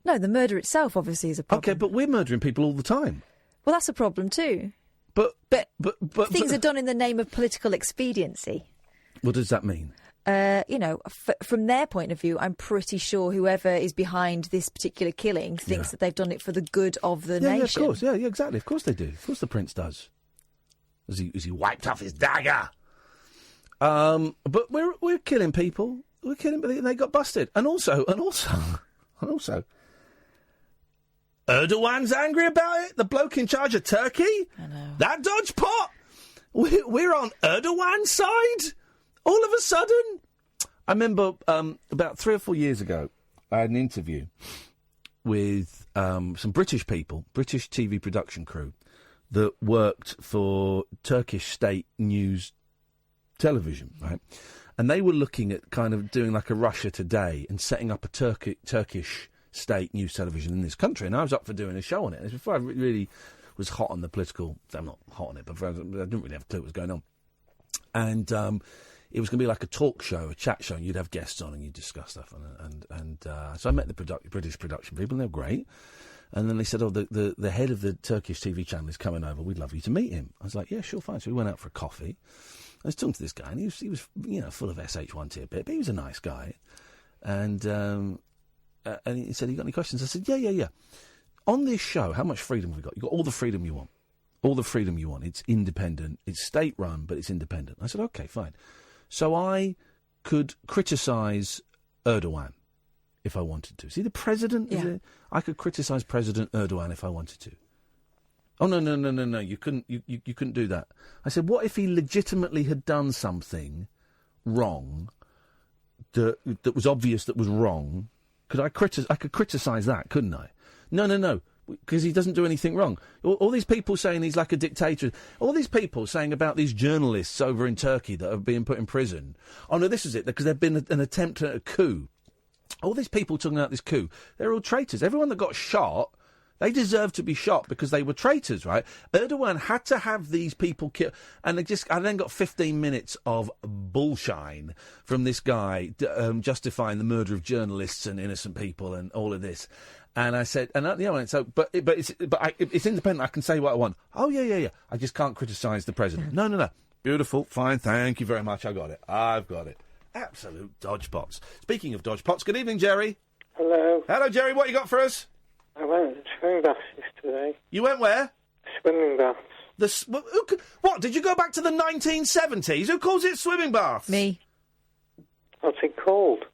No, the murder itself obviously is a problem. Okay, but we're murdering people all the time. Well, that's a problem too. But things are done in the name of political expediency. What does that mean? From their point of view, I'm pretty sure whoever is behind this particular killing thinks that they've done it for the good of the nation. Yeah, of course. Yeah, exactly. Of course they do. Of course the prince does. As he wiped off his dagger. But we're killing people. We're killing people. They got busted. And also, Erdogan's angry about it. The bloke in charge of Turkey. I know. That dodge pot. We're on Erdogan's side? All of a sudden? I remember about 3 or 4 years ago, I had an interview with some British people, British TV production crew, that worked for Turkish state news television, right? And they were looking at kind of doing like a Russia Today and setting up a Turkish state news television in this country. And I was up for doing a show on it. And before I really was hot on the political... I'm not hot on it, but I didn't really have a clue what was going on. And it was going to be like a talk show, a chat show, and you'd have guests on and you'd discuss stuff. So I met the British production people, and they were great. And then they said, the head of the Turkish TV channel is coming over. We'd love you to meet him. I was like, yeah, sure, fine. So we went out for a coffee. I was talking to this guy, and he was full of SH1 a bit, but he was a nice guy. And he said, you got any questions? I said, yeah. On this show, how much freedom have we got? You've got all the freedom you want. All the freedom you want. It's independent. It's state-run, but it's independent. I said, OK, fine. So I could criticise Erdogan if I wanted to. See, the president? Yeah. I could criticise President Erdogan if I wanted to. Oh, no, you couldn't do that. I said, what if he legitimately had done something wrong that was obvious that was wrong? I could criticise that, couldn't I? No, because he doesn't do anything wrong. All these people saying he's like a dictator, all these people saying about these journalists over in Turkey that are being put in prison. Oh, no, this is it, because there's been an attempt at a coup. All these people talking about this coup, they're all traitors. Everyone that got shot... They deserve to be shot because they were traitors, right? Erdogan had to have these people killed. And I then got 15 minutes of bullshine from this guy justifying the murder of journalists and innocent people and all of this. And I said, it's independent. I can say what I want. Oh, yeah. I just can't criticise the president. No. Beautiful. Fine. Thank you very much. I've got it. Absolute dodgepots. Speaking of dodgepots, good evening, Jerry. Hello. Hello, Jerry. What you got for us? I went to swimming baths yesterday. You went where? Swimming baths. What? Did you go back to the 1970s? Who calls it swimming baths? Me. What's it called?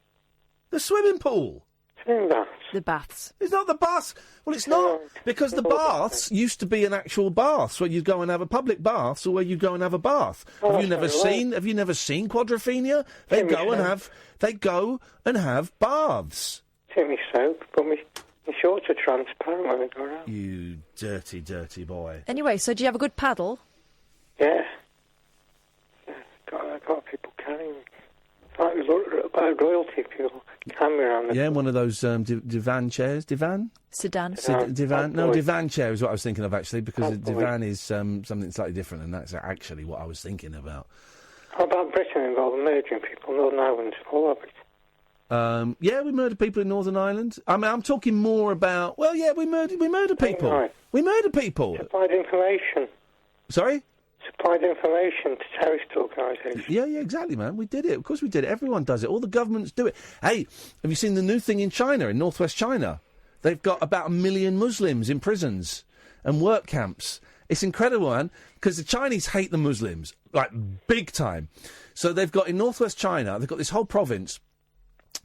The swimming pool. Swimming baths. The baths. It's not the baths. Well, it's not, because the baths used to be an actual baths where you'd go and have a public baths or where you go and have a bath. Have you never seen Quadrophenia? They go and have baths. Take me soap, but my shorts are transparent when I go around. You dirty, dirty boy. Anyway, so do you have a good paddle? Yeah. I got people carrying me. It's like about royalty people carrying me around. Yeah, one of those divan chairs. Divan? Sedan. Divan. No, divan chair is what I was thinking of, actually, because a divan is something slightly different, and that's actually what I was thinking about. How about Britain involved murdering people? Northern Ireland's full of it. Yeah, we murder people in Northern Ireland. I mean, I'm talking more about... Well, yeah, we murder people. Right. We murder people. Supplied information. Sorry? Supplied information to terrorist organisations. Yeah, exactly, man. We did it. Of course we did it. Everyone does it. All the governments do it. Hey, have you seen the new thing in China, in northwest China? They've got about 1 million Muslims in prisons and work camps. It's incredible, man, because the Chinese hate the Muslims, like, big time. So they've got, in northwest China, they've got this whole province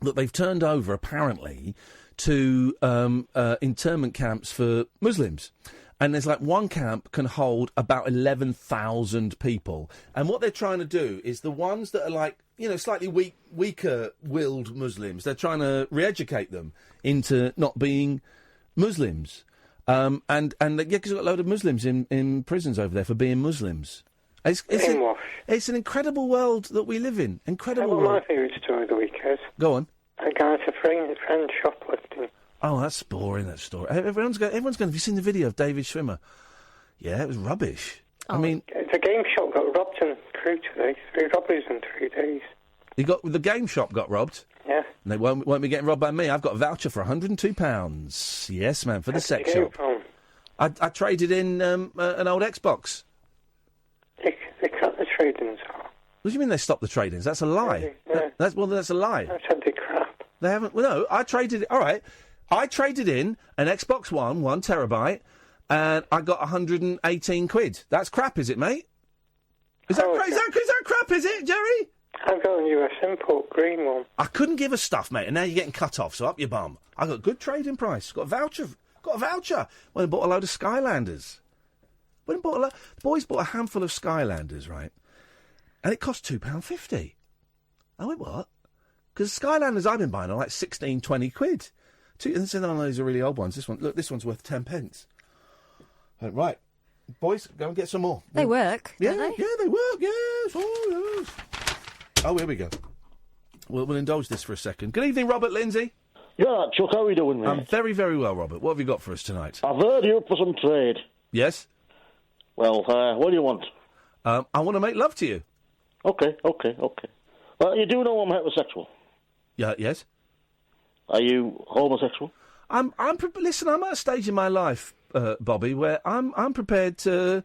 that they've turned over, apparently, to internment camps for Muslims. And there's like one camp can hold about 11,000 people. And what they're trying to do is the ones that are like, slightly weaker-willed Muslims, they're trying to re-educate them into not being Muslims. And because you've got a load of Muslims in prisons over there for being Muslims. It's an incredible world that we live in. Incredible world. My favourite story of the week is... Go on. A guy at a friend shoplifting. Oh, that's boring, that story. Everyone's going, have you seen the video of David Schwimmer? Yeah, it was rubbish. Oh. I mean... The game shop got robbed in Crewe today. 3 robberies in 3 days. The game shop got robbed? Yeah. And they won't be getting robbed by me. I've got a voucher for £102. Yes, man, for the sex shop. I traded in an old Xbox. They cut the trade-ins off. What do you mean they stopped the trade-ins? That's a lie. Yeah. That's a lie. That's a big crap. They haven't... Well, no, I traded... All right. I traded in an Xbox One, 1 terabyte, and I got 118 quid. That's crap, is it, mate? Is that crap, is it, Jerry? I've got a US import green one. I couldn't give a stuff, mate, and now you're getting cut off, so up your bum. I got a good trading price. Got a voucher. Well, I bought a load of Skylanders. Went and bought the boys bought a handful of Skylanders, right? And it cost £2.50. I went, what? Because Skylanders I've been buying are like 16, 20 quid. And these are really old ones. This one's worth 10 pence. I went, right, boys, go and get some more. They work, yeah, don't they? Yeah, they work, yes. Oh, yes. Oh, here we go. We'll indulge this for a second. Good evening, Robert Lindsay. Yeah, Chuck, how are you doing, mate? I'm very, very well, Robert. What have you got for us tonight? I've heard you're up for some trade. Yes? Well, what do you want? I want to make love to you. Okay. Well, you do know I'm heterosexual. Yeah, yes. Are you homosexual? Listen, I'm at a stage in my life, Bobby, where I'm prepared to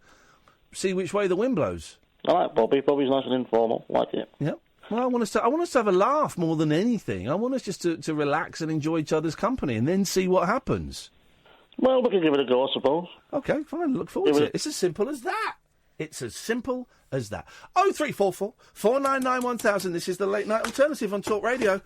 see which way the wind blows. I like Bobby. Bobby's nice and informal. Like it. Yep. Well, I want us to have a laugh more than anything. I want us just to relax and enjoy each other's company and then see what happens. Well, we can give it a go, I suppose. Okay, fine. Look forward to it. It's as simple as that. It's as simple as that. 0344 499 1000. This is the Late Night Alternative on Talk Radio.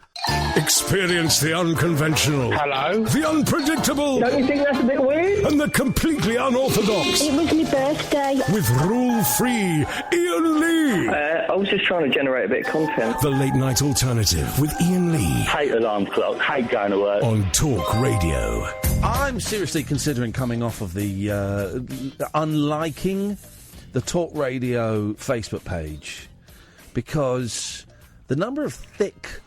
Experience the unconventional. Hello. The unpredictable. Don't you think that's a bit weird? And the completely unorthodox. It was my birthday. With rule-free Iain Lee. I was just trying to generate a bit of content. The Late Night Alternative with Iain Lee. Hate alarm clock. Hate going to work. On Talk Radio. I'm seriously considering coming off of the unliking the Talk Radio Facebook page because the number of thick,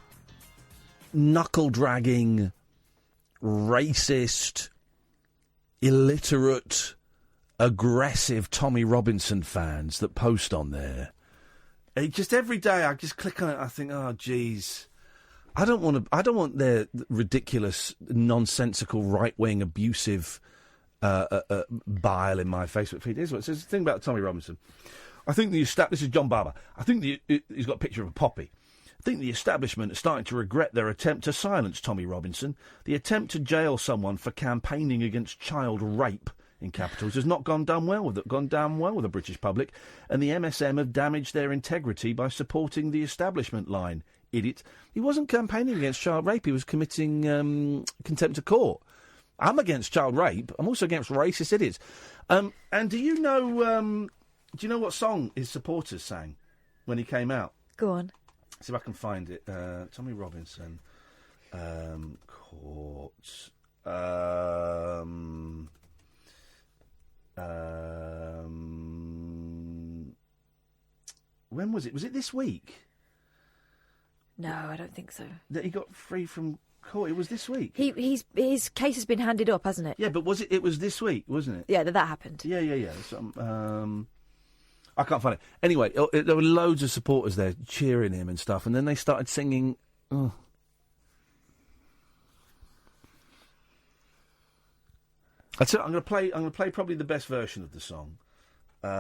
knuckle-dragging, racist, illiterate, aggressive Tommy Robinson fans that post on there. Just every day I just click on it, I think, oh, geez. I don't want their ridiculous, nonsensical, right-wing, abusive bile in my Facebook feed. Here's what it says. The thing about Tommy Robinson. I think this is John Barber. I think he's got a picture of a poppy. I think the establishment is starting to regret their attempt to silence Tommy Robinson. The attempt to jail someone for campaigning against child rape, in capitals, has not gone down well with the British public, and the MSM have damaged their integrity by supporting the establishment line. Idiot. He wasn't campaigning against child rape. He was committing contempt of court. I'm against child rape. I'm also against racist idiots. And do you know what song his supporters sang when he came out? Go on. See if I can find it. Tommy Robinson, court. When was it? Was it this week? No, I don't think so. That he got free from court. It was this week. His case has been handed up, hasn't it? Yeah, but was it? It was this week, wasn't it? Yeah, that happened. Yeah. I can't find it. Anyway, there were loads of supporters there cheering him and stuff, and then they started singing. Oh. That's it. I'm going to play probably the best version of the song. Right.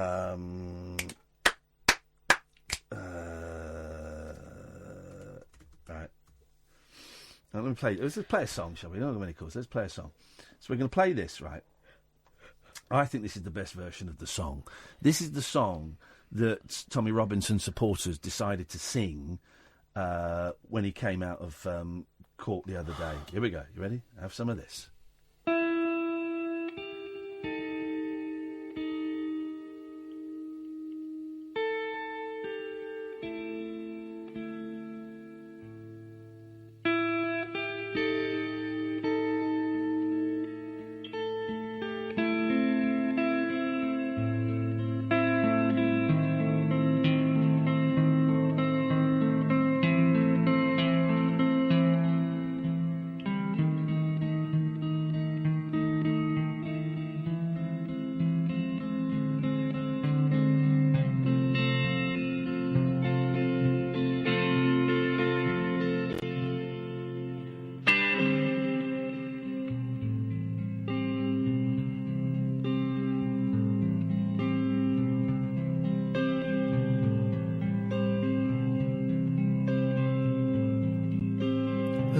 Now, let's play a song, shall we? Not many calls. Let's play a song. So we're going to play this, right? I think this is the best version of the song. This is the song that Tommy Robinson supporters decided to sing when he came out of court the other day. Here we go. You ready? Have some of this.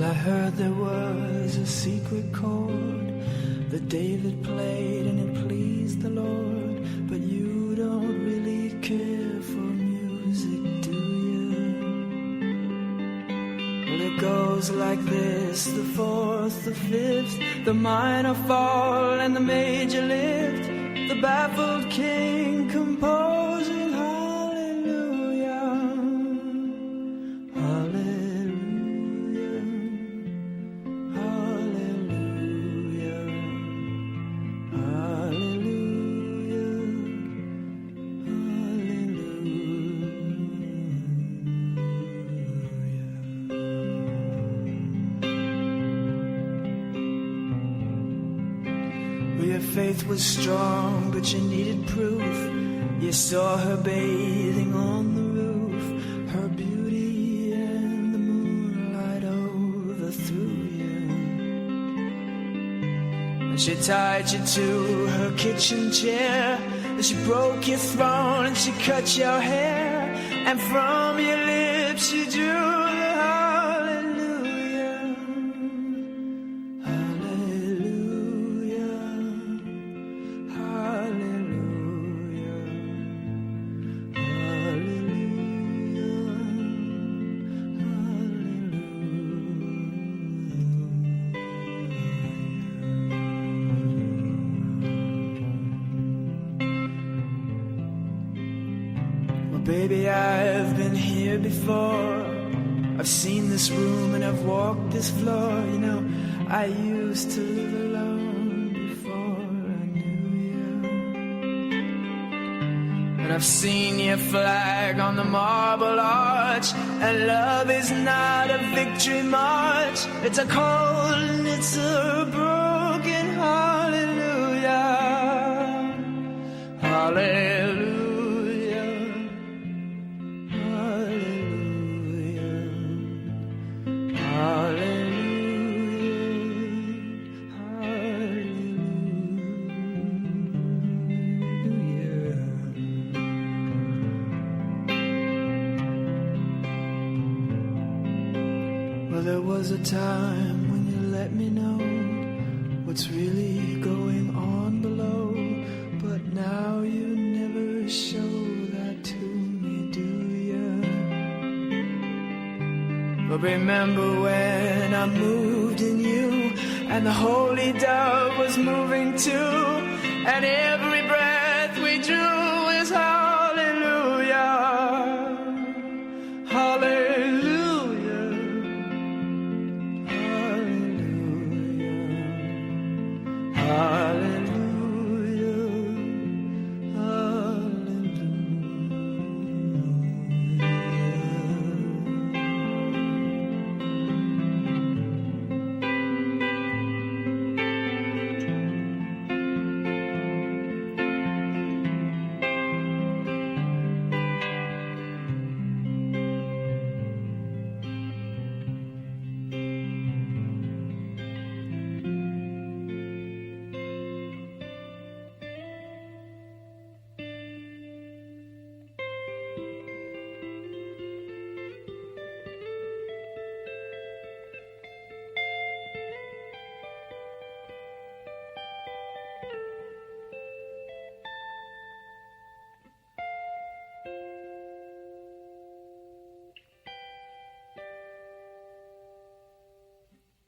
I heard there was a secret chord that David played and it pleased the Lord, but you don't really care for music, do you? Well, it goes like this: the fourth, the fifth, the minor fall and the major lift, the baffled king composing hallelujah, hallelujah, hallelujah, hallelujah, hallelujah. Your faith was strong, but you needed proof. You saw her bathing on the roof, her beauty and the moonlight overthrew you. And she tied you to her kitchen chair, and she broke your throne and she cut your hair, and from your lips she drew the hallelujah, hallelujah, hallelujah, Well, baby, I've been here before. I've seen this room and I've walked this floor. You know, I used to live alone before I knew you. And I've seen your flag on the marble arch. And love is not a victory march. It's a cold and it's a broken hallelujah, hallelujah. Well, there was a time when you let me know what's really going on below, but now you never show that to me, do you? But remember when I moved in you, and the holy dove was moving too, and every breath we drew is hallelujah, hallelujah.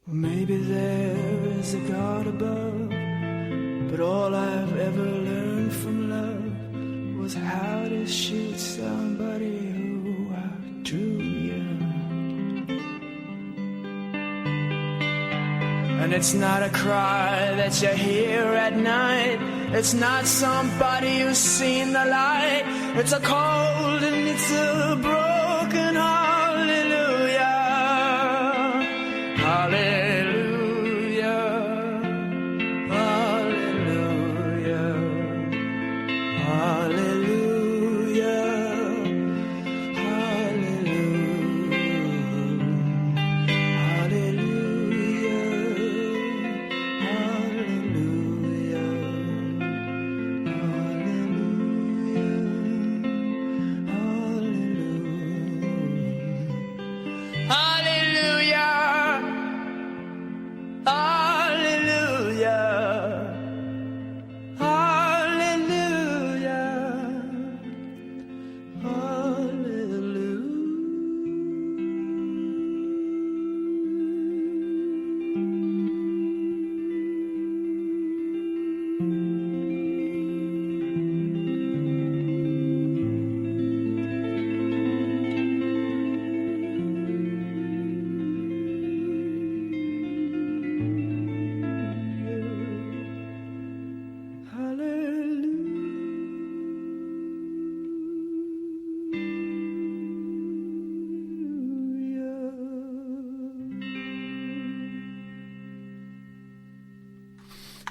Maybe there is a God above, but all I've ever learned from love was how to shoot somebody who outdrew you. And it's not a cry that you hear at night. It's not somebody who's seen the light. It's a cold and it's a broken hallelujah, hallelujah.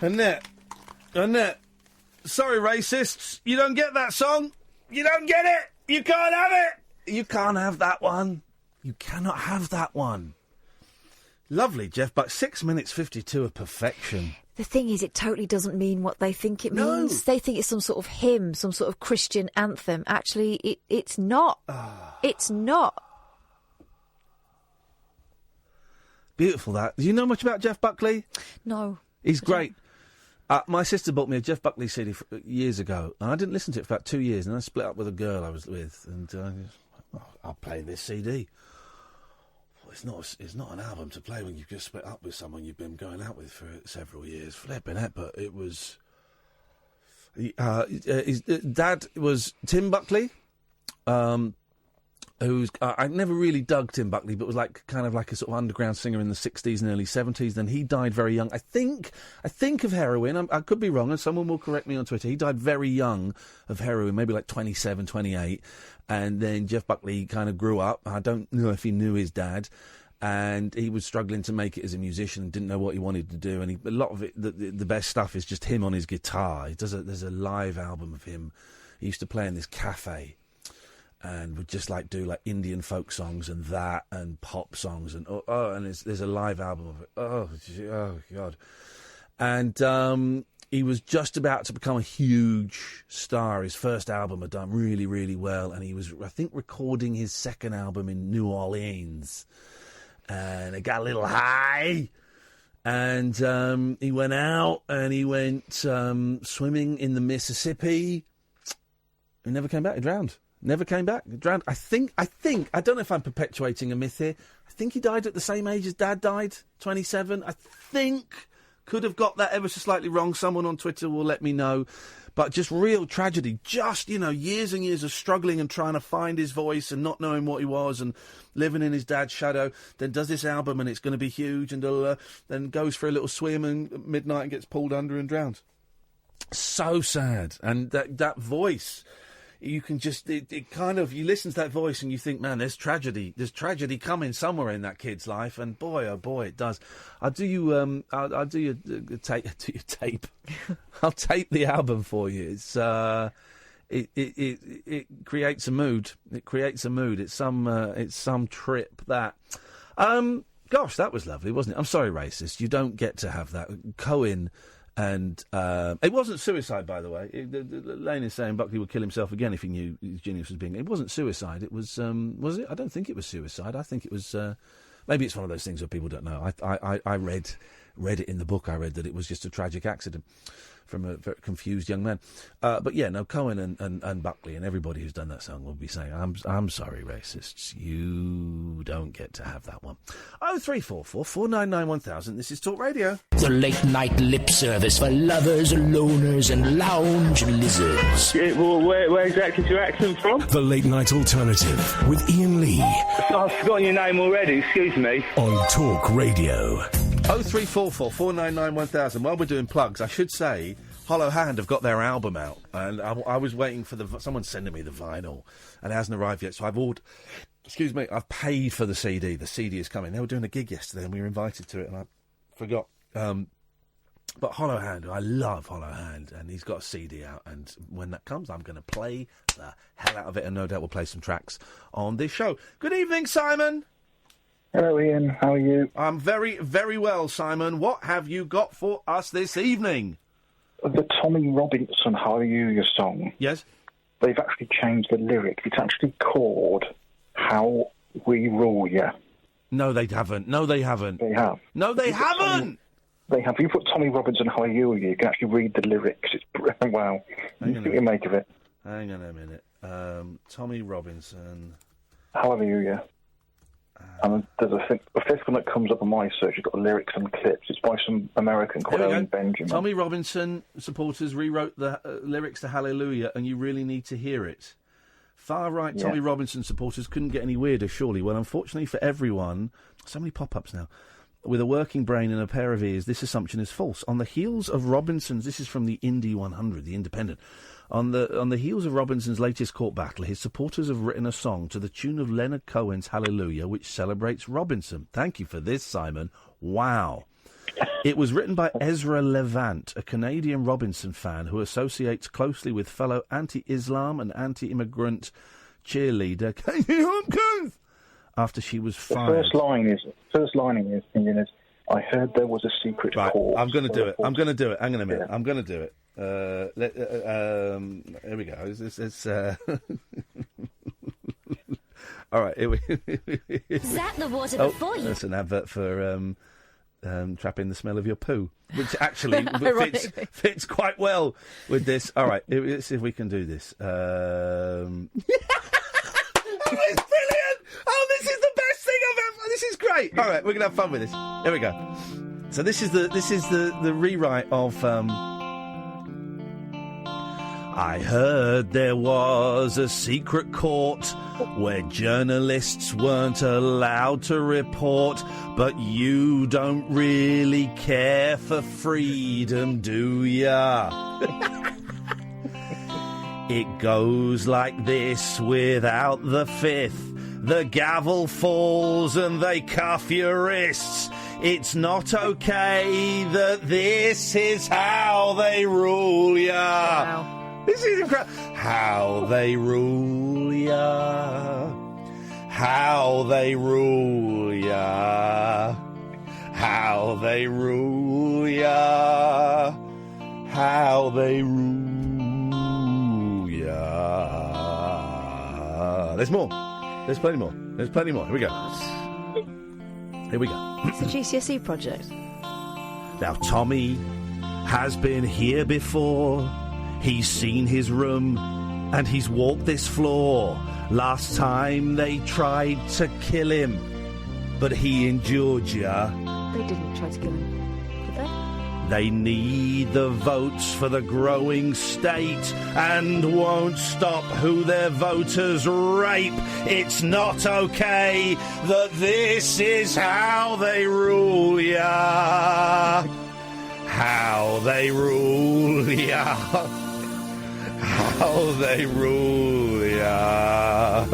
Annette. Sorry, racists. You don't get that song. You don't get it. You can't have it. You can't have that one. You cannot have that one. Lovely, Jeff, but 6 minutes 52 of perfection. The thing is, it totally doesn't mean what they think it means. They think it's some sort of hymn, some sort of Christian anthem. Actually, it's not. It's not. Beautiful, that. Do you know much about Jeff Buckley? No. He's great. My sister bought me a Jeff Buckley CD years ago, and I didn't listen to it for about 2 years, and I split up with a girl I was with, and I'll play this CD. Well, it's not an album to play when you've just split up with someone you've been going out with for several years. Flipping it, but it was... his dad was Tim Buckley, who's... I never really dug Tim Buckley, but was kind of like a sort of underground singer in the 60s and early 70s. Then he died very young. I think of heroin. I could be wrong, and someone will correct me on Twitter. He died very young of heroin, maybe like 27, 28. And then Jeff Buckley kind of grew up. I don't know if he knew his dad. And he was struggling to make it as a musician and didn't know what he wanted to do. And a lot of it, the best stuff is just him on his guitar. There's a live album of him. He used to play in this cafe and would just do Indian folk songs and that and pop songs and and there's a live album of it. Oh God! And he was just about to become a huge star. His first album had done really, really well, and he was, I think, recording his second album in New Orleans, and it got a little high. And he went out and he went swimming in the Mississippi. He never came back. He drowned. Never came back. Drowned. I think, I don't know if I'm perpetuating a myth here. I think he died at the same age as Dad died, 27. I think, could have got that ever so slightly wrong. Someone on Twitter will let me know. But just real tragedy. Just, years and years of struggling and trying to find his voice and not knowing what he was and living in his dad's shadow. Then does this album and it's going to be huge, and then goes for a little swim and at midnight and gets pulled under and drowned. So sad. And that voice... You can just, it kind of, you listen to that voice and you think, man, there's tragedy coming somewhere in that kid's life, and boy, oh boy, it does. I'll do you, I'll do your tape. I'll tape the album for you. It's, it creates a mood. It creates a mood. It's some trip that, gosh, that was lovely, wasn't it? I'm sorry, racist. You don't get to have that. Cohen. And it wasn't suicide, by the way. Lane is saying Buckley would kill himself again if he knew his genius was being... It wasn't suicide. It was it? I don't think it was suicide. I think it was... maybe it's one of those things where people don't know. I read it in the book. I read that it was just a tragic accident from a very confused young man. But yeah, no, Cohen and Buckley and everybody who's done that song will be saying, I'm sorry, racists. You don't get to have that one. 0344 499 1000. This is Talk Radio. The late night lip service for lovers, loners, and lounge lizards. Yeah, well, where exactly is your accent from? The Late Night Alternative with Iain Lee. I've forgotten your name already, excuse me. On Talk Radio. 0344 499 1000. While we're doing plugs, I should say Hollow Hand have got their album out, and I was waiting for someone sending me the vinyl, and it hasn't arrived yet, so I've paid for the CD. The CD is coming. They were doing a gig yesterday and we were invited to it and I forgot. But Hollow Hand, I love Hollow Hand, and he's got a CD out, and when that comes, I'm going to play the hell out of it, and no doubt we'll play some tracks on this show. Good evening, Simon. Hello, Ian. How are you? I'm very, very well, Simon. What have you got for us this evening? The Tommy Robinson How Are You, your song. Yes? They've actually changed the lyric. It's actually called How We Rule Ya. No, they haven't. No, they haven't. They have. No, they haven't! They have. If you put Tommy Robinson How Are you can actually read the lyrics. It's wow. See what you make of it. Hang on a minute. Tommy Robinson. How Are You, and there's a fifth one that comes up on my search. You've got the lyrics and clips. It's by some American called Owen Benjamin. Tommy Robinson supporters rewrote the lyrics to Hallelujah, and you really need to hear it. Far-right Tommy Robinson supporters couldn't get any weirder, surely. Well, unfortunately for everyone, so many pop-ups now, with a working brain and a pair of ears, this assumption is false. On the heels of Robinson's... This is from the Indie 100, the Independent. On the heels of Robinson's latest court battle, his supporters have written a song to the tune of Leonard Cohen's Hallelujah, which celebrates Robinson. Thank you for this, Simon. Wow. It was written by Ezra Levant, a Canadian Robinson fan who associates closely with fellow anti-Islam and anti-immigrant cheerleader Katie Hopkins after she was fired. The first lining is, I heard there was a secret court. I'm going to do it. Hang on a minute. Yeah. I'm going to do it. Here we go. It's all right. Is that the water before you? That's an advert for trapping the smell of your poo, which actually fits quite well with this. All right. Let's see if we can do this. Oh, it's brilliant! Oh, this is the best thing I've ever... This is great. All right, we're going to have fun with this. Here we go. So this is the rewrite of... I heard there was a secret court where journalists weren't allowed to report, but you don't really care for freedom, do ya? It goes like this without the fifth. The gavel falls and they cuff your wrists. It's not okay that this is how they rule ya. Wow. This is incredible. How they rule ya. How they rule ya. How they rule ya. How they rule ya. There's more. There's plenty more. Here we go. It's a GCSE project. Now, Tommy has been here before. He's seen his room and he's walked this floor. Last time they tried to kill him, but he endured ya. They didn't try to kill him, did they? They need the votes for the growing state and won't stop who their voters rape. It's not okay that this is how they rule ya. How they rule ya. How they rule ya.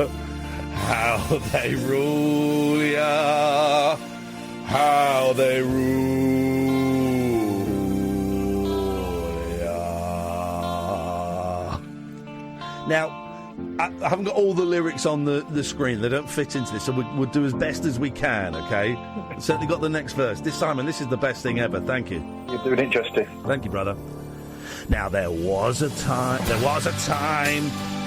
How they rule ya. How they rule ya. Now, I haven't got all the lyrics on the screen. They don't fit into this, so we'll do as best as we can, okay? Certainly got the next verse. Simon, this is the best thing ever. Thank you. You're doing it justice. Thank you, brother. Now, there was a time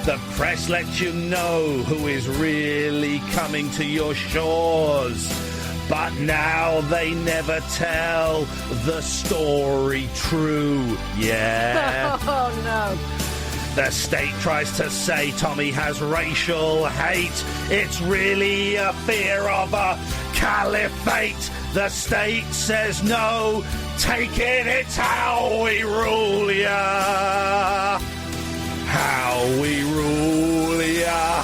the press let you know who is really coming to your shores. But now they never tell the story true, yeah? Oh, no. The state tries to say Tommy has racial hate. It's really a fear of a caliphate. The state says no, take it, it's how we rule ya. How we rule ya.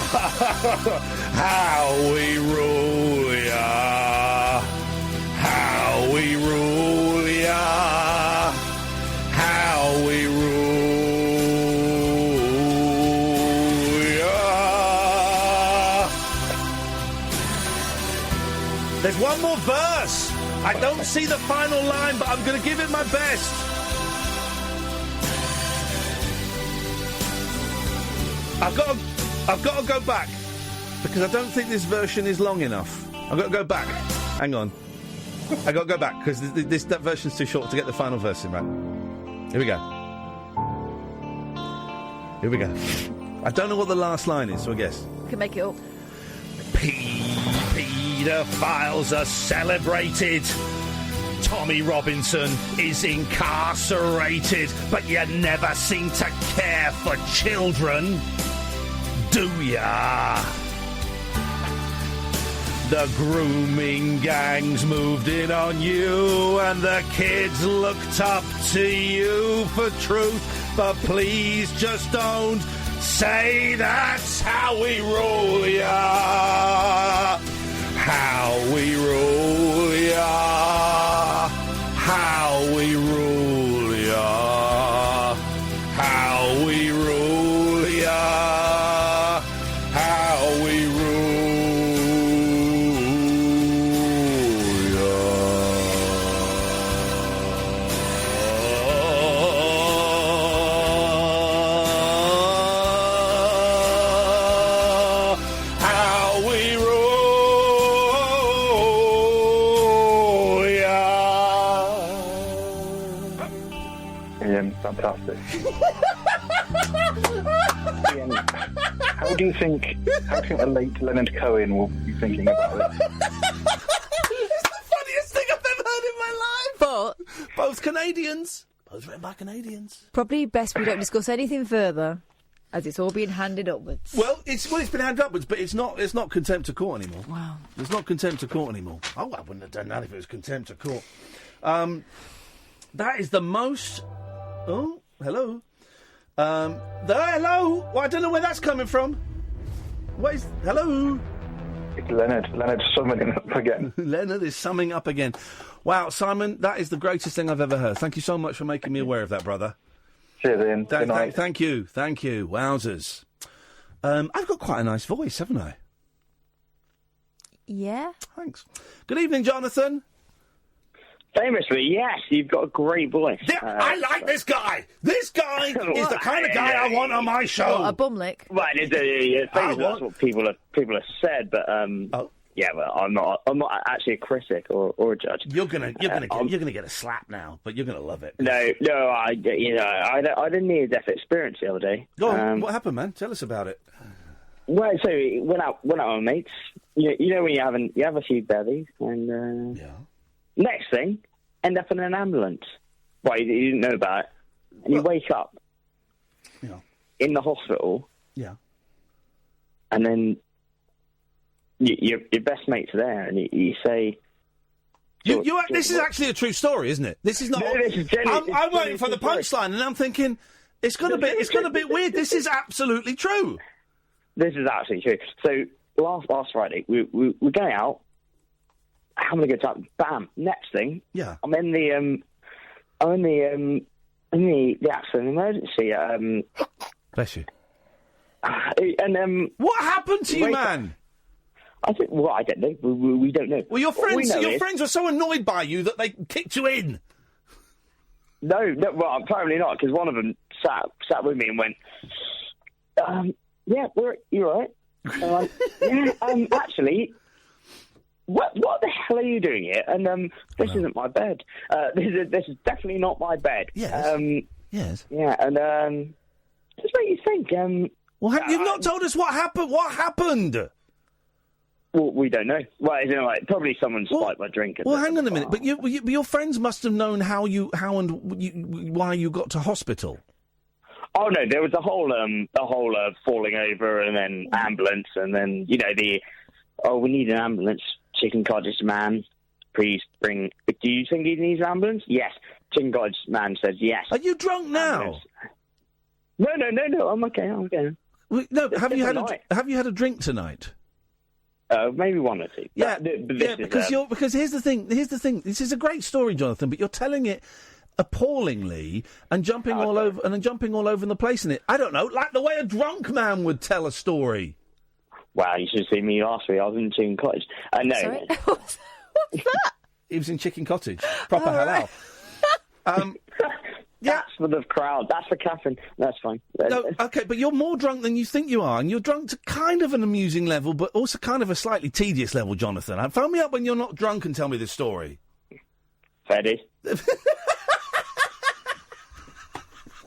How we rule ya. How we rule ya. How we rule ya. There's one more verse. I don't see the final line, but I'm going to give it my best. I've got to go back because I don't think this version is long enough. I've got to go back. Hang on. I've got to go back because that version's too short to get the final verse in right. Here we go. I don't know what the last line is, so I guess. You can make it up. Paedophiles are celebrated. Tommy Robinson is incarcerated, but you never seem to care for children, do ya? The grooming gangs moved in on you, and the kids looked up to you for truth, but please just don't say that's how we rule ya. How we rule ya. How we rule ya. How we rule ya. How we rule ya. Ian. Fantastic. Ian, how do you think the late Leonard Cohen will be thinking about it? It's the funniest thing I've ever heard in my life. But both Canadians. Both written by Canadians. Probably best we don't discuss anything further, as it's all being handed upwards. Well, it's been handed upwards, but it's not contempt of court anymore. Wow. It's not contempt of court anymore. Oh, I wouldn't have done that if it was contempt of court. That is the most... Oh, hello. Hello? Well, I don't know where that's coming from. What is... Hello? It's Leonard. Leonard's summing up again. Leonard is summing up again. Wow, Simon, that is the greatest thing I've ever heard. Thank you so much for making me aware of that, brother. Cheers, Ian. Good night. Thank you. Wowzers. I've got quite a nice voice, haven't I? Yeah. Thanks. Good evening, Jonathan. Famously, yes, you've got a great voice. I like this guy. This guy is the kind of guy I want on my show. What, a bumlick? Well, that's what people have said, but yeah, well, I'm not actually a critic or a judge. You're gonna get a slap now, but you're gonna love it. No, I didn't need a death experience the other day. Go on, what happened, man? Tell us about it. Well, so went out with my mates. You know when you have a few bevies, and next thing, end up in an ambulance. Well, you didn't know about it, and you wake up in the hospital. Yeah, and then your best mate's there, and you say. This is actually a true story, isn't it? This is not. No, this is genuine. I'm waiting for the punchline, and I'm thinking it's got a bit weird. This is absolutely true. This is absolutely true. So last Friday, we were going out, having a good time. Bam! Next thing, I'm in the accident emergency. Bless you. And what happened to you, man? I don't know. We don't know. Well, your friends were so annoyed by you that they kicked you in. No, well, apparently not, because one of them sat with me and went, "Yeah, you're all right." Actually, what the hell are you doing here? And this isn't my bed. This is definitely not my bed. Yes. Yes. Yeah, and just make you think. Well, you've not told us what happened. What happened? Well, we don't know. Well, probably someone spiked my drink. Well, hang on a minute. But your friends must have known how and why you got to hospital. Oh no, there was a whole falling over and then ambulance and then we need an ambulance. Chicken cottage man, please bring. Do you think he needs an ambulance? Yes. Chicken cottage man says yes. Are you drunk now? Ambulance. No. I'm okay. No. Have you had a drink tonight? Maybe one or two. Because here's the thing. This is a great story, Jonathan, but you're telling it appallingly and jumping all over in the place in it. I don't know, like the way a drunk man would tell a story. Wow, you should have seen me last week. I was in Chicken Cottage. No. Sorry? What's that? He was in Chicken Cottage. Proper halal. That's for the crowd. That's for Catherine. That's fine. No, okay, but you're more drunk than you think you are, and you're drunk to kind of an amusing level, but also kind of a slightly tedious level, Jonathan. Phone me up when you're not drunk and tell me this story. Fair dues.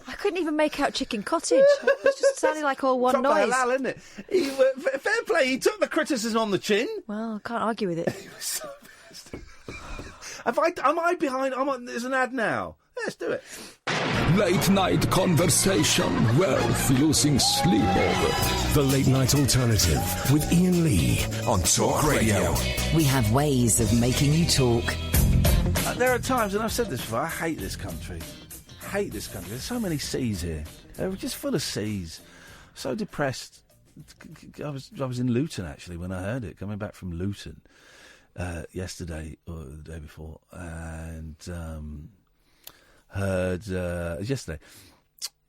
I couldn't even make out Chicken Cottage. It just sounded like all one Proper noise. halal, isn't it? Fair play. He took the criticism on the chin. Well, I can't argue with it. He was so pissed. Am I behind? There's an ad now. Let's do it. Late night conversation worth losing sleep over. The Late Night Alternative with Iain Lee on Talk Radio. We have ways of making you talk. There are times, and I've said this before, I hate this country. There's so many seas here. They're just full of seas. So depressed. I was in Luton, actually, when I heard it, coming back from Luton yesterday or the day before, and heard yesterday.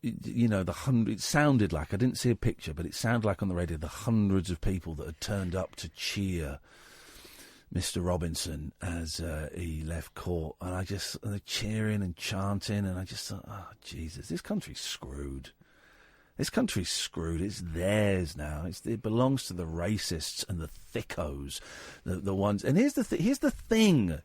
It sounded like, I didn't see a picture, but it sounded like on the radio the hundreds of people that had turned up to cheer Mr. Robinson as he left court, and they're cheering and chanting, and I just thought, oh Jesus, this country's screwed. This country's screwed. It's theirs now. It belongs to the racists and the thickos, the ones. And here's the thing, thickos.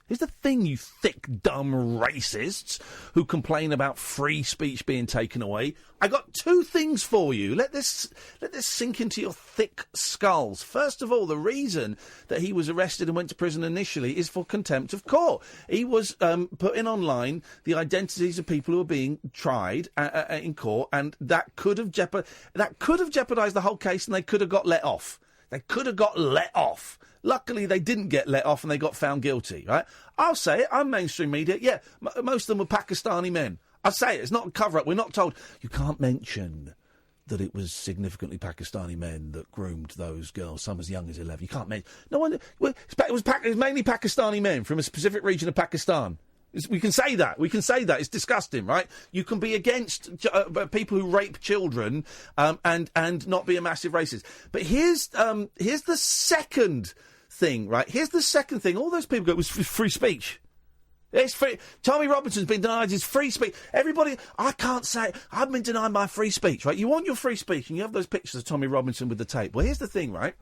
Here's the thing, you thick, dumb racists who complain about free speech being taken away. I got two things for you. Let this sink into your thick skulls. First of all, the reason that he was arrested and went to prison initially is for contempt of court. He was putting online the identities of people who were being tried in court, and that could have jeopardised the whole case, and they could have got let off. Luckily, they didn't get let off, and they got found guilty. Right? I'll say it. I'm mainstream media. Yeah, most of them were Pakistani men. I say it, it's not a cover-up. We're not told. You can't mention that it was significantly Pakistani men that groomed those girls, some as young as 11. You can't mention. No one. It was mainly Pakistani men from a specific region of Pakistan. We can say that. It's disgusting, right? You can be against people who rape children and not be a massive racist. But here's the second thing, right? Here's the second thing. All those people go, it was free speech. It's free. Tommy Robinson's been denied his free speech. Everybody, I can't say I've been denied my free speech, right? You want your free speech, and you have those pictures of Tommy Robinson with the tape. Well, here's the thing, right?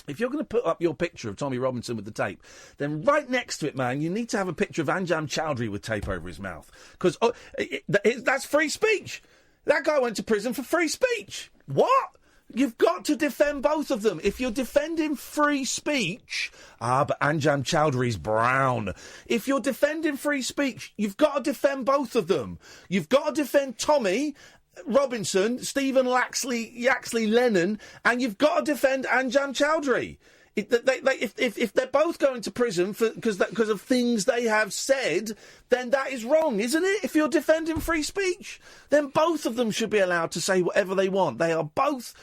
If you're going to put up your picture of Tommy Robinson with the tape, then right next to it, man, you need to have a picture of Anjam Chowdhury with tape over his mouth. Because that's free speech. That guy went to prison for free speech. What? You've got to defend both of them. If you're defending free speech... but Anjam Chowdhury's brown. If you're defending free speech, you've got to defend both of them. You've got to defend Tommy Robinson, Stephen Yaxley Lennon, and you've got to defend Anjam Chowdhury. If they're both going to prison because of things they have said, then that is wrong, isn't it? If you're defending free speech, then both of them should be allowed to say whatever they want. They are both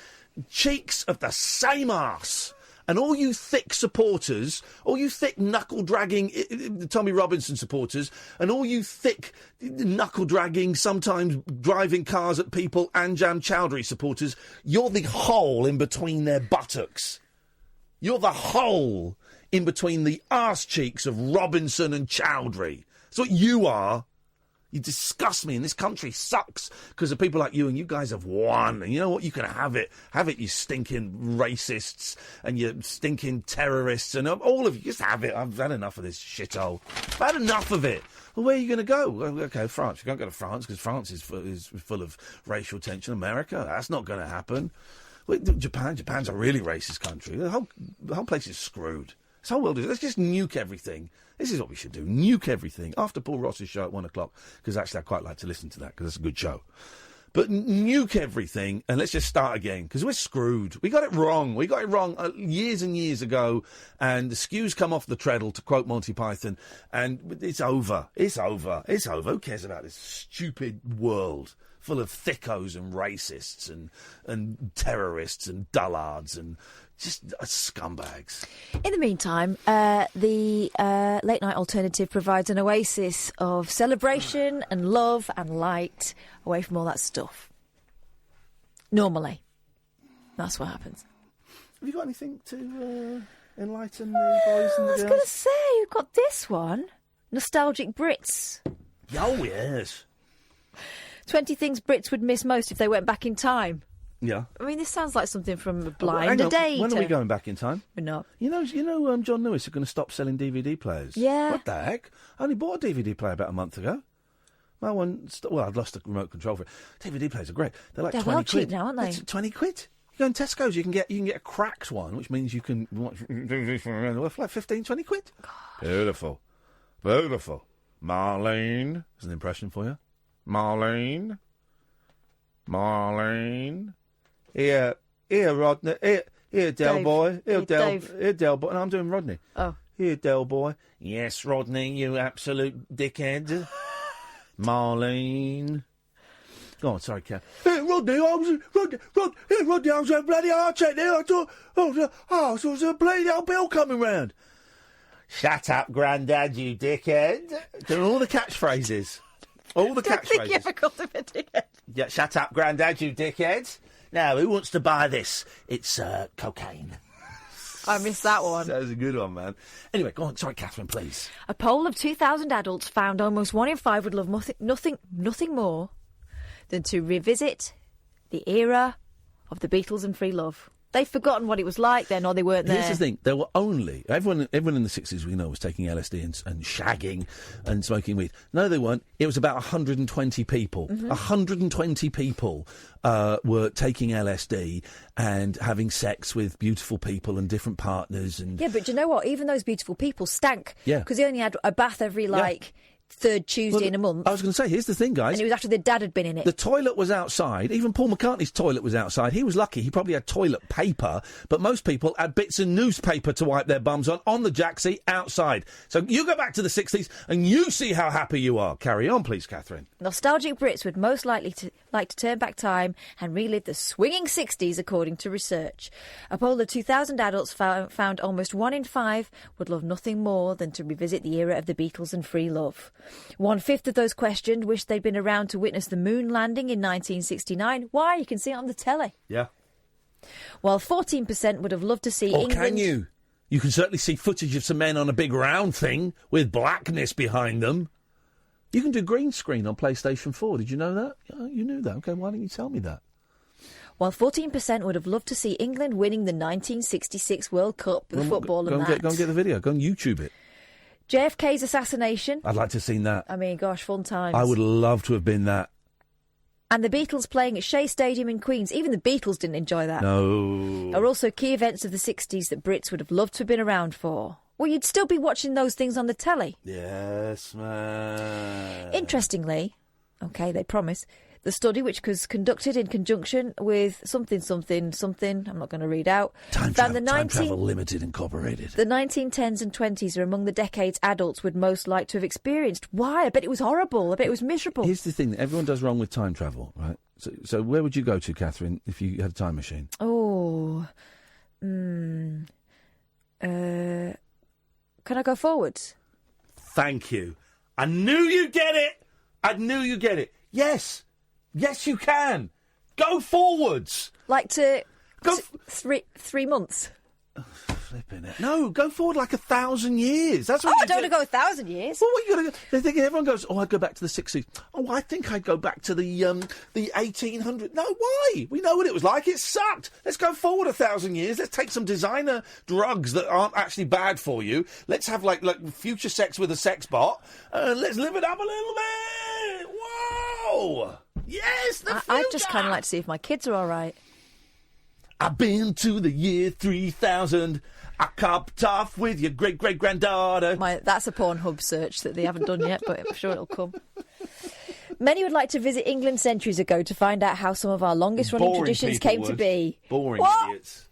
cheeks of the same arse. And all you thick supporters, all you thick knuckle-dragging Tommy Robinson supporters, and all you thick knuckle-dragging, sometimes driving cars at people, Anjam Chowdhury supporters, you're the hole in between their buttocks. You're the hole in between the arse cheeks of Robinson and Chowdhury. That's what you are. You disgust me, and this country sucks because of people like you, and you guys have won. And you know what? You can have it. Have it, you stinking racists and you stinking terrorists and all of you. Just have it. I've had enough of this shithole. I've had enough of it. Well, where are you going to go? Well, OK, France. You can't go to France because France is full of racial tension. America, that's not going to happen. Well, Japan's a really racist country. The whole place is screwed. This whole world is... Let's just nuke everything. This is what we should do. Nuke everything. After Paul Ross's show at 1 o'clock, because actually I quite like to listen to that, because it's a good show. But nuke everything, and let's just start again, because we're screwed. We got it wrong. We got it wrong years and years ago, and the skews come off the treadle, to quote Monty Python, and it's over. It's over. It's over. Who cares about this stupid world full of thickos and racists and terrorists and dullards and just scumbags. In the meantime, the Late Night Alternative provides an oasis of celebration and love and light away from all that stuff. Normally. That's what happens. Have you got anything to enlighten the boys and the girls? I was going to say, you've got this one. Nostalgic Brits. Oh, yes. 20 things Brits would miss most if they went back in time. Yeah. I mean, this sounds like something from Blind Date. When are we going back in time? We're not. You know, John Lewis are going to stop selling DVD players. Yeah. What the heck? I only bought a DVD player about a month ago. My one... I've lost the remote control for it. DVD players are great. They're like 20 well quid. Cheap now, aren't they? It's 20 quid. You go in Tesco's, you can get a cracked one, which means you can watch DVDs for like 15, 20 quid. God. Beautiful. Beautiful. Marlene. There's an impression for you. Marlene. Here, Rodney. Here, Del Dave. boy. Here, Dave. Del boy. No, I'm doing Rodney. Oh. Here, Del boy. Yes, Rodney, you absolute dickhead. Marlene. Go on, sorry, Kev. Hey, Rodney, I was a bloody heart attack there. I thought, so there's a bloody old bill coming round. Shut up, Grandad, you dickhead. Doing all the catchphrases. All the catchphrases. I think you ever called him a dickhead. Yeah, shut up, Grandad, you dickhead. Now, who wants to buy this? It's cocaine. I missed that one. That was a good one, man. Anyway, go on. Sorry, Catherine, please. A poll of 2,000 adults found almost 1 in 5 would love nothing more than to revisit the era of the Beatles and free love. They've forgotten what it was like then, or they weren't there. Here's the thing: there were only everyone in the 60s we know was taking LSD and shagging and smoking weed. No, they weren't. It was about 120 people. 120 people were taking LSD and having sex with beautiful people and different partners. And yeah, but do you know what? Even those beautiful people stank. Yeah, because they only had a bath every third Tuesday in a month. I was going to say, here's the thing, guys. And it was after their dad had been in it. The toilet was outside. Even Paul McCartney's toilet was outside. He was lucky. He probably had toilet paper. But most people had bits of newspaper to wipe their bums on the jack seat outside. So you go back to the 60s and you see how happy you are. Carry on, please, Catherine. Nostalgic Brits would most likely like to turn back time and relive the swinging 60s, according to research. A poll of 2,000 adults found almost 1 in 5 would love nothing more than to revisit the era of the Beatles and free love. 1/5 of those questioned wished they'd been around to witness the moon landing in 1969. Why? You can see it on the telly. Yeah. While 14% would have loved to see England... Or can you? You can certainly see footage of some men on a big round thing with blackness behind them. You can do green screen on PlayStation 4. Did you know that? Oh, you knew that. OK, why didn't you tell me that? While 14% would have loved to see England winning the 1966 World Cup with football and that. Go and get the video. Go and YouTube it. JFK's assassination. I'd like to have seen that. I mean, gosh, fun times. I would love to have been that. And the Beatles playing at Shea Stadium in Queens. Even the Beatles didn't enjoy that. No. Are also key events of the 60s that Brits would have loved to have been around for. Well, you'd still be watching those things on the telly. Yes, man. Interestingly, OK, they promise, the study, which was conducted in conjunction with something, I'm not going to read out, Time Travel Limited Incorporated. The 1910s and 20s are among the decades adults would most like to have experienced. Why? I bet it was horrible. I bet it was miserable. Here's the thing that everyone does wrong with time travel, right? So where would you go to, Catherine, if you had a time machine? Oh, can I go forwards? Thank you. I knew you'd get it. Yes. Yes, you can. Go forwards. Like to go 3 months. Flipping it. No, go forward like 1,000 years. That's what I don't want to go 1,000 years. Well, what you got to go? They're thinking, everyone goes, I'd go back to the 60s. Oh, I think I'd go back to the 1800s. No, why? We know what it was like. It sucked. Let's go forward 1,000 years. Let's take some designer drugs that aren't actually bad for you. Let's have like future sex with a sex bot. Let's live it up a little bit. Whoa! Yes, the future! I'd just kind of like to see if my kids are all right. I've been to the year 3000. I copped off with your great-great-granddaughter. That's a Pornhub search that they haven't done yet, but I'm sure it'll come. Many would like to visit England centuries ago to find out how some of our longest-running traditions came to be. Boring idiots.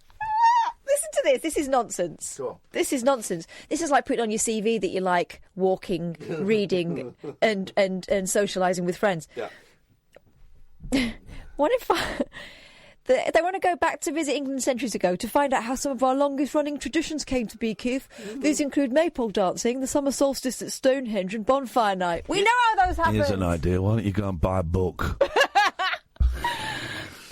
Listen to this. This is nonsense. Sure. This is nonsense. This is like putting on your CV that you like walking, reading, and socialising with friends. Yeah. What if they want to go back to visit England centuries ago to find out how some of our longest-running traditions came to be, Keith? These include maypole dancing, the summer solstice at Stonehenge, and bonfire night. We know how those happen. Here's an idea. Why don't you go and buy a book?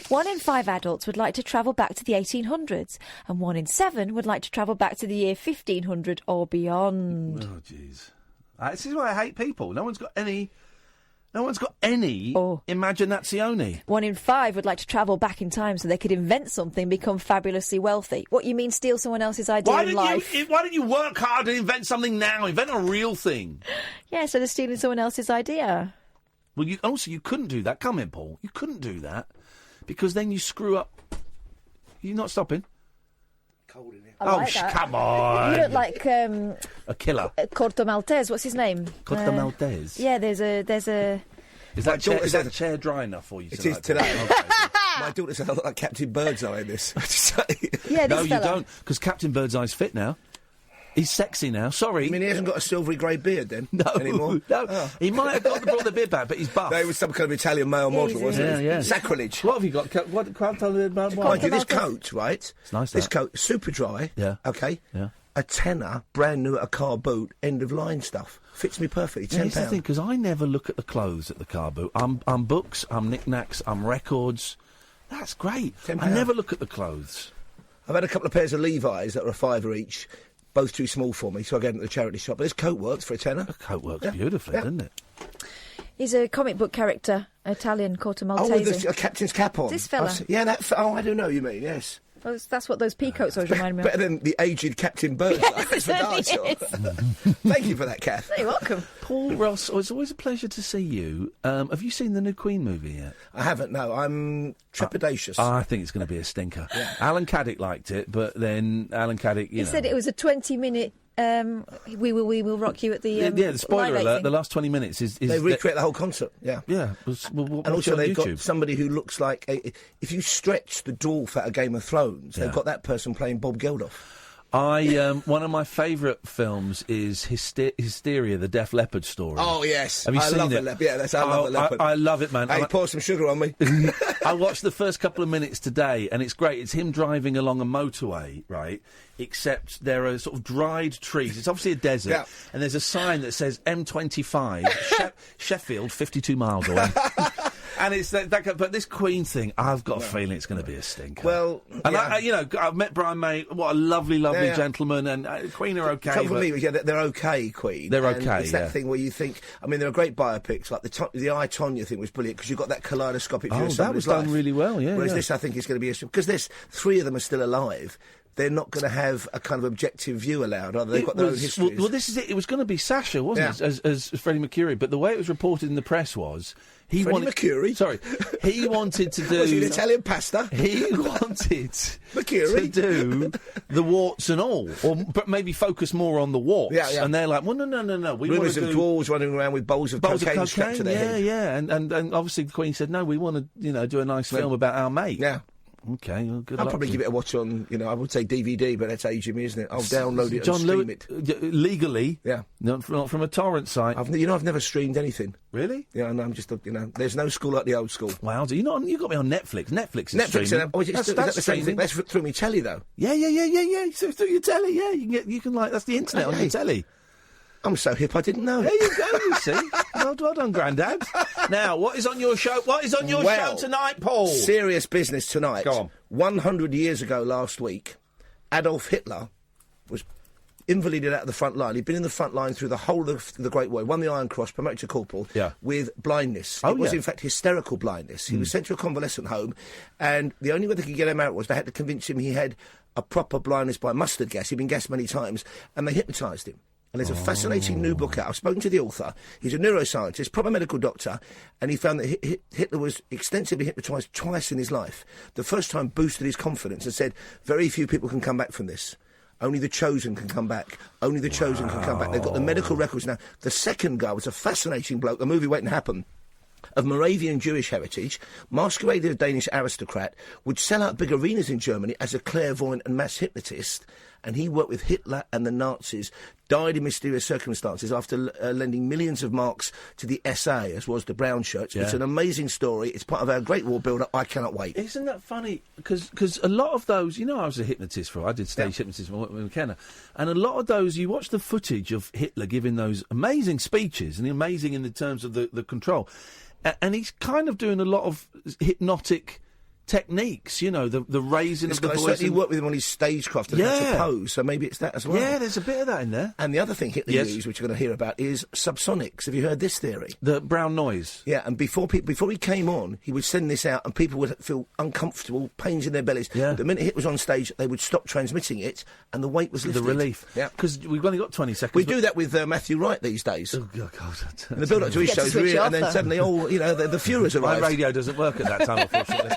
1 in 5 adults would like to travel back to the 1800s, and 1 in 7 would like to travel back to the year 1500 or beyond. Oh, jeez. This is why I hate people. No one's got any immaginazione. 1 in 5 would like to travel back in time so they could invent something and become fabulously wealthy. What, you mean steal someone else's idea in life? Why don't you work hard and invent something now? Invent a real thing. Yeah, so they're stealing someone else's idea. Well, you couldn't do that. Come in, Paul. You couldn't do that because then you screw up. You're not stopping. Cold in here. Come on. You look like a killer. Corto Maltese. What's his name? Corto Maltese. Yeah, there's a. Is that chair dry enough for you? It is today. My daughter said I look like Captain Birdseye in this. Yeah, no, you don't, because Captain Birdseye's fit now. He's sexy now. Sorry. You mean he hasn't got a silvery grey beard then? No, anymore? No. Oh. He might have brought the beard back, but he's buff. No, he was some kind of Italian male model, wasn't he? Yeah. Sacrilege. What have you got? What can't tell me about why? Mind you, this coat, right? It's nice. This coat, super dry. Yeah. Okay. Yeah. A tenner, brand new at a car boot, end of line stuff. Fits me perfectly. £10. Here's the thing, because I never look at the clothes at the car boot. I'm books, I'm knickknacks, I'm records. That's great. £10. I never look at the clothes. I've had a couple of pairs of Levi's that are a £5 each. Both too small for me, so I gave them to the charity shop. But this coat works for a tenner. The coat works beautifully, doesn't it? He's a comic book character, Italian, Corto Maltese. Oh, with the captain's cap on. This fella. Yeah, I do know who you mean, yes. Well, that's what those peacoats always remind me of. Better than the aged Captain Bird. Yes, Thank you for that, Kath. You're welcome. Paul Ross, it's always a pleasure to see you. Have you seen the new Queen movie yet? I haven't, no. I'm trepidatious. I think it's going to be a stinker. Yeah. Alan Caddick liked it, but then Alan Caddick, He said it was a 20-minute... we will rock you at the the spoiler Live Aid alert. thing. The last 20 minutes is they recreate the whole concert. Yeah. And also they've YouTube. got somebody who looks like if you stretch the dwarf out of Game of Thrones, they've got that person playing Bob Geldof. One of my favourite films is Hysteria, the Def Leppard story. Oh yes, have you seen love it? I love the Leopard. I love it, man. Hey, pour some sugar on me. I watched the first couple of minutes today, and it's great. It's him driving along a motorway, right? Except there are sort of dried trees. It's obviously a desert, and there's a sign that says M25 Sheffield, 52 miles away. And it's that, but this Queen thing, I've got a feeling it's going to be a stinker. Well, and I've met Brian May. What a lovely gentleman, and Queen are okay. For me, they're okay, Queen. They're okay. It's that thing where you think. I mean, there are great biopics like the I, Tonya thing was brilliant because you've got that kaleidoscopic view of that was done really well. Yeah. Whereas this, I think, is going to be because there's 3 of them are still alive. They're not going to have a kind of objective view allowed, are they? They've got their own histories. Well, this is it. It was going to be Sasha, wasn't it, as Freddie Mercury? But the way it was reported in the press was he Freddie Mercury. Sorry, he wanted to do. Was he an Italian pasta? He wanted Mercury to do the warts and all, but maybe focus more on the warts. Yeah. And they're like, well, no. We rumours of dwarves running around with bowls of cocaine strapped to their head. Yeah. And obviously the Queen said, no, we want to do a nice film about our mate. Yeah. Okay, well, good I'll luck. probably give it a watch on, I would say DVD, but that's aging me, isn't it? I'll download it and stream it. Legally? Yeah. Not from a torrent site. I've never streamed anything. Really? Yeah, no, I'm just, there's no school like the old school. Wow, you got me on Netflix. Netflix is streaming. Is that the same thing? That's through my telly, though. Yeah. So through your telly, yeah. You can that's the internet on your telly. I'm so hip, I didn't know. There you go, you see. Well done, Grandad. Now, what is on your show? What is on your show tonight, Paul? Serious business tonight. Go on. 100 years ago last week, Adolf Hitler was invalided out of the front line. He'd been in the front line through the whole of the Great War. He won the Iron Cross, promoted to corporal, with blindness. It was, in fact, hysterical blindness. He was sent to a convalescent home, and the only way they could get him out was they had to convince him he had a proper blindness by mustard gas. He'd been gassed many times, and they hypnotised him. And there's a fascinating new book out. I've spoken to the author. He's a neuroscientist, proper medical doctor, and he found that Hitler was extensively hypnotised twice in his life. The first time boosted his confidence and said, very few people can come back from this. Only the chosen can come back. Only the chosen can come back. They've got the medical records now. The second guy was a fascinating bloke. The movie waiting to happen. Of Moravian Jewish heritage, masqueraded as a Danish aristocrat, would sell out big arenas in Germany as a clairvoyant and mass hypnotist, and he worked with Hitler and the Nazis, died in mysterious circumstances after lending millions of marks to the SA, as was the Brown Shirts. Yeah. It's an amazing story. It's part of our Great War build-up. I cannot wait. Isn't that funny? Because a lot of those, I was a hypnotist I did stage hypnotism with McKenna, and a lot of those, you watch the footage of Hitler giving those amazing speeches, and amazing in the terms of the control, and he's kind of doing a lot of hypnotic techniques, the raising of the voice. I certainly worked with him on his stagecraft and how to pose, so maybe it's that as well. Yeah, there's a bit of that in there. And the other thing Hitler used, which you're going to hear about, is subsonics. Have you heard this theory? The brown noise. Yeah, and before he came on, he would send this out and people would feel uncomfortable, pains in their bellies. Yeah. The minute Hitler was on stage, they would stop transmitting it and the weight was lifted. The relief. Yeah. Because we've only got 20 seconds. We do that with Matthew Wright these days. Oh, God. And the build-up to his shows, and then suddenly, the Fuhrers arrive. My radio doesn't work at that time, unfortunately.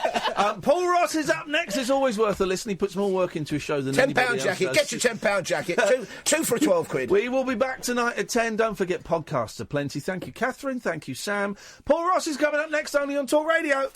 Paul Ross is up next. It's always worth a listen. He puts more work into his show than anybody else jacket. does. Get your £10 jacket. two for £12. We will be back tonight at 10. Don't forget, podcasts are plenty. Thank you, Catherine. Thank you, Sam. Paul Ross is coming up next, only on Talk Radio.